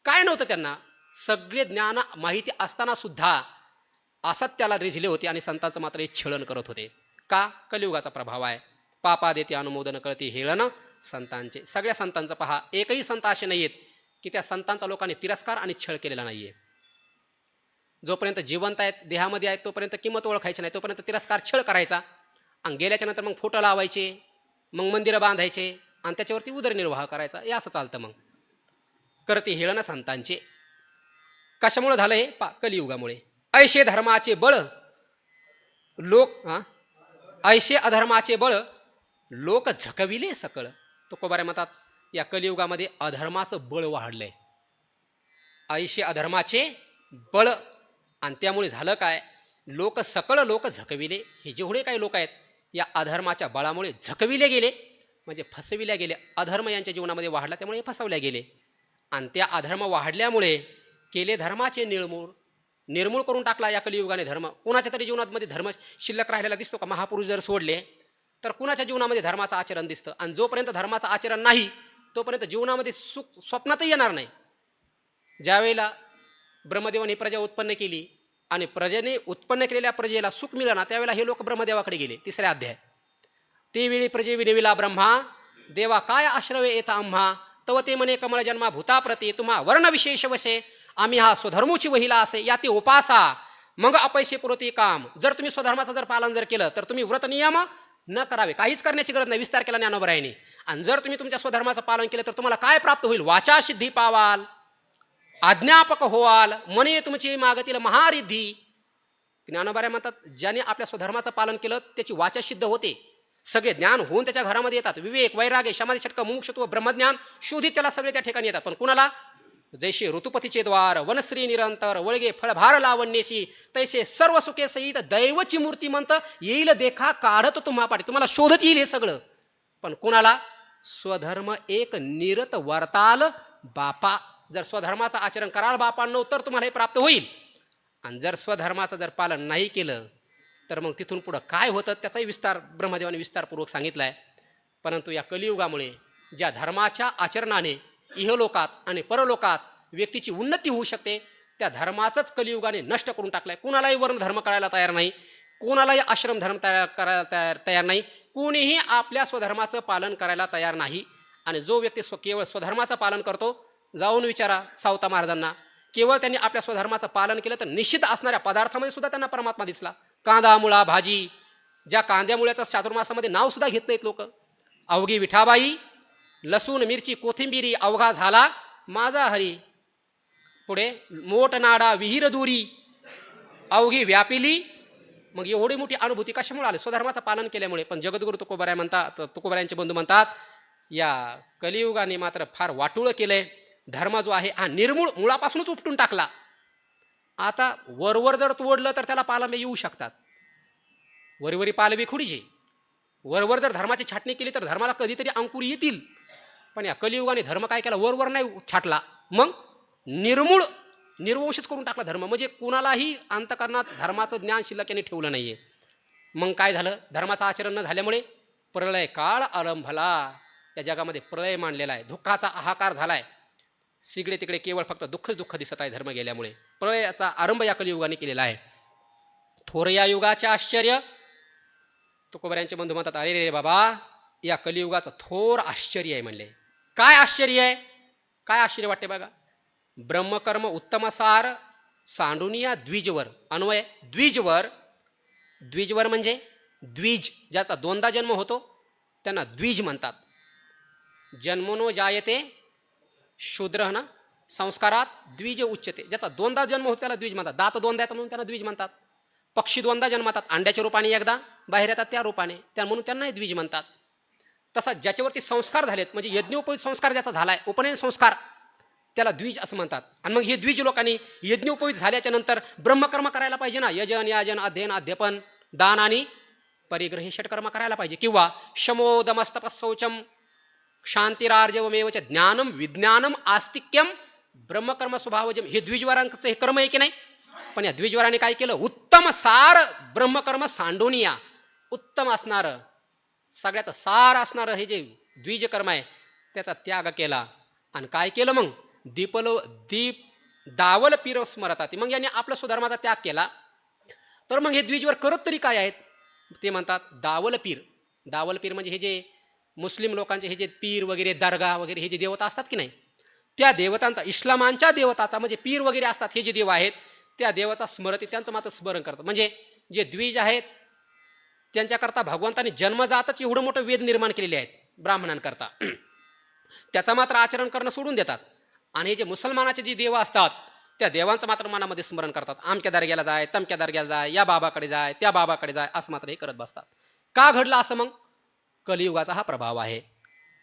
काय नव्हतं त्यांना? सगळे ज्ञान माहिती असताना सुद्धा असत्याला रिझले होते आणि संतांचं मात्र हे छळण करत होते. का? कलियुगाचा प्रभाव आहे. पापा देते अनुमोदन कळते हेळण संतांचे. सगळ्या संतांचं पहा, एकही संत असे नाही आहेत की त्या संतांचा लोकांनी तिरस्कार आणि छळ केलेला नाहीये. जोपर्यंत जिवंत आहेत, देहामध्ये आहेत, तोपर्यंत किंमत ओळखायची नाही, तोपर्यंत तिरस्कार छळ करायचा. आणि गेल्याच्या नंतर मग फोटो लावायचे, मग मंदिरं बांधायचे आणि त्याच्यावरती उदरनिर्वाह करायचा, हे असं चालतं. मग करते हेळण संतांचे. कशामुळे झालं हे? कलियुगामुळे. ऐशे धर्माचे बळ लोक ऐशे अधर्माचे बळ लोक झकविले सकळ. तुकोबाराय म्हणतात या कलियुगामध्ये अधर्माचं बळ वाढलंय. ऐशे अधर्माचे बळ, आणि त्यामुळे झालं काय? लोक सकळ लोक झकविले. हे जेवढे काही लोक आहेत या अधर्माच्या बळामुळे झकविले गेले, म्हणजे फसविल्या गेले. अधर्म यांच्या जीवनामध्ये वाढला, त्यामुळे फसवल्या गेले. आणि त्या अधर्म वाढल्यामुळे केले धर्माचे निर्मूळ करून टाकला या कलियुगाने धर्म. कुणाच्या तरी जीवनामध्ये धर्म शिल्लक राहिलेला दिसतो का? महापुरुष जर सोडले तर कुणाच्या जीवनामध्ये धर्माचं आचरण दिसतं? आणि जोपर्यंत धर्माचं आचरण नाही तोपर्यंत जीवनामध्ये सुख स्वप्नातही येणार नाही. ज्यावेळेला ब्रह्मदेवाने प्रजा उत्पन्न केली आणि प्रजेने उत्पन्न केलेल्या प्रजेला सुख मिळालं, त्यावेळेला हे लोक ब्रह्मदेवाकडे गेले. 3रा अध्याय. ते वेळी प्रजे विनविला ब्रह्मा देवा काय आश्रवे येता आम्हा, तव ते म्हणे कमळ जन्मा भूताप्रती तुम्हा वर्ण विशेष वसे, आम्ही हा स्वधर्मोची वहिला असे या ते उपासा मग अपैसे पुरती काम. जर तुम्ही स्वधर्माचं जर पालन जर केलं तर तुम्ही व्रत नियम न करावे, काहीच करण्याची गरज नाही. विस्तार केला ज्ञानोबरायांनी. आणि जर तुम्ही तुमच्या स्वधर्माचं पालन केलं तर तुम्हाला काय प्राप्त होईल? वाचा सिद्धी पावाल, अज्ञापक होवाल, मने तुमची मागतील महारिद्धी. ज्ञानोबराय म्हणतात ज्याने आपल्या स्वधर्माचं पालन केलं त्याची वाचा सिद्ध होते, सगळे ज्ञान होऊन त्याच्या घरामध्ये येतात. विवेक, वैराग्य, समाधी, षटक, मुमुक्षुत्व, ब्रह्मज्ञान शोधित त्याला सगळे त्या ठिकाणी येतात. पण कुणाला? जैसे ऋतुपतीचे द्वार वनश्री निरंतर वळगे फळभार लावण्यशी तैसे सर्व सुखे सहित दैवची मूर्तिमंत येईल देखा काढत तुम्हा पाठी. तुम्हाला शोधत येईल हे सगळं. पण कुणाला? स्वधर्म एक निरत वर्ताल बापा. जर स्वधर्माचं आचरण कराल बापांनो तर तुम्हाला हे प्राप्त होईल. आणि जर स्वधर्माचं जर पालन नाही केलं तर मग तिथून पुढं काय होतं त्याचाही विस्तार ब्रह्मदेवाने विस्तारपूर्वक सांगितला आहे. परंतु या कलियुगामुळे ज्या धर्माच्या आचरणाने इहलोकात आणि परलोकात व्यक्तीची उन्नती होऊ शकते त्या धर्माचंच कलियुगाने नष्ट करून टाकलाय. कुणालाही वर्ण धर्म करायला तयार नाही, कोणालाही आश्रम धर्म करायला तयार नाही, कोणीही आपल्या स्वधर्माचं पालन करायला तयार नाही. आणि जो व्यक्ती केवळ स्वधर्माचं पालन करतो, जाऊन विचारा सावता महाराजांना, केवळ त्यांनी आपल्या स्वधर्माचं पालन केलं तर निश्चित असणाऱ्या पदार्थामध्ये सुद्धा त्यांना परमात्मा दिसला. कांदा मुळा भाजी, ज्या कांद्यामुळ्याचं चातुर्मासामध्ये नाव सुद्धा घेत नाहीत लोक. अवघी विठाबाई, लसूण मिरची कोथिंबिरी अवघा झाला माझा हरी. पुढे मोठ नाडा विहीर दुरी अवघी व्यापिली. मग एवढी मोठी अनुभूती कशामुळे आली? स्वधर्माचं पालन केल्यामुळे. पण जगद्गुरु तुकोबाराय म्हणतात, तुकोबारायांचे बंधू म्हणतात, या कलियुगाने मात्र फार वाटुळं केलंय. धर्म जो आहे हा निर्मूळ मुळापासूनच उपटून टाकला. आता वरवर जर तोडलं तर त्याला पालंबे येऊ शकतात. वरीवरी पालवी खुडीचे. वरवर जर धर्माची छाटणी केली तर धर्माला कधीतरी अंकुर येतील. पण या कलियुगाने धर्म काय केला? वरवर नाही छाटला, मग निर्वंशच करून टाकला धर्म. म्हणजे कुणालाही अंतकरणात धर्माचं ज्ञान शिल्लक यांनी ठेवलं नाहीये. मग काय झालं? धर्माचं आचरण न झाल्यामुळे प्रलय काळ आरंभला. या जगामध्ये प्रलय मांडलेला आहे, दुःखाचा हाहाकार झालाय. सिगडे तिकडे केवळ फक्त दुःख दिसत आहे धर्म गेल्यामुळे. प्रलयाचा आरंभ या कलियुगाने केलेला आहे. थोर या युगाचे आश्चर्य. तुकोबारायांचे बंधू म्हणतात, अरे रे बाबा, या कलियुगाचं थोर आश्चर्य आहे म्हणले. काय आश्चर्य आहे? काय आश्चर्य वाटते बघा. ब्रह्मकर्म उत्तमसार सांडुनिया द्विजवर. अन्वय द्विजवर. द्विजवर म्हणजे द्विज, ज्याचा दोनदा जन्म होतो त्यांना द्विज म्हणतात. जन्मनो जायते शूद्र ना संस्कारात द्विज उच्चते. ज्याचा दोनदा जन्म होतो त्याला द्विज म्हणतात. दात दोनदा येतात म्हणून त्यांना द्विज म्हणतात. पक्षी दोनदा जन्मतात, अंड्याच्या रूपाने एकदा, बाहेर येतात त्या रूपाने, त्या म्हणून त्यांनाही द्विज म्हणतात. तसा ज्याच्यावरती संस्कार झालेत म्हणजे यज्ञोपवीत संस्कार ज्याचा झालाय, उपनयन संस्कार, त्याला द्विज असं म्हणतात. आणि मग हे द्विज लोकांनी यज्ञोपवीत झाल्याच्या नंतर ब्रह्मकर्म करायला पाहिजे ना. यजन याजन अध्ययन अध्यापन दान आणि परिग्रह हे षटकर्म करायला पाहिजे. किंवा शमोदमस्तपशौचम शांतिरार्जवमेवच ज्ञानम विज्ञानम आस्तिक्यम ब्रह्मकर्म स्वभावजम. हे द्विजवारांचं हे कर्म आहे की नाही. पण या द्विजवाराने काय केलं? उत्तम सार ब्रह्मकर्म सांडोनिया. उत्तम असणारं, सगळ्याचं सार असणारं हे जे द्विज कर्म आहे त्याचा त्याग केला. आणि काय केलं मग? दावल पीर स्मरतात. मग यांनी आपल्या स्वधर्माचा त्याग केला. तर मग हे द्विजवर करत तरी काय आहेत? ते म्हणतात दावल पीर. दावल पीर म्हणजे हे जे मुस्लिम लोकांचे हे जे पीर वगैरे दर्गा वगैरे हे जे देवता असतात की नाही, त्या देवतांचा, इस्लामांच्या देवताचा म्हणजे पीर वगैरे असतात हे जे देव आहेत त्या देवाचा स्मरती त्यांचं मात्र स्मरण करतात. म्हणजे जे द्विज आहेत त्यांच्याकरता भगवंतांनी जन्मजातच एवढं मोठं वेद निर्माण केलेले आहेत ब्राह्मणांकरता. त्याचं मात्र आचरण करणं सोडून देतात. आणि हे जे मुसलमानाचे जे देव असतात त्या देवांचं मात्र मनामध्ये स्मरण करतात. आमक्या दर्ग्याला जाय, तमक्या दर्ग्याला जाय, या बाबाकडे जाय, त्या बाबाकडे जाय, असं मात्र हे करत बसतात. का घडलं असं? मग कलियुगाचा हा प्रभाव आहे.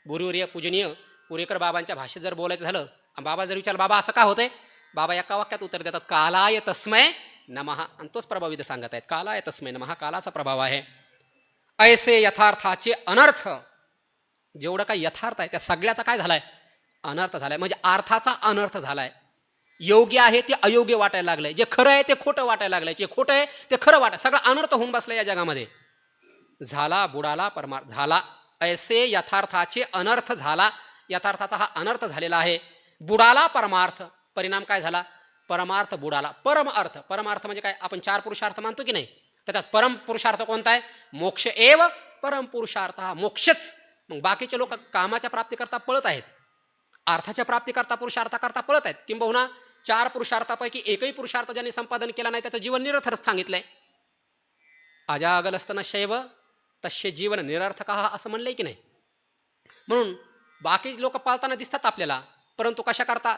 गुरुवर्य पूजनीय पुरेकर बाबांच्या भाषेत जर बोलायचं झालं, बाबा जर विचारलं बाबा असं का होतंय, बाबा एका वाक्यात उत्तर देतात, कालाय तस्मय नमः. आणि तोच प्रभाव इथं सांगत आहेत, कालाय तस्मय नमः. कालाचा प्रभाव आहे. ऐसे यथार्थाचे अनर्थ. जेवढं काही यथार्थ आहे त्या सगळ्याचा काय झालाय? अनर्थ झालाय. म्हणजे अर्थाचा अनर्थ झालाय. योग्य आहे ते अयोग्य वाटायला लागलंय, जे खरं आहे ते खोटं वाटायला लागलंय, जे खोटं आहे ते खरं वाटाय, सगळं अनर्थ होऊन बसलं या जगामध्ये. झाला बुडाला परमार्थ झाला. ऐसे यथार्थाचे अनर्थ झाला. यथार्थाचा हा अनर्थ झालेला आहे. बुडाला परमार्थ. परिणाम काय झाला? परमार्थ बुडाला. परम अर्थ. परमार्थ म्हणजे काय? आपण 4 पुरुषार्थ मानतो की नाही, त्याच्यात परम पुरुषार्थ कोणता आहे? मोक्ष एव परम पुरुषार्थ, हा मोक्षच. मग बाकीचे लोक कामाच्या प्राप्तीकरता पळत आहेत, अर्थाच्या प्राप्तीकरता पुरुषार्थाकरता पळत आहेत. किंबहुना 4 पुरुषार्थापैकी एकही पुरुषार्थ ज्यांनी संपादन केला नाही त्याचं जीवन निरर्थक सांगितलंय. अजागलस्तन शैव तस्य जीवन निरर्थक असं म्हणलंय की नाही. म्हणून बाकी लोक पाळताना दिसतात आपल्याला, परंतु कशा करता?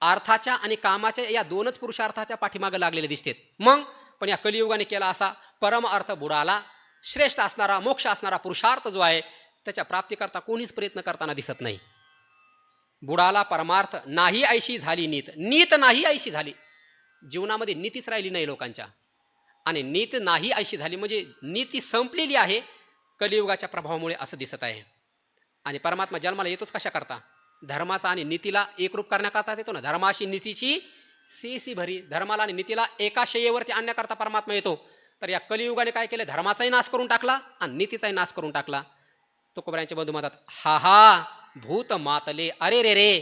अर्थाच्या आणि कामाच्या या 2च पुरुषार्थाच्या पाठीमागे लागलेले दिसतात. मग पण या कलियुगाने केला असा परम अर्थ बुडाला श्रेष्ठ असणारा मोक्ष असणारा पुरुषार्थ जो आहे त्याच्या प्राप्तीकरता कोणीच प्रयत्न करताना दिसत नाही. बुडाला परमार्थ नाही ऐशी झाली नीत, नीत नाही ऐशी झाली. जीवनामध्ये नीतीच राहिली नाही लोकांच्या. आणि नीत नाही ऐशी झाली म्हणजे नीती संपलेली आहे कलियुगाच्या प्रभावामुळे असं दिसत आहे. आणि परमात्मा जन्माला येतोच कशा करता? धर्माचा आणि नीतीला एकरूप करण्याकरता येतो ना. धर्माशी नीतीची सी भरी. धर्माला आणि नीतीला एका शय्येवरती आणण्याकरता परमात्मा येतो. तर या कलियुगाने काय केलं? धर्माचाही नाश करून टाकला आणि नीतीचाही नाश करून टाकला. तुकोबरायांचे बंधू म्हणतात, हा हा भूत मातले, अरे रे रे,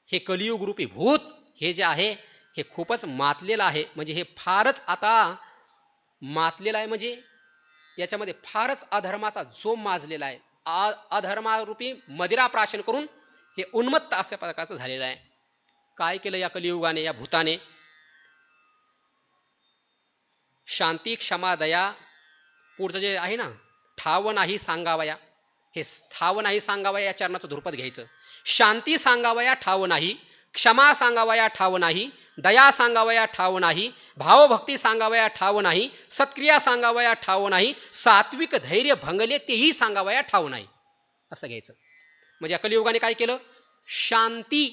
हे कलियुग रूपी भूत हे जे आहे हे खूपच मातलेलं आहे. म्हणजे हे फारच आता मातलेलं आहे. म्हणजे याच्यामध्ये फारच अधर्माचा जोम माजलेला आहे. अधर्मारूपी मदिरा प्राशन करून हे उन्मत्त अशा प्रकारचं झालेलं आहे. काय केलं या कलियुगाने, या भूताने? शांती क्षमा दया, पुढचं जे आहे ना, ठाव नाही सांगावया, हे ठाव नाही सांगावया या चरणाचं धुरपत घ्यायचं. शांती सांगावया ठाव नाही, क्षमा सांगावया ठाव नाही, दया सांगावया ठाव नाही, भावभक्ती सांगावया ठाव नाही, सत्क्रिया सांगावया ठाव नाही, सात्विक धैर्य भंगले तेही सांगावया ठाव नाही, असं घ्यायचं. म्हणजे या कलियुगाने काय केलं? शांती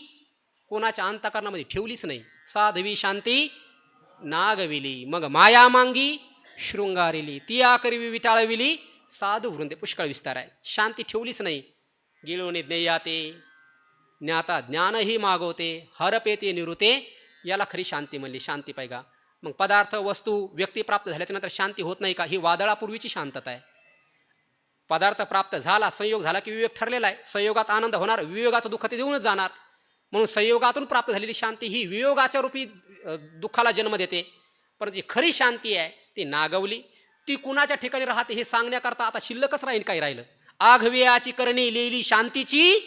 कोणाच्या अंतःकरणामध्ये ठेवलीच नाही. साधवी शांती नागविली, मग माया मांगी शृंगारिली, ती आकरवी विटाळविली, साधू वृंदे पुष्कळ विस्तार आहे. शांती ठेवलीच नाही. गेलोने ज्ञेयाते, ज्ञाता ज्ञानही मागवते, हरपेते निवृते, याला खरी शांती म्हणली. शांती पाहिगा. मग पदार्थ वस्तू व्यक्ती प्राप्त झाल्याच्या नंतर शांती होत नाही का? ही वादळापूर्वीची शांतता आहे. पदार्थ प्राप्त झाला, संयोग झाला की विवेक ठरलेला आहे. संयोगात आनंद होणार, वियोगाचं दुःख ते देऊनच जाणार. म्हणून संयोगातून प्राप्त झालेली शांती ही वियोगाच्या रूपी दुःखाला जन्म देते. परंतु जी खरी शांती आहे ती नागवली. ती कुणाच्या ठिकाणी राहते हे सांगण्याकरता आता शिल्लकच राहील. काही राहिलं? आघवेयाची करणी लिहिली शांतीची,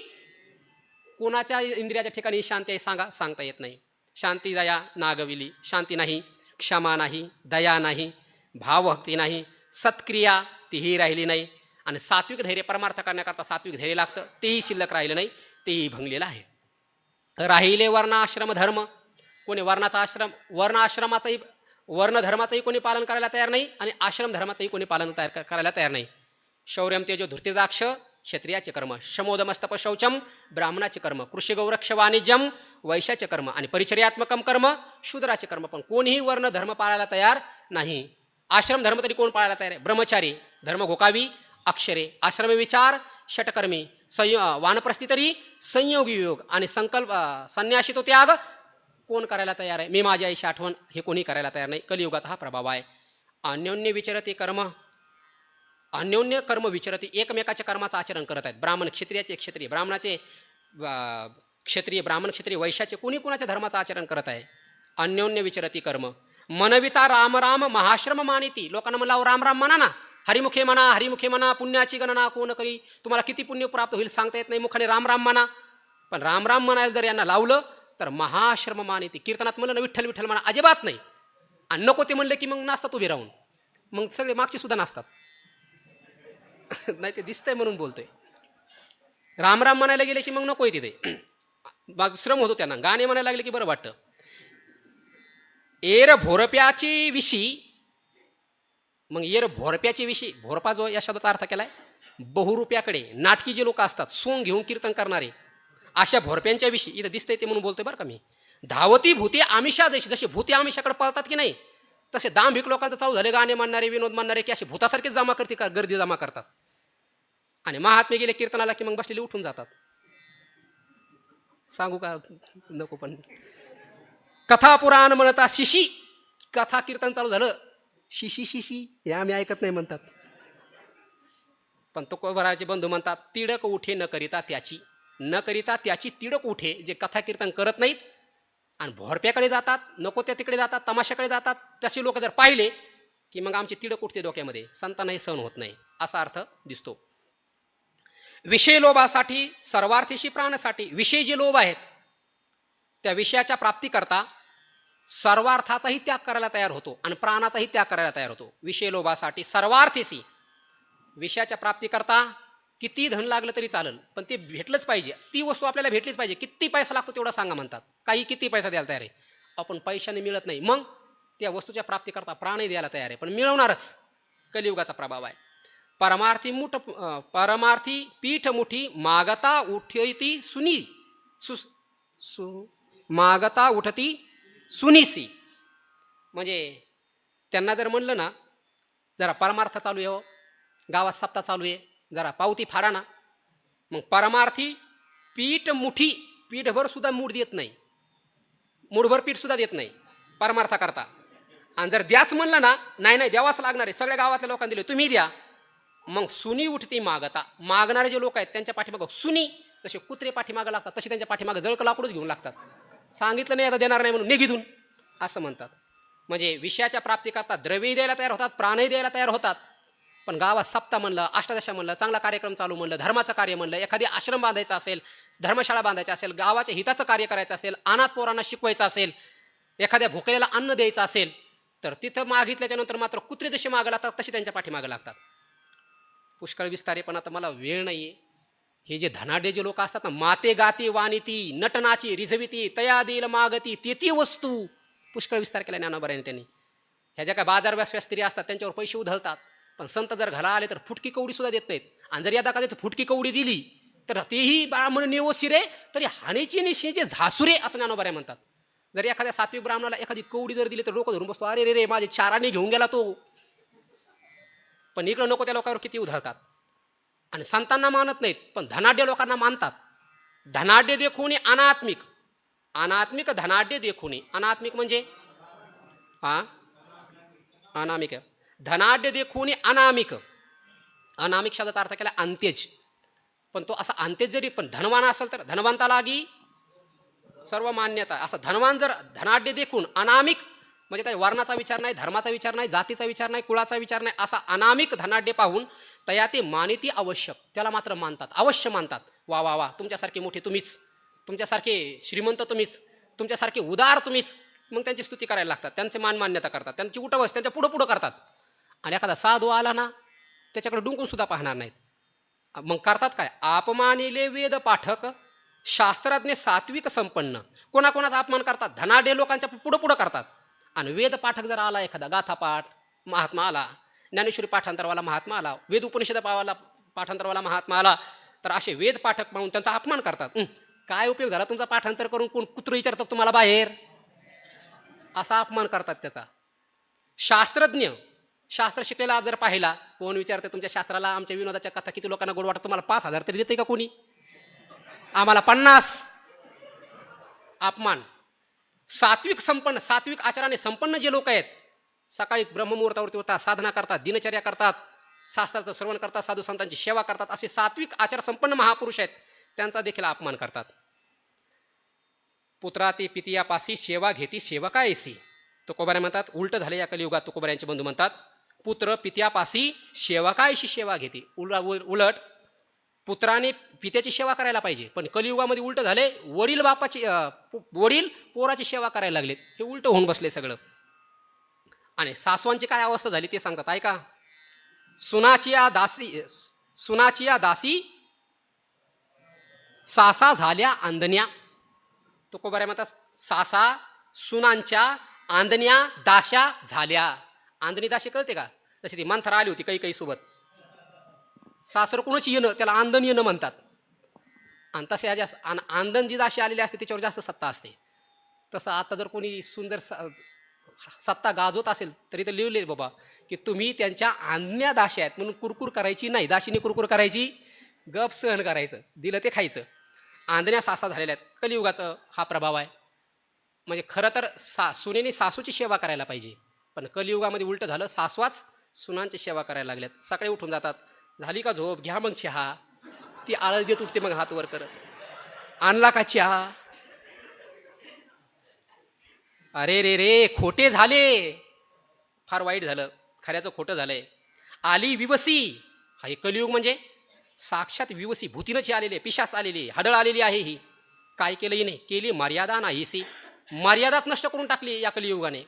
कोणाच्या इंद्रियाच्या ठिकाणी शांती आहे सांगा? सांगता येत नाही. शांती दया नागविली, शांती नाही, क्षमा नाही, दया नाही, भावभक्ती नाही, सत्क्रिया तीही राहिली नाही. आणि सात्विक धैर्य परमार्थ करण्याकरता सात्विक धैर्य लागतं, तेही शिल्लक राहिलं नाही, तेही भंगलेलं आहे. राहिले वर्णाश्रम धर्म, कोणी वर्णाचा आश्रम, वर्ण आश्रमाचाही वर्ण धर्माचंही कोणी पालन करायला तयार नाही आणि आश्रम धर्माचंही कोणी पालन करायला तयार नाही. शौर्यम तेजो धृतिदाक्ष क्षत्रियाचे कर्म, शमोदमस्तप शौचम ब्राह्मणाचे कर्म, कृषी गौरक्ष वाणिज्यम वैश्याचे कर्म आणि परिचर्यात्मकम कर्म शूद्राचे कर्म. पण कोणीही वर्ण धर्म पाळायला तयार नाही. आश्रम धर्म तरी कोण पाळायला तयार आहे? ब्रह्मचारी धर्म घोकावी अक्षरे, आश्रम विचार षटकर्मी, वानप्रस्थी तरी संयोगी योग आणि संकल्प संन्याशी तो त्याग कोण करायला तयार आहे? मी माझ्या आईशी आठवण हे कोणी करायला तयार नाही. कलियुगाचा हा प्रभाव आहे. अन्योन्य विचरते कर्म, अन्योन्य कर्म विचरते, एकमेकाच्या कर्माचं आचरण करत आहेत. ब्राह्मण क्षत्रियाचे क्षत्रिय, ब्राह्मणाचे क्षत्रिय, ब्राह्मण क्षत्रिय वैश्याचे कोणी कोणाच्या धर्माचं आचरण करत आहे. अन्योन्य विचरती कर्म. मनविता राम राम महाश्रम मानिती, लोकांना म्हणला राम राम म्हणा ना, हरिमुखे म्हणा, हरिमुखे म्हणा, पुण्याची गणना कोण करी, तुम्हाला किती पुण्य प्राप्त होईल सांगता येत नाही. मुखाने राम राम म्हणा. पण राम राम म्हणायला जर यांना लावलं तर महाश्रम मानिती. कीर्तनात म्हणलं ना विठ्ठल विठ्ठल म्हणा, अजिबात नाही. आणि नको ते म्हणले की मग नाचतात उभे राहून, मग सगळे मागची सुद्धा नाचतात. नाही ते दिसतंय म्हणून बोलतोय. राम राम म्हणायला गेले की मग नकोय तिथे, मग श्रम होतो त्यांना. गाणे म्हणायला लागले की बरं वाटतं. एर भोरप्याची विशी, मग एर भोरप्याची विशी, भोरपा जो या शब्दाचा अर्थ केलाय बहुरुप्याकडे, नाटकी जे लोक असतात सोंग घेऊन कीर्तन करणारे, अशा भोरप्यांच्या विषयी इथं दिसतंय ते म्हणून बोलतोय बरं का मी. धावती भूते आमिषा जशी, जशी भूते आमिषाकडे पळतात की नाही तसे दांभिक लोकांचं चालू झाले. गाणे म्हणणारे विनोद म्हणणारे की असे भूतासारखेच जमा करते का गर्दी जमा करतात. आणि महात्मे गेले कीर्तनाला की मग बसलेले उठून जातात. सांगू का नको, पण कथा पुराण म्हणता शिशी, कथा कीर्तन चालू झालं शिशी शिशी हे आम्ही ऐकत नाही म्हणतात. पण तुकोबराचे बंधू म्हणतात तिडक उठे न करिता त्याची, न करिता त्याची तिडक उठे. जे कथा कीर्तन करत नाहीत आणि भोरप्याकडे जातात, नको त्या तिकडे जातात, तमाशाकडे जातात, तसे लोक जर पाहिले की मग आमची तिडक उठते डोक्यामध्ये, संतांनाही सहन होत नाही असा अर्थ दिसतो. विषय लोभासाठी सर्वार्थीशी प्राणासाठी, विषय जे लोभ आहेत त्या विषयाच्या प्राप्तीकरता सर्वार्थाचाही त्याग करायला तयार होतो आणि प्राणाचाही त्याग करायला तयार होतो. विषय लोभासाठी सर्वार्थीशी, विषयाच्या प्राप्तीकरता किती धन लागलं तरी चालेल पण ते भेटलंच पाहिजे. ती वस्तू आपल्याला भेटलीच पाहिजे. किती पैसा लागतो तेवढा सांगा म्हणतात. काही किती पैसा द्यायला तयार आहे. आपण पैशाने मिळत नाही, मग त्या वस्तूच्या प्राप्तीकरता प्राणही द्यायला तयार आहे, पण मिळवणारच. कलियुगाचा प्रभाव आहे. परमार्थी पीठ मुठी मागता उठती सुनी मागता उठती सुनीसी. म्हणजे त्यांना जर म्हणलं ना जरा परमार्थ चालू आहे हो, गावात सप्ताह चालू आहे, जरा पावती फाडा ना, मग परमार्थी पीठ मुठी, पीठभर सुद्धा मूठ देत नाही, मूठभर पीठ सुद्धा देत नाही परमार्था करता. आणि जर द्याच म्हणलं ना, नाही नाही द्यावाच लागणार आहे, सगळ्या गावातल्या लोकांनी दिले तुम्ही द्या, मग सुनी उठती मागता. मागणारे जे लोक आहेत त्यांच्या पाठीमागं सुनी, जसे कुत्रे पाठीमागं लागतात तसे त्यांच्या पाठीमागं जळकं लाकडूच घेऊन लागतात. सांगितलं नाही आता देणार नाही म्हणून निघितून असं म्हणतात. म्हणजे विषयाच्या प्राप्तीकरता द्रव्यही द्यायला तयार होतात, प्राणही द्यायला तयार होतात. पण गावात सप्ताह म्हणलं, अष्टदशा म्हणलं, चांगला कार्यक्रम चालू म्हणलं, धर्माचं कार्य म्हणलं, एखादी आश्रम बांधायचा असेल, धर्मशाळा बांधायची असेल, गावाच्या हिताचं कार्य करायचं असेल, अनाथ पोरांना शिकवायचं असेल, एखाद्या भुकेल्याला अन्न द्यायचं असेल, तर तिथं मागितल्याच्या नंतर मात्र कुत्रे जसे मागं लागतात तसे त्यांच्या पाठीमागं लागतात. पुष्कळ विस्तारे, पण आता मला वेळ नाहीये. हे जे धनाढ्य जे लोक असतात ना, माते गाती वानिती नटनाची रिझविती तया देईल मागती तेती वस्तू, पुष्कळ विस्तार केला ज्ञानोबारायांनी त्यांनी. ह्या ज्या काय बाजार व्यास स्त्री असतात त्यांच्यावर पैसे उधळतात, पण संत जर घरा आले तर फुटकी कवडी सुद्धा देत नाहीत. आणि जर यदा कधी फुटकी कवडी दिली तर तेही ब्राह्मण नेवो शिरे तरी हानीची निशीचे झासुरे असं ज्ञानोबाराय म्हणतात. जर एखाद्या सात्विक ब्राह्मणाला एखादी कवडी जर दिली तर डोकं धरून बसतो, अरे रे रे माझे चाराने घेऊन गेला तो. पण इकडं नको त्या लोकांवर किती उधळतात. आणि संतांना मानत नाहीत पण धनाढ्य लोकांना मानतात. धनाढ्य देखुनी अनात्मिक, अनात्मिक धनाढ्य देखुनी. अनात्मिक म्हणजे अनामिक, धनाढ्य देखुनी अनामिक. अनामिक शब्दाचा अर्थ केला अंत्यज, पण तो असा अंत्यज जरी पण धनवान असेल तर धनवंतालागी सर्व मान्यता. असं धनवान जर धनाढ्य देखून अनामिक म्हणजे काही वर्णाचा विचार नाही, धर्माचा विचार नाही, जातीचा विचार नाही, कुळाचा विचार नाही, असा अनामिक धनाढ्य पाहून तया ते मानिती आवश्यक, त्याला मात्र मानतात, अवश्य मानतात. वा वा वा तुमच्यासारखे मोठे तुम्हीच, तुमच्यासारखे श्रीमंत तुम्हीच, तुमच्यासारखे उदार तुम्हीच. मग त्यांची स्तुती करायला लागतात, त्यांचे मान मान्यता करतात, त्यांची उठवस त्यांच्या पुढं पुढं करतात. आणि एखादा साधू आला ना त्याच्याकडे डुंकून सुद्धा पाहणार नाहीत. मग करतात काय, अपमानिले वेद पाठक शास्त्रज्ञ सात्विक संपन्न. कोणाकोणाचा अपमान करतात, धनाढ्य लोकांच्या पुढं पुढं करतात. आणि वेद पाठक जर आला, एखादा गाथापाठ महात्मा आला, ज्ञानेश्वरी पाठांतरवाला महात्मा आला, वेद उपनिषद पाठांतरवाला महात्मा आला, तर असे वेद पाठक पाहून त्यांचा अपमान करतात. काय उपयोग झाला तुमचा पाठांतर करून, कोण कुत्र विचारतं तुम्हाला बाहेर, असा अपमान करतात त्याचा. शास्त्रज्ञ, शास्त्र शिकलेला जर पाहिला, कोण विचारते तुमच्या शास्त्राला आमच्या विनोदाच्या कथा किती लोकांना गोड वाटत, तुम्हाला 5,000 तरी देते का कोणी, आम्हाला 50. अपमान. सात्विक संपन्न, सात्विक आचाराने संपन्न जे लोक आहेत, सकाळी ब्रह्ममुहूर्तावरती होतात, साधना करतात, दिनचर्या करतात, शास्त्राचं श्रवण करतात, साधू संतांची सेवा करतात, असे सात्विक आचार संपन्न महापुरुष आहेत, त्यांचा देखील अपमान करतात. पुत्रा ते पितियापासी सेवा घेती सेवका ऐसी. तुकोबाराय म्हणतात उलट झाले या कलियुगात. तुकोबारायांचे बंधू म्हणतात पुत्र पित्यापासी सेवकायशी सेवा घेते. उलट पुत्राने पित्याची सेवा करायला पाहिजे, पण कलियुगामध्ये उलट झाले, वडील बापाची वडील पोराची सेवा करायला लागलेत. हे उलट होऊन बसले सगळं. आणि सासवांची काय अवस्था झाली ते सांगतात, ऐका. सुनाची या दासी सासा झाल्या आंधण्या. तुकोबाराय म्हणतात सासा सुनांच्या आंधण्या दाशा झाल्या. आंधणी दाशी कळते का, जशी ती मंथरा आली होती काही सोबत, सासर कोणाची येणं त्याला आंधन येणं म्हणतात. आणि तसे आंधन जी दाशी आलेली असते त्याच्यावर जास्त सत्ता असते. तसं आता जर कोणी सुंदर सत्ता गाजवत असेल तरी तर लिहिले बाबा की तुम्ही त्यांच्या आंधण्या दाशी आहेत म्हणून कुरकुर करायची नाही, दाशीने कुरकुर करायची, गप सहन करायचं, दिलं ते खायचं. आंधण्या सासा झालेल्या आहेत. कलियुगाचा हा प्रभाव आहे. म्हणजे खरं तर सुनेने सासूची सेवा करायला पाहिजे, पण कलियुगामध्ये उलट झालं, सासवाच सुनांची सेवा करायला लागल्यात. सकाळी उठून जातात, झाली का झोप, घ्या मग चहा, ती आळस देत उठते मग हात वर करत, आणला का चहा. अरे रे रे खोटे झाले, फार वाईट झालं, खऱ्याचं खोटं झालंय. आली विवसी, हा हे कलियुग म्हणजे साक्षात विवसी भूतीनच आलेले, पिशाच आलेली, हडळ आलेली आहे. ही काय केलं हिने, केली मर्यादा नाहीसी. मर्यादात नष्ट करून टाकली या कलियुगाने.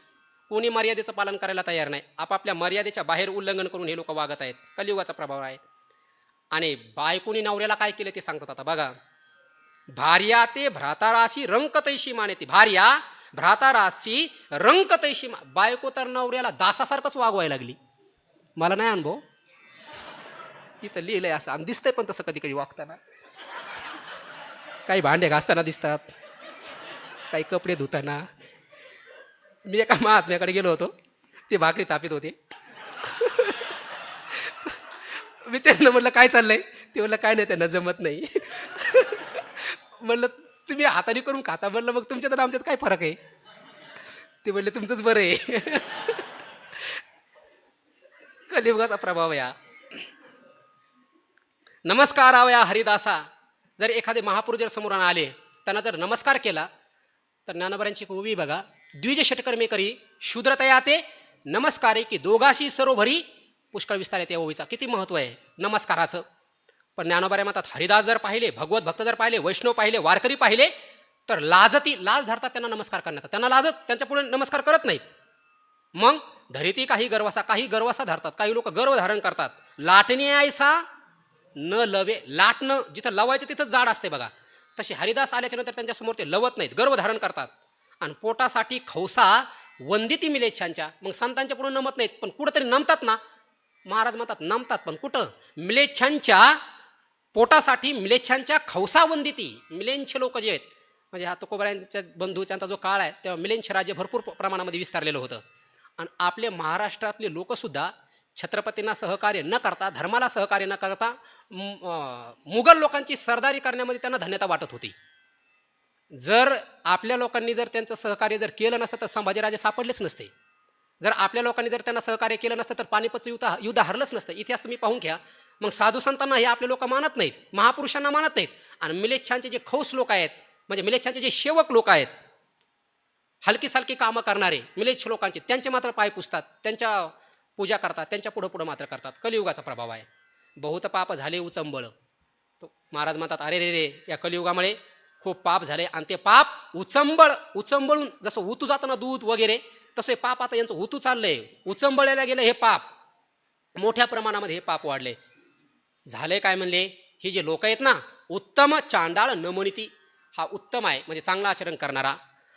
कोणी मर्यादेचं पालन करायला तयार नाही, आपापल्या मर्यादेच्या बाहेर उल्लंघन करून हे लोक वागत आहेत. कलियुगाचा प्रभाव आहे. आणि बायकोनी नवऱ्याला काय केलं ते सांगतात आता बघा. भार्या ते भ्राताराशी रंकतैशी मानेती. भार्या भ्राताराशी रंकतैशी, बायको तर नवऱ्याला दासासारखंच वागवायला लागली. मला नाही अनुभव, इथं लिहिलंय असं आणि दिसतंय पण तसं कधी कधी वागताना. काही भांडे घासताना दिसतात, काही कपडे धुताना. मी एका महात्म्याकडे गेलो होतो, ते भाकरी तापीत होते. मी त्यांना म्हटलं काय चाललंय, ते म्हणलं काय नाही, त्यांना जमत नाही. म्हणलं तुम्ही हाताने करून खाता, म्हणलं मग तुमच्यात आणि आमच्यात काय फरक आहे. ते म्हणले तुमचंच बरं आहे. कलियुगाचा प्रभाव या. नमस्कार या हरिदासा. जर एखादे महापुरुष जर समोर आले, त्यांना जर नमस्कार केला तर ज्ञानोबरांची उभी बघा, द्विज षटकर्मे करी शूद्रतया ते नमस्कारे की दोघाशी सरोभरी पुष्कळ विस्तार येते. ओवीचा किती महत्व आहे नमस्काराचं. पण ज्ञानोबा म्हणतात हरिदास जर पाहिले, भगवत भक्त जर पाहिले, वैष्णव पाहिले, वारकरी पाहिले तर लाज धरतात त्यांना नमस्कार करण्याचा. त्यांना लाजत त्यांच्या पुढे नमस्कार करत नाहीत. मग धरिती काही गर्वसा धरतात. काही लोक गर्व धारण करतात. लाटणे ऐसा न लवे. लाटणं जिथं लवायचं तिथं जाड असते बघा, तसे हरिदास आल्याच्या नंतर त्यांच्यासमोर ते लवत नाहीत, गर्व धारण करतात. आणि पोटासाठी खौसा वंदिती मिलेच्छांच्या. मग संतांच्या पुढे नमत नाहीत, पण कुठंतरी नमतात ना. महाराज म्हणतात नमतात पण कुठं, मिलेच्छांच्या पोटासाठी, मिलेच्छांच्या खौसा वंदिती. मिलेंछ लोक जे आहेत, म्हणजे हा तुकोबारायांच्या बंधूच्यांचा जो काळ आहे तेव्हा मिलेंछ राज्य भरपूर प्रमाणामध्ये विस्तारलेलं होतं. आणि आपले महाराष्ट्रातले लोकसुद्धा छत्रपतींना सहकार्य न करता, धर्माला सहकार्य न करता मुघल लोकांची सरदारी करण्यामध्ये त्यांना धन्यता वाटत होती. जर आपल्या लोकांनी जर त्यांचं सहकार्य जर केलं नसतं तर संभाजीराजे सापडलेच नसते. जर आपल्या लोकांनी जर त्यांना सहकार्य केलं नसतं तर पानिपतचं युद्ध हरलंच नसतं. इतिहास तुम्ही पाहून घ्या. मग साधू संतांना हे आपले लोक मानत नाहीत, महापुरुषांना मानत नाहीत. आणि मिलेच्छांचे जे खौस लोक आहेत, म्हणजे मिलेच्छांचे जे सेवक लोक आहेत, हलकी सालकी कामं करणारे मिलेच्छ लोकांचे, त्यांचे मात्र पाय पुसतात, त्यांच्या पूजा करतात, त्यांच्या पुढं मात्र करतात. कलियुगाचा प्रभाव आहे. बहुत पाप झाले उचंबळ. महाराज म्हणतात अरे रे रे, या कलियुगामुळे खूप पाप झाले. आणि ते पाप उचंबळून जसं उतू जातं ना दूध वगैरे, तसे पाप आता यांचं उतू चाललंय, उचंबळायला गेलं हे पाप. मोठ्या प्रमाणामध्ये हे पाप वाढले. झाले काय म्हणले, हे जे लोक आहेत ना, उत्तम चांडाळ नमनिती. हा उत्तम आहे म्हणजे चांगलं आचरण करणारा,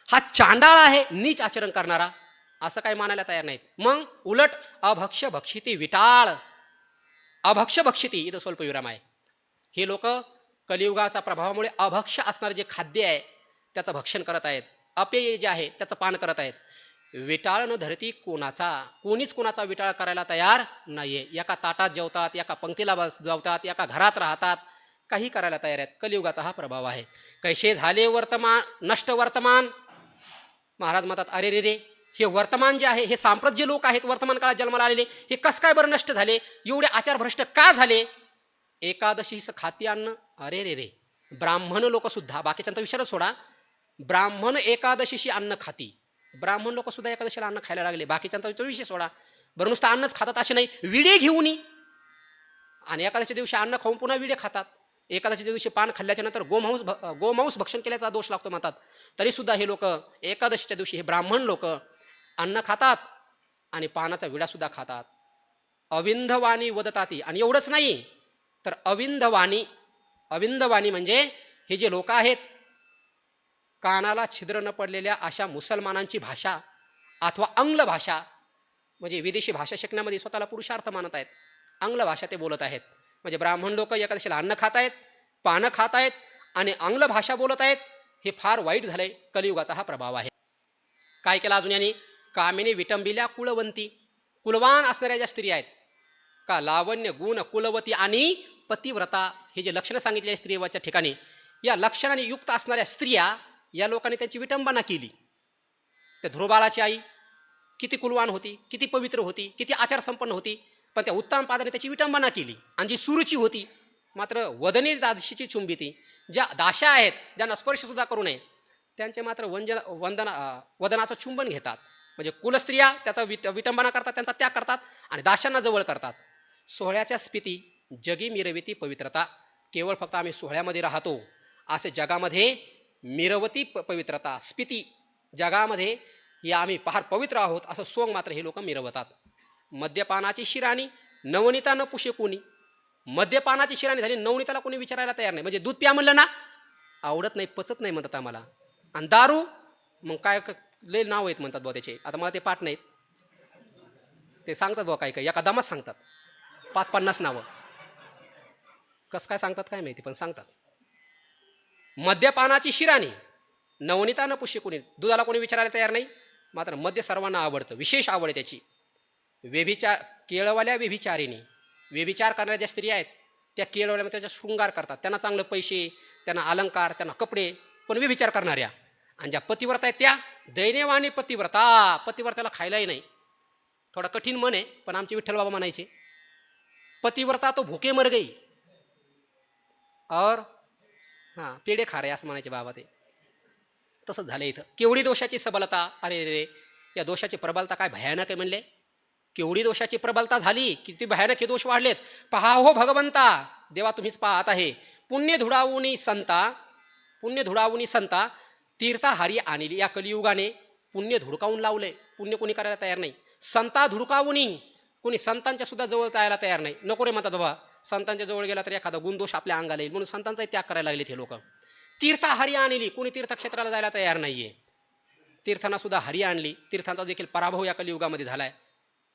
हा चांडाळ आहे नीच आचरण करणारा, असं काही मानायला तयार नाहीत. मग उलट अभक्ष भक्षिती विटाळ. अभक्ष भक्षिती इथं स्वल्प विराम आहे. हे लोक कलियुगाच्या प्रभावामुळे अभक्ष असणारे जे खाद्य आहे त्याचं भक्षण करत आहेत, अपेय जे आहे त्याचं पान करत आहेत. विटाळ न धरती कोणाचा, कोणीच कोणाचा विटाळ करायला तयार नाहीये. एका ताटात जेवतात, एका पंक्तीला जेवतात, एका घरात राहतात, काही करायला तयार आहेत. कलियुगाचा हा प्रभाव आहे. कैसे झाले वर्तमान नष्ट वर्तमान. महाराज म्हणतात अरे रे रे, हे वर्तमान जे आहे, हे सांप्रत जे लोक आहेत वर्तमान काळात जन्माला आलेले, हे कस काय बरं नष्ट झाले, एवढे आचार भ्रष्ट का झाले. एकादशीच खाती अन्न. अरे रे रे, ब्राह्मण लोक सुद्धा, बाकीच्यांचा विचारच सोडा, ब्राह्मण एकादशीशी अन्न खाती. ब्राह्मण लोक सुद्धा एकादशीला अन्न खायला लागले. बाकीच्यांचा विषय सोडा, बरं नुसतं अन्नच खातात असे नाही, विडे घेऊन. आणि एकादशीच्या दिवशी अन्न खाऊन पुन्हा विडे खातात. एकादशीच्या दिवशी पान खाल्ल्याच्या नंतर गोमांस भक्षण केल्याचा दोष लागतो म्हणतात. तरी सुद्धा हे लोक एकादशीच्या दिवशी, हे ब्राह्मण लोक अन्न खातात आणि पानाचा विडा सुद्धा खातात. अविंधवाणी वदताती. आणि एवढंच नाही तर अविंधवाणी म्हणजे हे जे लोक आहेत, कानाला छिद्र न पडलेल्या अशा मुसलमानांची भाषा अथवा आंग्ल भाषा, म्हणजे विदेशी भाषा शिकण्यामध्ये स्वतःला पुरुषार्थ मानत आहेत, आंग्ल भाषा ते बोलत आहेत. म्हणजे ब्राह्मण लोक एकादशीला अन्न खात आहेत, पानं खात आहेत आणि आंग्ल भाषा बोलत आहेत. हे फार वाईट झालंय. कलियुगाचा हा प्रभाव आहे. काय केला अजून यांनी, कामिनी विटंबिल्या कुलवंती. कुलवान असणाऱ्या ज्या स्त्री आहेत का, लावण्य गुण कुलवती आणि पतिव्रता, हे जे लक्षणं सांगितले स्त्रीवाच्या ठिकाणी, या लक्षणाने युक्त असणाऱ्या स्त्रिया, या लोकांनी त्यांची विटंबना केली. त्या ध्रुवबाळाची आई किती कुलवान होती, किती पवित्र होती, किती आचार संपन्न होती, पण त्या उत्तम पादाने त्याची विटंबना केली. आणि जी सुरुची होती मात्र वदनी दाशीची चुंबिती, ज्या दाशा आहेत ज्यांना स्पर्श सुद्धा करू नये, त्यांचे मात्र वदनाचं चुंबन घेतात. म्हणजे कुलस्त्रिया त्याचा विटंबना करतात, त्यांचा त्याग करतात आणि दाशांना जवळ करतात. सोहळ्याच्या स्फिती जगी मिरविती पवित्रता. केवळ फक्त आम्ही सोहळ्यामध्ये राहतो असे जगामध्ये मिरवती पवित्रता, स्फिती, जगामध्ये या आम्ही फार पवित्र आहोत असं सोंग मात्र हे लोक मिरवतात. मद्यपानाची शिराणी नवनीता न पुशे कोणी. मद्यपानाची शिराणी झाली, नवनीताला कोणी विचारायला तयार नाही. म्हणजे दूध प्या म्हणलं ना, आवडत नाही, पचत नाही म्हणतात आम्हाला. आणि दारू मग काय लय नाव आहेत म्हणतात बुवा त्याचे, आता मला ते पाठ नाहीत, ते सांगतात बुवा काही काही, एका दमात सांगतात 5-50 नावं. कसं काय सांगतात काय माहिती, पण सांगतात. मद्यपानाची शिराणी, नवनीता न पुष्य कोणी, दुधाला कोणी विचारायला तयार नाही, मात्र मद्य सर्वांना आवडतं, विशेष आवड आहे त्याची. व्यभिचार, केळवाल्या व्यभिचारिणी, व्यभिचार करणाऱ्या ज्या स्त्रिया आहेत त्या केळवल्यामध्ये त्याचा शृंगार करतात, त्यांना चांगलं पैसे, त्यांना अलंकार, त्यांना कपडे, पण व्यभिचार करणाऱ्या. आणि ज्या पतिव्रता आहेत त्या दैन्यवाणी पतिव्रता, पतिव्रताला खायलाही नाही. थोडा कठीण मन आहे, पण आमचे विठ्ठल बाबा म्हणायचे पतिव्रता तो भुके मर गई और हां पेढे खा रे, असं म्हणायचे बाबा. ते तसंच झालं इथं. केवढी दोषाची सबलता, अरे रे, या दोषाची प्रबलता काय भयानक आहे म्हणले. केवढी दोषाची प्रबलता झाली, किती भयानक हे दोष वाढलेत. पहा हो भगवंता, देवा तुम्हीच पाहत आहे. पुण्य धुडावूनी संता, पुण्य धुडावूनी संता, तीर्था हारी आणली. या कलियुगाने पुण्य धुडकावून लावलंय, पुण्य कोणी करायला तयार नाही. संता धुडकावूनी, कोणी संतांच्या सुद्धा जवळ जायला तयार नाही. नको रे म्हणतात बाबा, संतांच्या जवळ गेला तर एखादा गुणदोष आपल्या अंगाला येईल, म्हणून संतांचाही त्याग करायला लागले ते लोक. तीर्था हरी आणली, कोणी तीर्थक्षेत्राला जायला तयार नाहीये. तीर्थांना सुद्धा हरी आणली. तीर्थांचा देखील पराभव या कलियुगामध्ये झालाय.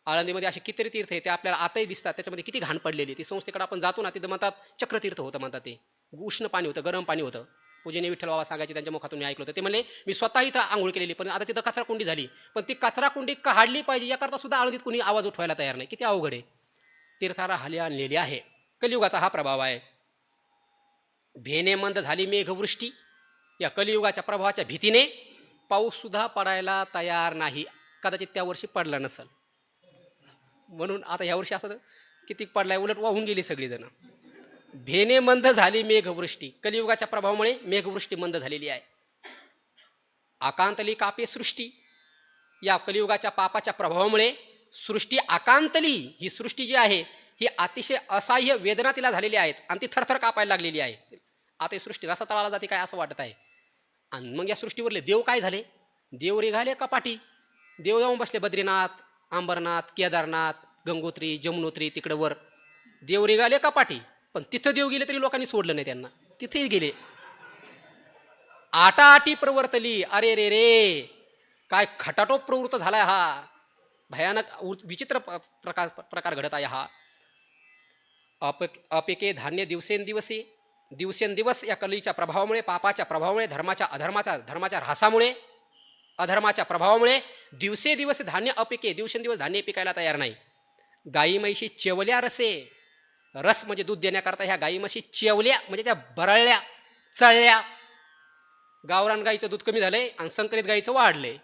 आळंदीमध्ये असे कितीतरी तीर्थ आहे, ते आपल्याला आताही दिसतात, त्याच्यामध्ये किती घाण पडलेली. ती संस्थेकडे आपण जातो ना, तिथं म्हणतात चक्रतीर्थ होतं, म्हणतात ते उष्ण पाणी होतं, गरम पाणी होतं. पूजनीय विठ्ठल बाबा सांगायचे, त्यांच्या मुखातून मी ऐकलं होतं. ते म्हणले मी स्वतः इथं आंघोळ केलेली, पण आता तिथं कचरा कुंडी झाली, पण ती कचरा कुंडी काढली पाहिजे याकरता सुद्धा आळंदीत कोणी आवाज उठवायला तयार नाही. किती अवघड आहे. तीर्थाला हली आणलेली आहे. कलियुगाचा हा प्रभाव आहे. भेने मंद झाली मेघवृष्टी, या कलियुगाच्या प्रभावाच्या भीतीने पाऊस सुद्धा पडायला तयार नाही. कदाचित त्या वर्षी पडला नसेल, म्हणून आता ह्या वर्षी असं किती पडलाय, उलट वाहून गेली सगळीजण. भेने मंद झाली मेघवृष्टी, कलियुगाच्या प्रभावामुळे मेघवृष्टी मंद झालेली आहे. आकांतली कापे सृष्टी, या कलियुगाच्या पापाच्या प्रभावामुळे सृष्टी आकांतली, ही सृष्टी जी आहे ही अतिशय असह्य वेदना तिला झालेली आहेत आणि ती थरथर कापायला लागलेली आहे. आता ही सृष्टी रसातळाला जाते काय असं वाटत आहे. आणि मग या सृष्टीवरले देव काय झाले, देव रेघाले कपाटी. देव जाऊन बसले बद्रीनाथ, अंबरनाथ, केदारनाथ, गंगोत्री, जमुनोत्री, तिकडं वर देव रेघाले कपाटी. पण तिथं देव गेले तरी लोकांनी सोडलं नाही त्यांना, तिथेही गेले. आटाआटी प्रवर्तली. अरे रे रे, काय खटाटोप प्रवृत्त झालाय हा, भयानक विचित्र प्रकार घडत आहे हा. अपेके धान्य दिवसेंदिवसे, दिवसेंदिवस या कलीच्या प्रभावामुळे, पापाच्या प्रभावामुळे, धर्माच्या ऱ्हासामुळे, अधर्माच्या प्रभावामुळे दिवसेंदिवस धान्य अपिके, दिवसेंदिवस धान्य पिकायला तयार नाही. गाई म्हैशी चेवल्या रसे, रस म्हणजे दूध देण्याकरता ह्या गाई म्हशी चेवल्या म्हणजे त्या बरळल्या, चळल्या. गावरान गाईचं दूध कमी झालंय आणि संकरित गाईचं वाढलंय,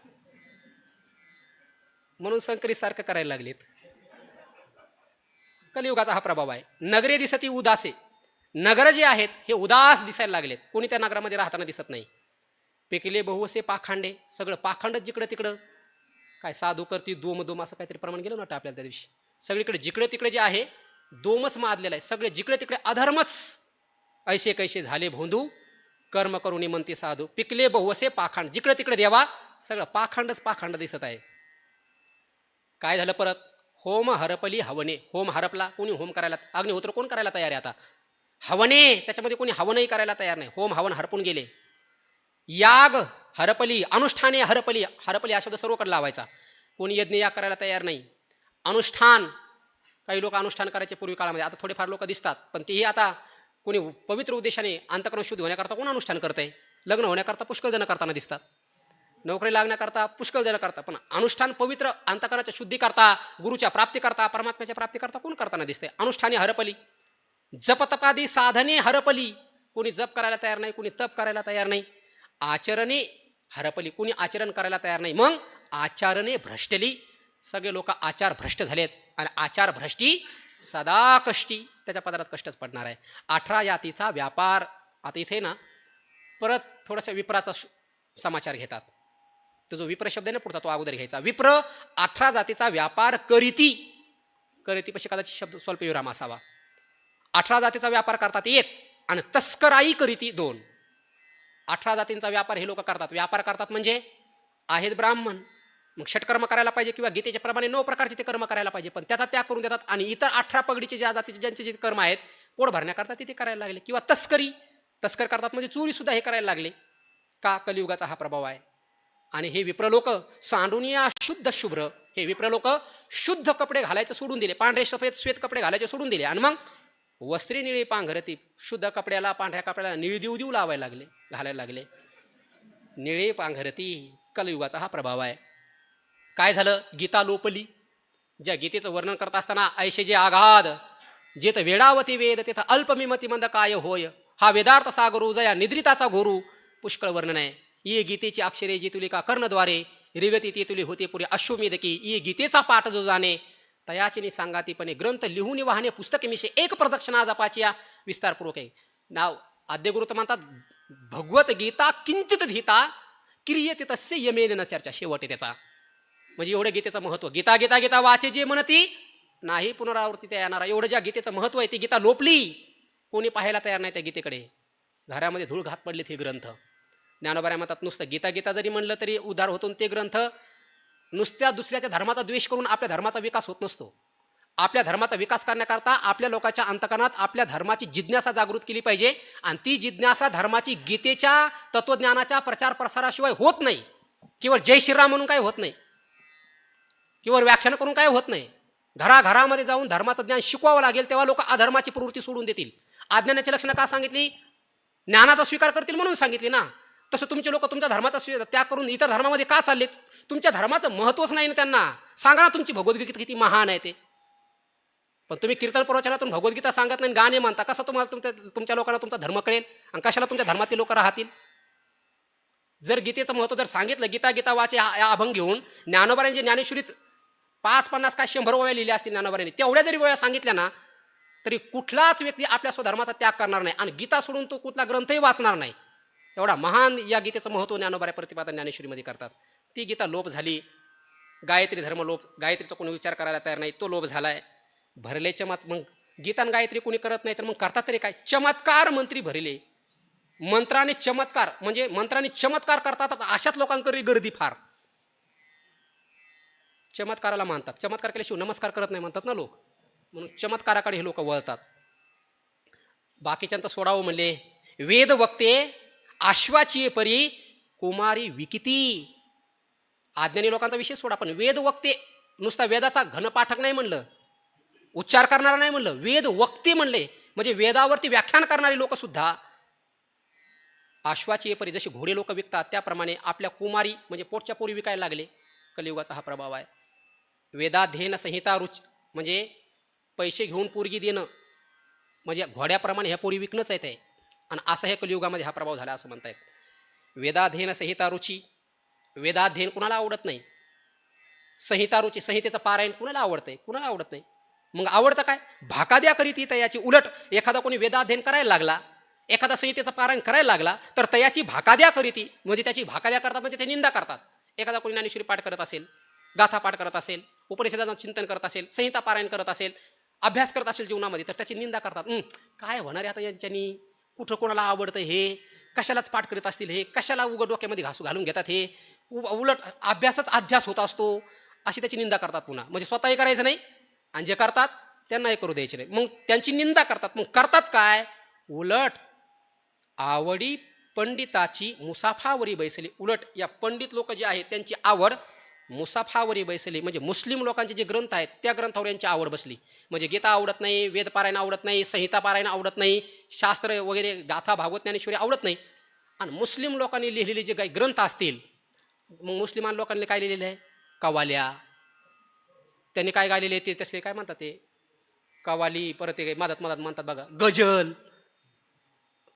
म्हणून संकरित सारखं करायला लागलेत. कलियुगाचा हा प्रभाव आहे. नगरे दिसती उदासे, नगर जे आहेत हे उदास दिसायला लागलेत, कोणी त्या नगरामध्ये राहताना दिसत नाही. पेकिले बहुवसे पाखांडे, सगळं पाखंडच जिकडं तिकडं. काय साधू करती दोम दोम असं काहीतरी प्रमाण गेलं ना आपल्याला त्या दिवशी. सगळीकडे जिकडे तिकडे जे आहे दोमच माजलेला आहे, सगळे जिकडे तिकडे अधर्मच. ऐसे कैसे झाले भोंदू, कर्म करून म्हणते साधू. पिकले बहुवसे पाखंड, जिकडे तिकडे देवा सगळं पाखंडच पाखंड दिसत आहे. काय झालं परत, होम हरपली हवने, होम हरपला, कोणी होम करायला, अग्निहोत्र कोण करायला तयार आहे आता. हवने, त्याच्यामध्ये कोणी हवनही करायला तयार नाही, होम हवन हरपून गेले. याग हरपली, अनुष्ठाने हरपली, हरपली हा शब्द सर्वकडे लावायचा, कोणी यज्ञ याग करायला तयार नाही. अनुष्ठान, काही लोक अनुष्ठान करायचे पूर्वी काळामध्ये, आता थोडेफार लोक दिसतात, पण तेही आता कोणी पवित्र उद्देशाने अंतःकरण शुद्ध होण्याकरता कोण अनुष्ठान करतंय. लग्न होण्याकरता पुष्कळ जण करताना दिसतात, नोकरी लागण्याकरता पुष्कळ जण करतात, पण अनुष्ठान पवित्र अंतःकरणाच्या शुद्धीकरता, गुरुच्या प्राप्तीकरता, परमात्म्याच्या प्राप्तीकरता कोण करताना दिसतंय. अनुष्ठाने हरपली. जपतपादी साधने हरपली, कोणी जप करायला तयार नाही, कोणी तप करायला तयार नाही. आचरणे हरपली, कोणी आचरण करायला तयार नाही. मग आचारणे भ्रष्टली, सगळे लोक आचार भ्रष्ट झालेत आणि आचार भ्रष्टी सदा कष्टी, त्याच्या पदरात कष्टच पडणार आहे. 18 जातीचा व्यापार. आता इथे ना परत थोडासा विप्राचा समाचार घेतात. तो जो विप्र शब्द आहे ना पुढचा, तो अगोदर घ्यायचा. विप्र 18 जातीचा व्यापार करीती, करीती पशी कदाचित शब्द स्वल्प विराम असावा. 18 जातीचा व्यापार करतात एक, आणि तस्कराई करीती 2. 18 जातींचा व्यापार हे लोक करतात. व्यापार करतात म्हणजे आहेत ब्राह्मण, मग षटकर्म करायला पाहिजे किंवा गीतेच्या प्रमाणे 9 प्रकारचे ते कर्म करायला पाहिजे, पण त्याचा त्याग करून देतात आणि इतर 18 पगडीचे ज्या जातीचे ज्यांचे जे कर्म आहेत पोट भरण्याकरता ते करायला लागले. किंवा तस्कर करतात म्हणजे चोरी सुद्धा हे करायला लागले. का, कलियुगाचा हा प्रभाव आहे. आणि हे विप्र लोक सांडुनिया शुद्ध शुभ्र, हे विप्र लोक शुद्ध कपडे घालायचे सोडून दिले, पांढरे सफेद श्वेत कपडे घालायचे सोडून दिले, आणि मग वस्त्री निळी पांघरती, शुद्ध कपड्याला पांढऱ्या कपड्याला निळी देऊ देऊ लावायला लागले, घालायला लागले. निळी पांघरती, कलियुगाचा हा प्रभाव आहे. काय झालं? गीता लोपली. ज्या गीतेचं वर्णन करत असताना ऐशे जे आघाद, जेत वेडावती वेद तेथ अल्पमिमती मंद काय होय, हा वेदार्थ सागरू जया निद्रिताचा घोरू पुष्कळ वर्णन आहे. ये गीतेची अक्षरे जी तुली का कर्णद्वारे, रिगती ती तुली होते पुरे अश्वमेधकी, ये गीतेचा पाठ जो जाणे तयाचिनी सांगातीपणे, ग्रंथ लिहून वाहने पुस्तके मिशे एक प्रदक्षिणा जपाची विस्तारपूर्वक आहे. नाव आद्यगुरु तर म्हणतात भगवत गीता किंचित धीता क्रियते तस्य यमेन न चर्चा. शेवट आहे त्याचा. म्हणजे एवढं गीतेचं महत्व. गीता गीता गीता वाचे जे म्हणती नाही पुनरावृत्ती त्या येणारा, एवढं ज्या गीतेचं महत्व आहे ती गीता लोपली. कोणी पाहायला तयार नाही त्या गीतेकडे. घरामध्ये धूळ घात पडलेत हे ग्रंथ. ज्ञानोबा म्हणतात नुसतं गीता गीता जरी म्हणलं तरी उद्धार होतो. ते ग्रंथ नुसत्या दुसऱ्याच्या धर्माचा द्वेष करून आपल्या धर्माचा विकास होत नसतो. आपल्या धर्माचा विकास करण्याकरता आपल्या लोकांच्या अंतकरणात आपल्या धर्माची जिज्ञासा जागृत केली पाहिजे. आणि ती जिज्ञासा धर्माची गीतेच्या तत्वज्ञानाच्या प्रचार प्रसाराशिवाय होत नाही. केवळ जय श्रीराम म्हणून काही होत नाही, केवळ व्याख्यान करून काय होत नाही. घराघरामध्ये जाऊन धर्माचं ज्ञान शिकवावं लागेल, तेव्हा लोक अधर्माची प्रवृत्ती सोडून देतील. अज्ञानाची लक्षणं का सांगितली? ज्ञानाचा स्वीकार करतील म्हणून सांगितली ना. तसं तुमचे लोक तुमच्या धर्माचा त्याग करून इतर धर्मामध्ये का चाललेत? तुमच्या धर्माचं महत्वच नाही ना त्यांना. सांगा ना तुमची भगवद्गीता किती महान आहे ते. पण तुम्ही कीर्तन प्रवचनातून भगवद्गीता सांगत नाही, गाणे म्हणता. कसं तुम्हाला तुमच्या लोकांना तुमचा धर्म कळेल? आणि कशाला तुमच्या धर्मातील लोक राहतील? जर गीतेचं महत्व जर सांगितलं, गीता गीता वाचे या अभंग घेऊन ज्ञानोबारांची ज्ञानेश्वरीत 5-50 काय 100 वया लिहिल्या असतील ज्ञानोबारांनी, तेवढ्या जरी वया सांगितल्या ना तरी कुठलाच व्यक्ती आपल्या स्वधर्माचा त्याग करणार नाही आणि गीता सोडून तो कुठला ग्रंथही वाचणार नाही. एवढा महान या गीतेचं महत्व ज्ञानोबाऱ्या प्रतिपादन ज्ञानेश्वरीमध्ये करतात. ती गीता लोप झाली. गायत्री धर्म लोप, गायत्रीचा कोणी विचार करायला तयार नाही, तो लोप झालाय. भरले चमत. मग गीता आणि गायत्री कोणी करत नाही तर मग करतात तरी काय? चमत्कार मंत्री भरले. मंत्राने चमत्कार, म्हणजे मंत्राने चमत्कार करतात अशाच लोकांकडे गर्दी फार. चमत्काराला मानतात. चमत्कार केल्याशिवाय नमस्कार करत नाही म्हणतात ना लोक, म्हणून चमत्काराकडे हे लोक वळतात. बाकीच्यांत सोडावं म्हणले. वेद वक्ते आश्वाची परी कुमारी विकिती. अज्ञानी लोकांचा विषय सोडा, पण वेद वक्ते नुसता वेदाचा घनपाठक नाही म्हणलं, उच्चार करणारा नाही म्हणलं, वेद वक्ते म्हणले. म्हणजे वेदावरती व्याख्यान करणारे लोक सुद्धा आश्वाची परी, जसे घोडे लोक विकतात त्याप्रमाणे आपल्या कुमारी म्हणजे पोटच्या पोरी विकायला लागले. कलियुगाचा हा प्रभाव आहे. वेदाध्ययन संहिता रुच, म्हणजे पैसे घेऊन पोरगी देणं म्हणजे घोड्याप्रमाणे ह्या पोरी विकणंच आहे ते. आणि असं हे कलियुगामध्ये हा प्रभाव झाला असं म्हणतायत. वेदाध्ययन संहिता रुची. वेदाध्ययन कुणाला आवडत नाही. संहिता रुची, संहितेचं पारायण कुणाला आवडतंय? कुणाला आवडत नाही. मग आवडतं काय? भाकाद्या करीत तयाची. उलट एखादा कोणी वेदाध्ययन करायला लागला, एखादा संहितेचं पारायण करायला लागला तर तयाची भाकाद्या करीती, म्हणजे त्याची भाकाद्या करतात, म्हणजे ते निंदा करतात. एखादा कोणी ज्ञानेश्वरी पाठ करत असेल, गाथा पाठ करत असेल, उपनिषदाचं चिंतन करत असेल, संहिता पारायण करत असेल, अभ्यास करत असेल जीवनामध्ये, तर त्याची निंदा करतात. काय होणार आहे आता यांच्यानी? कुठं कोणाला आवडतं हे? कशालाच पाठ करीत असतील हे? कशाला उघड डोक्यामध्ये घालून घेतात हे? उलट अभ्यासच अध्यास होत असतो, अशी त्याची निंदा करतात पुन्हा. म्हणजे स्वतःही करायचं नाही आणि जे करतात त्यांनाही करू द्यायचे नाही. मग त्यांची निंदा करतात. मग करतात काय? उलट आवडी पंडिताची मुसाफावरी बैसली. उलट या पंडित लोक जे आहेत त्यांची आवड मुसाफावरी बैसली, म्हणजे मुस्लिम लोकांचे जे ग्रंथ आहेत त्या ग्रंथावर यांची आवड बसली. म्हणजे गीता आवडत नाही, वेदपारायण आवडत नाही, संहिता पारायण आवडत नाही, शास्त्र वगैरे गाथा भागवत ज्ञानेश्वरी आवडत नाही. आणि मुस्लिम लोकांनी लिहिलेले जे काही ग्रंथ असतील, मग मुस्लिमान लोकांनी काय लिहिलेलं आहे? कवाल्या. त्यांनी काय गायलेले ते तसले काय म्हणतात ते कवाली, परत ते मदत म्हणतात बघा गजल.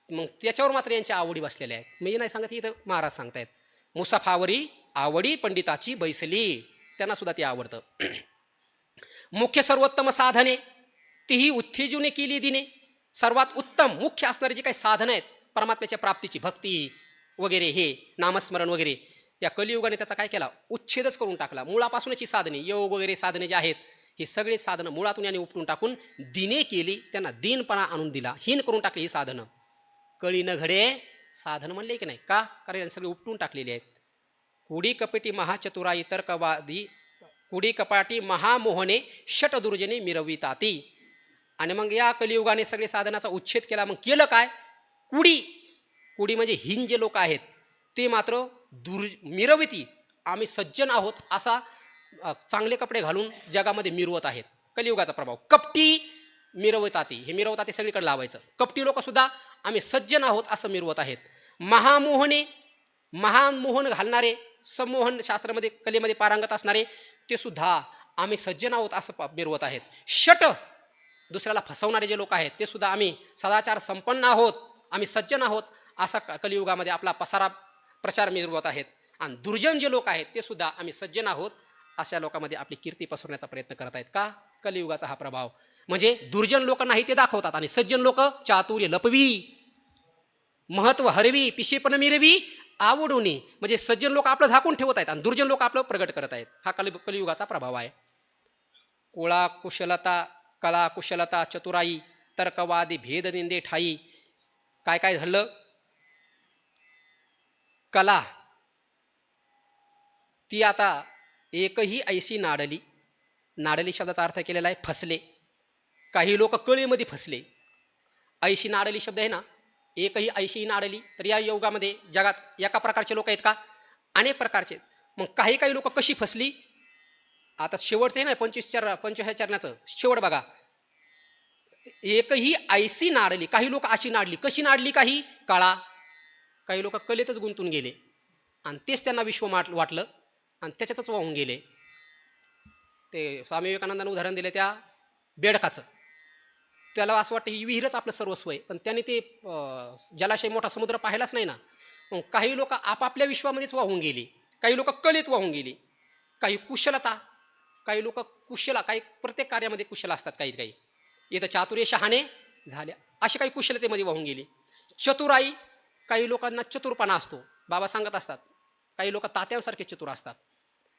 मग त्याच्यावर मात्र यांच्या आवडी बसलेल्या आहेत. मी नाही सांगत, इथं महाराज सांगतायत. मुसाफावरी आवडी पंडिताची बैसली, त्यांना सुद्धा ते आवडतं. मुख्य सर्वोत्तम साधने तीही उत्तेजुने केली दिने. सर्वात उत्तम मुख्य असणारे जे काही साधन आहेत परमात्म्याच्या प्राप्तीची, भक्ती वगैरे, हे नामस्मरण वगैरे, या कलियुगाने त्याचा काय केला? उच्छेदच करून टाकला. मुळापासूनच ही साधने, योग वगैरे साधने जे आहेत, ही सगळी साधनं मुळातून यांनी उपटून टाकून दिने केली. त्यांना दीनपणा आणून दिला, हीन करून टाकली ही साधनं. कळी न घडे साधन म्हणले की नाही का? कारण सगळे उपटून टाकलेली आहेत. कुडी कपटी महाचतुराई तर्कवादी, कुडी कपाटी महामोहने षट दुर्जने मिरविताती. आणि मग या कलियुगाने सगळे साधनाचा उच्छेद केला. मग केलं काय? कुडी म्हणजे हीन जे लोक आहेत ते मात्र मिरविती, आम्ही सज्जन आहोत असा चांगले कपडे घालून जगामध्ये मिरवत आहेत. कलियुगाचा प्रभाव. कपटी मिरवताती, हे मिरवताती सगळीकडे लावायचं. कपटी लोक सुद्धा आम्ही सज्जन आहोत असं मिरवत आहेत. महामोहन घालणारे, संमोहन शास्त्रामध्ये कलेमध्ये पारंगत असणारे ते सुद्धा आम्ही सज्जन आहोत असं मिरवत आहेत. शट दुसऱ्याला फसवणारे जे लोक आहेत ते सुद्धा आम्ही सदाचार संपन्न आहोत, आम्ही सज्जन आहोत असा कलियुगामध्ये आपला पसारा प्रचार मिरवत आहेत. आणि दुर्जन जे लोक आहेत ते सुद्धा आम्ही सज्जन आहोत अशा लोकांमध्ये आपली कीर्ती पसरवण्याचा प्रयत्न करत आहेत. का? कलियुगाचा हा प्रभाव. म्हणजे दुर्जन लोक नाही ते दाखवतात आणि सज्जन लोक चातुर्य लपवी, महत्व हरवी, पिशेपण मिरवी आवडूनी. म्हणजे सज्जन लोक आपलं झाकून ठेवत आहेत आणि दुर्जन लोक आपलं प्रगट करत आहेत. हा कलियुगाचा प्रभाव आहे. कला कुशलता चतुराई तर्कवादी भेद निंदे ठाई. काय काय झालं? कला ती आता एकही ऐशी नाडली. नाडली शब्दाचा अर्थ केलेला आहे फसले. काही लोक कळीमध्ये फसले. ऐशी नाडली शब्द आहे ना, एकही ऐशी नाडली. तर या योगामध्ये जगात एका प्रकारचे लोक आहेत का? अनेक प्रकारचे. मग काही काही लोक कशी फसली? आता शेवटचं आहे ना 25 चरणाचं शेवट बघा. एकही ऐशी नाडली. काही लोक अशी नाडली. कशी नाडली? काही लोक कलेतच गुंतून गेले आणि तेच त्यांना विश्व वाटलं आणि त्याच्यातच वाहून गेले. ते स्वामी विवेकानंदांनी उदाहरण दिले त्या बेडकाचं. त्याला असं वाटतं ही विहीरच आपलं सर्वस्व आहे, पण त्याने ते जलाशय मोठा समुद्र पाहिलाच नाही ना. मग काही लोक आपापल्या विश्वामध्येच वाहून गेली, काही लोक कलेत वाहून गेली, काही कुशलता, काही लोक काही प्रत्येक कार्यामध्ये कुशल असतात. काही इथं चातुर्य शहाणे झाल्या अशी काही कुशलतेमध्ये वाहून गेली. चतुराई, काही लोकांना चतुरपणा असतो. बाबा सांगत असतात काही लोक तात्यांसारखे चतुर असतात,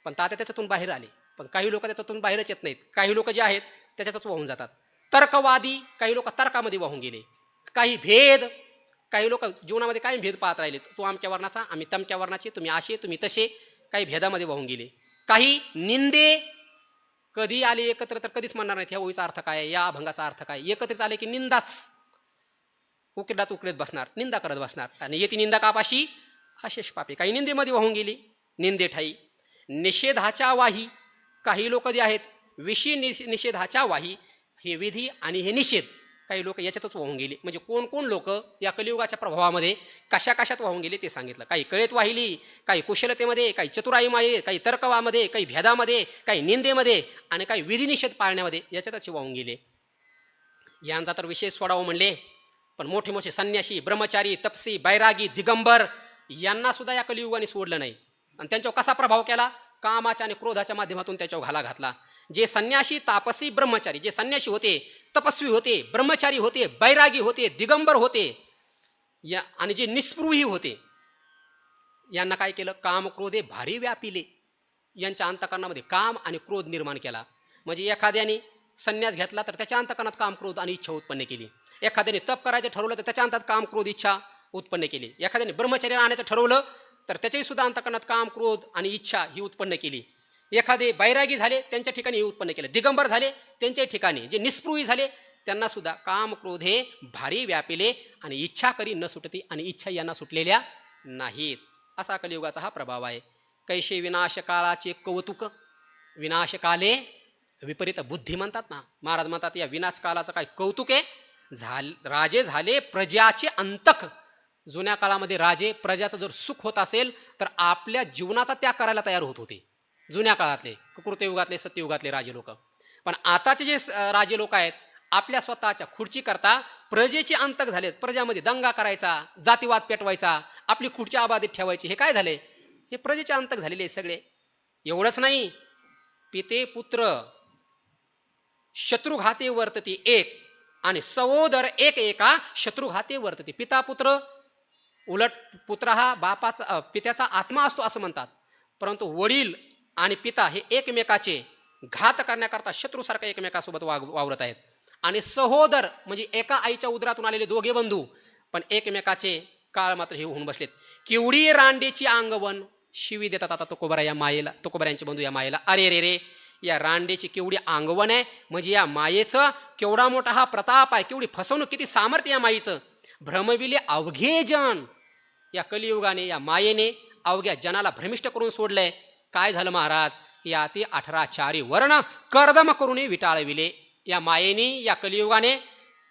पण तात्या त्याच्यातून बाहेर आले. पण काही लोक त्याच्यातून बाहेरच येत नाहीत. काही लोक जे आहेत त्याच्यातच वाहून जातात. तर्कवादी, काही लोक तर्कामध्ये वाहून गेले. काही भेद, काही लोक जीवनामध्ये काय भेद पाहत राहिले. तो अमक्या वर्णाचा, आम्ही तमक्या वर्णाचे, तुम्ही असे तुम्ही तसे, काही भेदामध्ये वाहून गेले. काही निंदे, कधी आले एकत्र तर कधीच म्हणणार नाहीत ह्या ओळीचा अर्थ काय, या अभंगाचा अर्थ काय. एकत्रित आले की निंदाच, उकडेत बसणार, निंदा करत बसणार. आणि येती निंदा कापाशी अशेष पापे. काही निंदेमध्ये वाहून गेली, निंदे ठाई. निषेधाच्या वाही, काही लोक जे आहेत विषय निषेधाच्या वाही, हे विधी आणि हे निषेध, काही लोक याच्यातच वाहून गेले. म्हणजे कोण लोक या कलियुगाच्या प्रभावामध्ये कशात वाहून गेले ते सांगितलं. काही कळेत वाहिली, काही कुशलतेमध्ये, काही चतुराईमध्ये, काही तर्कवामध्ये, काही भेदामध्ये, काही निंदेमध्ये आणि काही विधी निषेध पाळण्यामध्ये याच्यातच वाहून गेले. यांचा तर विशेष सोडावं म्हणले, पण मोठे संन्यासी, ब्रह्मचारी, तपसी, बैरागी, दिगंबर यांना सुद्धा या कलियुगाने सोडलं नाही. आणि त्यांच्यावर कसा प्रभाव केला? कामाच्या आणि क्रोधाच्या माध्यमातून त्याच्यावर घाला घातला. जे संन्यासी, तापसी, ब्रह्मचारी, जे संन्यासी होते, तपस्वी होते, ब्रह्मचारी होते, बैरागी होते, दिगंबर होते या आणि जे निस्पृही होते, यांना काय केलं? काम क्रोधे भारी व्यापिले. यांच्या अंतःकरणामध्ये काम आणि क्रोध निर्माण केला. म्हणजे एखाद्याने संन्यास घेतला तर त्याच्या अंतःकरणात काम, क्रोध आणि इच्छा उत्पन्न केली. एखाद्याने तप करायचं ठरवलं तर त्याच्या अंतात काम, क्रोध, इच्छा उत्पन्न केली. एखाद्याने ब्रह्मचर्य आणण्याचं ठरवलं तर त्याच्याही सुद्धा अंतःकरणात काम, क्रोध आणि इच्छा ही उत्पन्न केली. एखादे बैरागी झाले त्यांच्या ठिकाणी हे उत्पन्न केलं. दिगंबर झाले त्यांच्याही ठिकाणी, जे निस्पृही झाले त्यांना सुद्धा काम, क्रोध हे भारी व्यापिले आणि इच्छा करी न सुटती आणि इच्छा यांना सुटलेल्या नाहीत. असा कलियुगाचा हा प्रभाव आहे. कैसे विनाश काळाचे कौतुक, विनाशकाले विपरीत बुद्धी म्हणतात ना. महाराज म्हणतात या विनाश कालाचं काय कौतुक आहे. राजे झाले प्रजाचे अंतक. जुन्या काळामध्ये राजे प्रजाचं जर सुख होत असेल तर आपल्या जीवनाचा त्याग करायला तयार होत होते. जुन्या काळातले कृतयुगातले, सत्ययुगातले राजे लोक. पण आताचे जे राजे लोक आहेत आपल्या स्वतःच्या खुर्ची करता प्रजेचे अंतक झालेत. प्रजामध्ये दंगा करायचा, जातीवाद पेटवायचा, आपली खुर्ची आबाधित ठेवायची, हे काय झाले? हे प्रजेचे अंतक झालेले सगळे. एवढंच नाही, पिते पुत्र शत्रुघाते वर्तते एक आणि सहोदर एक एका शत्रुघाते वर्तते. पिता पुत्र, उलट पुत्र हा बापाचा पित्याचा आत्मा असतो असं म्हणतात, परंतु वडील आणि पिता हे एकमेकाचे घात करण्याकरता शत्रूसारखा एकमेकासोबत वावरत आहेत. आणि सहोदर म्हणजे एका आईच्या उदरातून आलेले दोघे बंधू, पण एकमेकाचे काळ मात्र हे होऊन बसलेत. केवढी रांडेची अंगवन शिवी देतात आता तुकोबरा या मायेला, तुकोबऱ्यांचे बंधू या मायेला. अरे रे रे, या रांडेची केवढी अंगवन आहे. म्हणजे या मायेचं केवढा मोठा हा प्रताप आहे, केवढी फसवणूक, किती सामर्थ्य या मायेचं. भ्रमविले अवघे जन, या कलियुगाने या मायेने अवघ्या जनाला भ्रमिष्ट करून सोडलंय. काय झालं महाराज? या ते 18 चारी वर्ण कर्दम करून विटाळविले. या मायेने, या कलियुगाने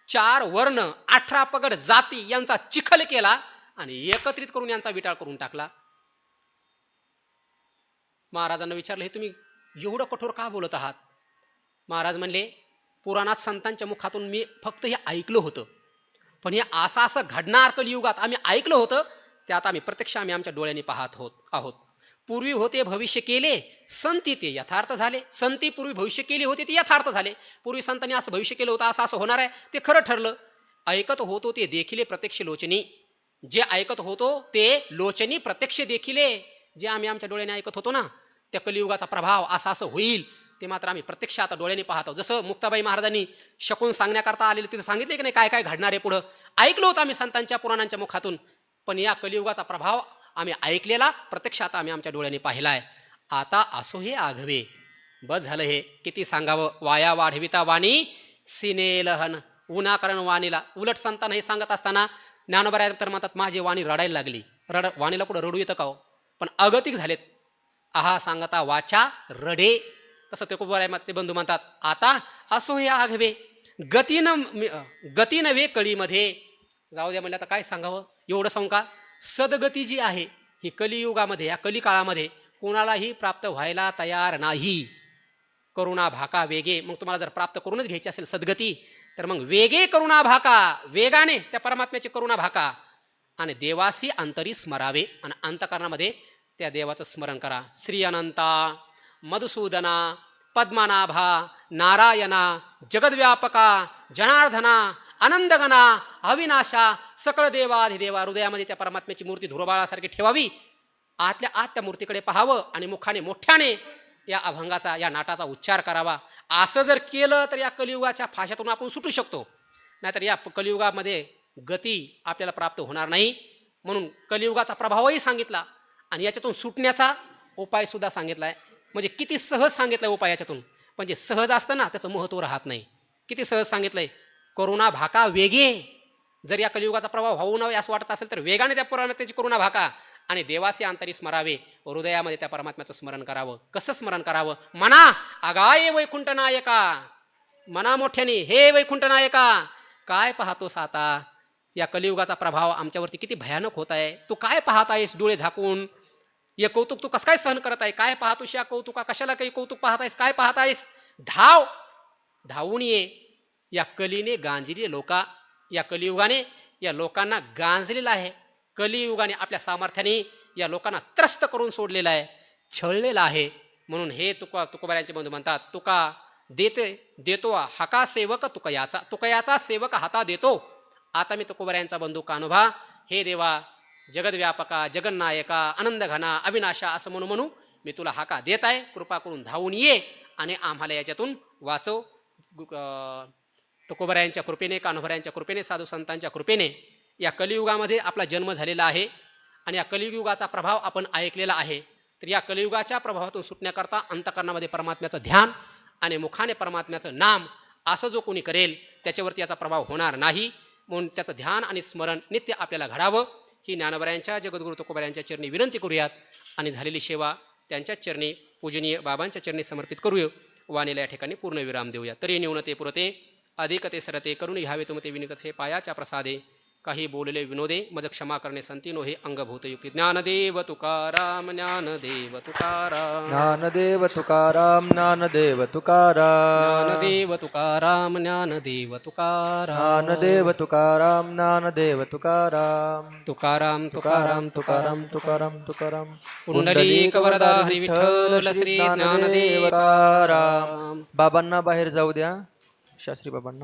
4 वर्ण 18 पगड जाती यांचा चिखल केला आणि एकत्रित करून यांचा विटाळ करून टाकला. महाराजांना विचारलं, हे तुम्ही एवढं कठोर का बोलत आहात? महाराज म्हणले, पुराणात संतांच्या मुखातून मी फक्त हे ऐकलं होतं, पण हे असं घडणार कलियुगात आम्ही ऐकलं होतं, त्यात आम्ही प्रत्यक्ष आमच्या डोळ्यांनी पाहत आहोत. पूर्वी होते भविष्य केले संती ते यथार्थ झाले. संती पूर्वी भविष्य केले होते ते यथार्थ झाले. पूर्वी संतांनी असं भविष्य केलं होतं, असं होणार आहे, ते खरं ठरलं. ऐकत होतो ते देखिले प्रत्यक्ष लोचनी. जे ऐकत होतो ते लोचनी प्रत्यक्ष देखिले. जे आम्ही आमच्या डोळ्याने ऐकत होतो ना, त्या कलियुगाचा प्रभाव असं होईल, ते मात्र आम्ही प्रत्यक्ष आता डोळ्याने पाहतो. जसं मुक्ताबाई महाराजांनी शकून सांगण्याकरता आलेलं तिथं सांगितले की नाही, काय काय घडणार आहे पुढं. ऐकलं होतं आम्ही संतांच्या पुराणांच्या मुखातून, पण या कलियुगाचा प्रभाव आम्ही ऐकलेला प्रत्यक्ष आता आम्ही आमच्या डोळ्याने पाहिलाय. आता असो हे आघवे, बस झालं, हे किती सांगावं. वाया वाढविता वाणी सिनेलहन, उन्हाकरण वाणीला. उलट संतांना हे सांगत असताना ज्ञानोबा तर म्हणतात, माझी वाणी रडायला लागली. वाणीला पुढे रडू येतं का हो? पण अगतिक झालेत. आहा सांगता वाचा रडे. तसं ते ते बंधू म्हणतात, आता असो हे आघवे गती नव्हे कळीमध्ये. जाऊ द्या म्हणलं, आता काय सांगावं. एवढं सांगू का, सदगती जी आहे ही कलियुगामध्ये, या कलिकाळामध्ये कोणालाही प्राप्त व्हायला तयार नाही. करुणा भाका वेगे. मग तुम्हाला जर प्राप्त करूनच घ्यायची असेल सद्गती, तर मग वेगे करुणा भाका, वेगाने त्या परमात्म्याची करुणा भाका, आणि देवासी अंतरी स्मरावे, आणि अंतकरणामध्ये त्या देवाचं स्मरण करा. श्री अनंता मधुसूदना पद्मनाभा नारायणा जगद्व्यापका जनार्दना आनंदगणा अविनाशा सकळ देवाधिदेवा. हृदयामध्ये त्या परमात्म्याची मूर्ती धुरबाळासारखी ठेवावी. आतल्या आत त्या मूर्तीकडे पाहावं आणि मुखाने मोठ्याने या अभंगाचा, या नाटाचा उच्चार करावा. असं जर केलं तर या कलियुगाच्या फाशातून आपण सुटू शकतो. नाहीतर या कलियुगामध्ये गती आपल्याला प्राप्त होणार नाही. म्हणून कलियुगाचा प्रभावही सांगितला आणि याच्यातून सुटण्याचा उपाय सुद्धा सांगितलाय. म्हणजे किती सहज सांगितलंय उपाय याच्यातून. पण जे सहज असतं ना, त्याचं महत्त्व राहत नाही. किती सहज सांगितलंय. करुणा भाका वेगे. जर या कलियुगाचा प्रभाव होऊ नये असं वाटत असेल तर वेगाने त्या परमात्म्याची करुणा भाका आणि देवासी अंतरी स्मरावे. हृदयामध्ये त्या परमात्म्याचं स्मरण करावं. कसं स्मरण करावं? म्हणा आगाये वैकुंठ नायका. म्हणा मोठ्याने, हे वैकुंठ नायका, काय पाहतोस आता? या कलियुगाचा प्रभाव आमच्यावरती किती भयानक होत आहे. तू काय पाहत आहेस डोळे झाकून? हे कौतुक तू कसं काय सहन करत आहे? काय पाहतोस या कौतुका? कशाला काही कौतुक पाहत आहेस? काय पाहत आहेस? धावून ये. या कलीने गांजली लोका. या कलियुगाने या लोकांना गांजलेला आहे. कलियुगाने आपल्या सामर्थ्याने या लोकांना त्रस्त करून सोडलेला आहे, छळलेला आहे. म्हणून हे तुकोबारायांचे बंधू म्हणतात, तुका देतो हाका सेवक तुकयाचा सेवक हाता देतो. आता मी तुकोबारायांचा बंधू कान्होबा, हे देवा जगद्व्यापका जगन्नायका आनंदघना अविनाशा असं म्हणू मी तुला हाका देत आहे. कृपा करून धावून ये आणि आम्हाला याच्यातून वाचव. तुकोबारायांच्या कृपेने, कान्होबारायांच्या कृपेने, साधू संतांच्या कृपेने या कलियुगामध्ये आपला जन्म झालेला आहे आणि या कलियुगाचा प्रभाव आपण ऐकलेला आहे. तर या कलियुगाच्या प्रभावातून सुटण्याकरता अंतकरणामध्ये परमात्म्याचं ध्यान आणि मुखाने परमात्म्याचं नाम असं जो कोणी करेल त्याच्यावरती याचा प्रभाव होणार नाही. म्हणून त्याचं ध्यान आणि स्मरण नित्य आपल्याला घडावं ही ज्ञानोबारायांच्या जगद्गुरु तुकोबारायांच्या चरणी विनंती करूयात आणि झालेली सेवा त्यांच्याच चरणी पूजनीय बाबांच्या चरणी समर्पित करूया. वाणीला या ठिकाणी पूर्ण विराम देऊया. तरी न्यूनते पुरते अधिकते सरते करून ह्यावे तुमते विनितसे पायाच्या प्रसादे. काही बोलले विनोदे मज क्षमा करणे संतीनो हे अंगभूत युक्ती. ज्ञानदेव तुकाराम ज्ञानदेव तुकाराम ज्ञानदेव तुकाराम ज्ञानदेव तुकाराम ज्ञानदेव तुकाराम ज्ञानदेव तुकाराम ज्ञानदेव तुकाराम ज्ञानदेव तुकाराम तुकाराम तुकाराम तुकाराम तुकाराम तुकाराम पुंडलीक वरदा हरी विठ्ठल श्री ज्ञानदेव तुकाराम. बाबांना बाहेर जाऊ द्या, शास्त्री बाबांना.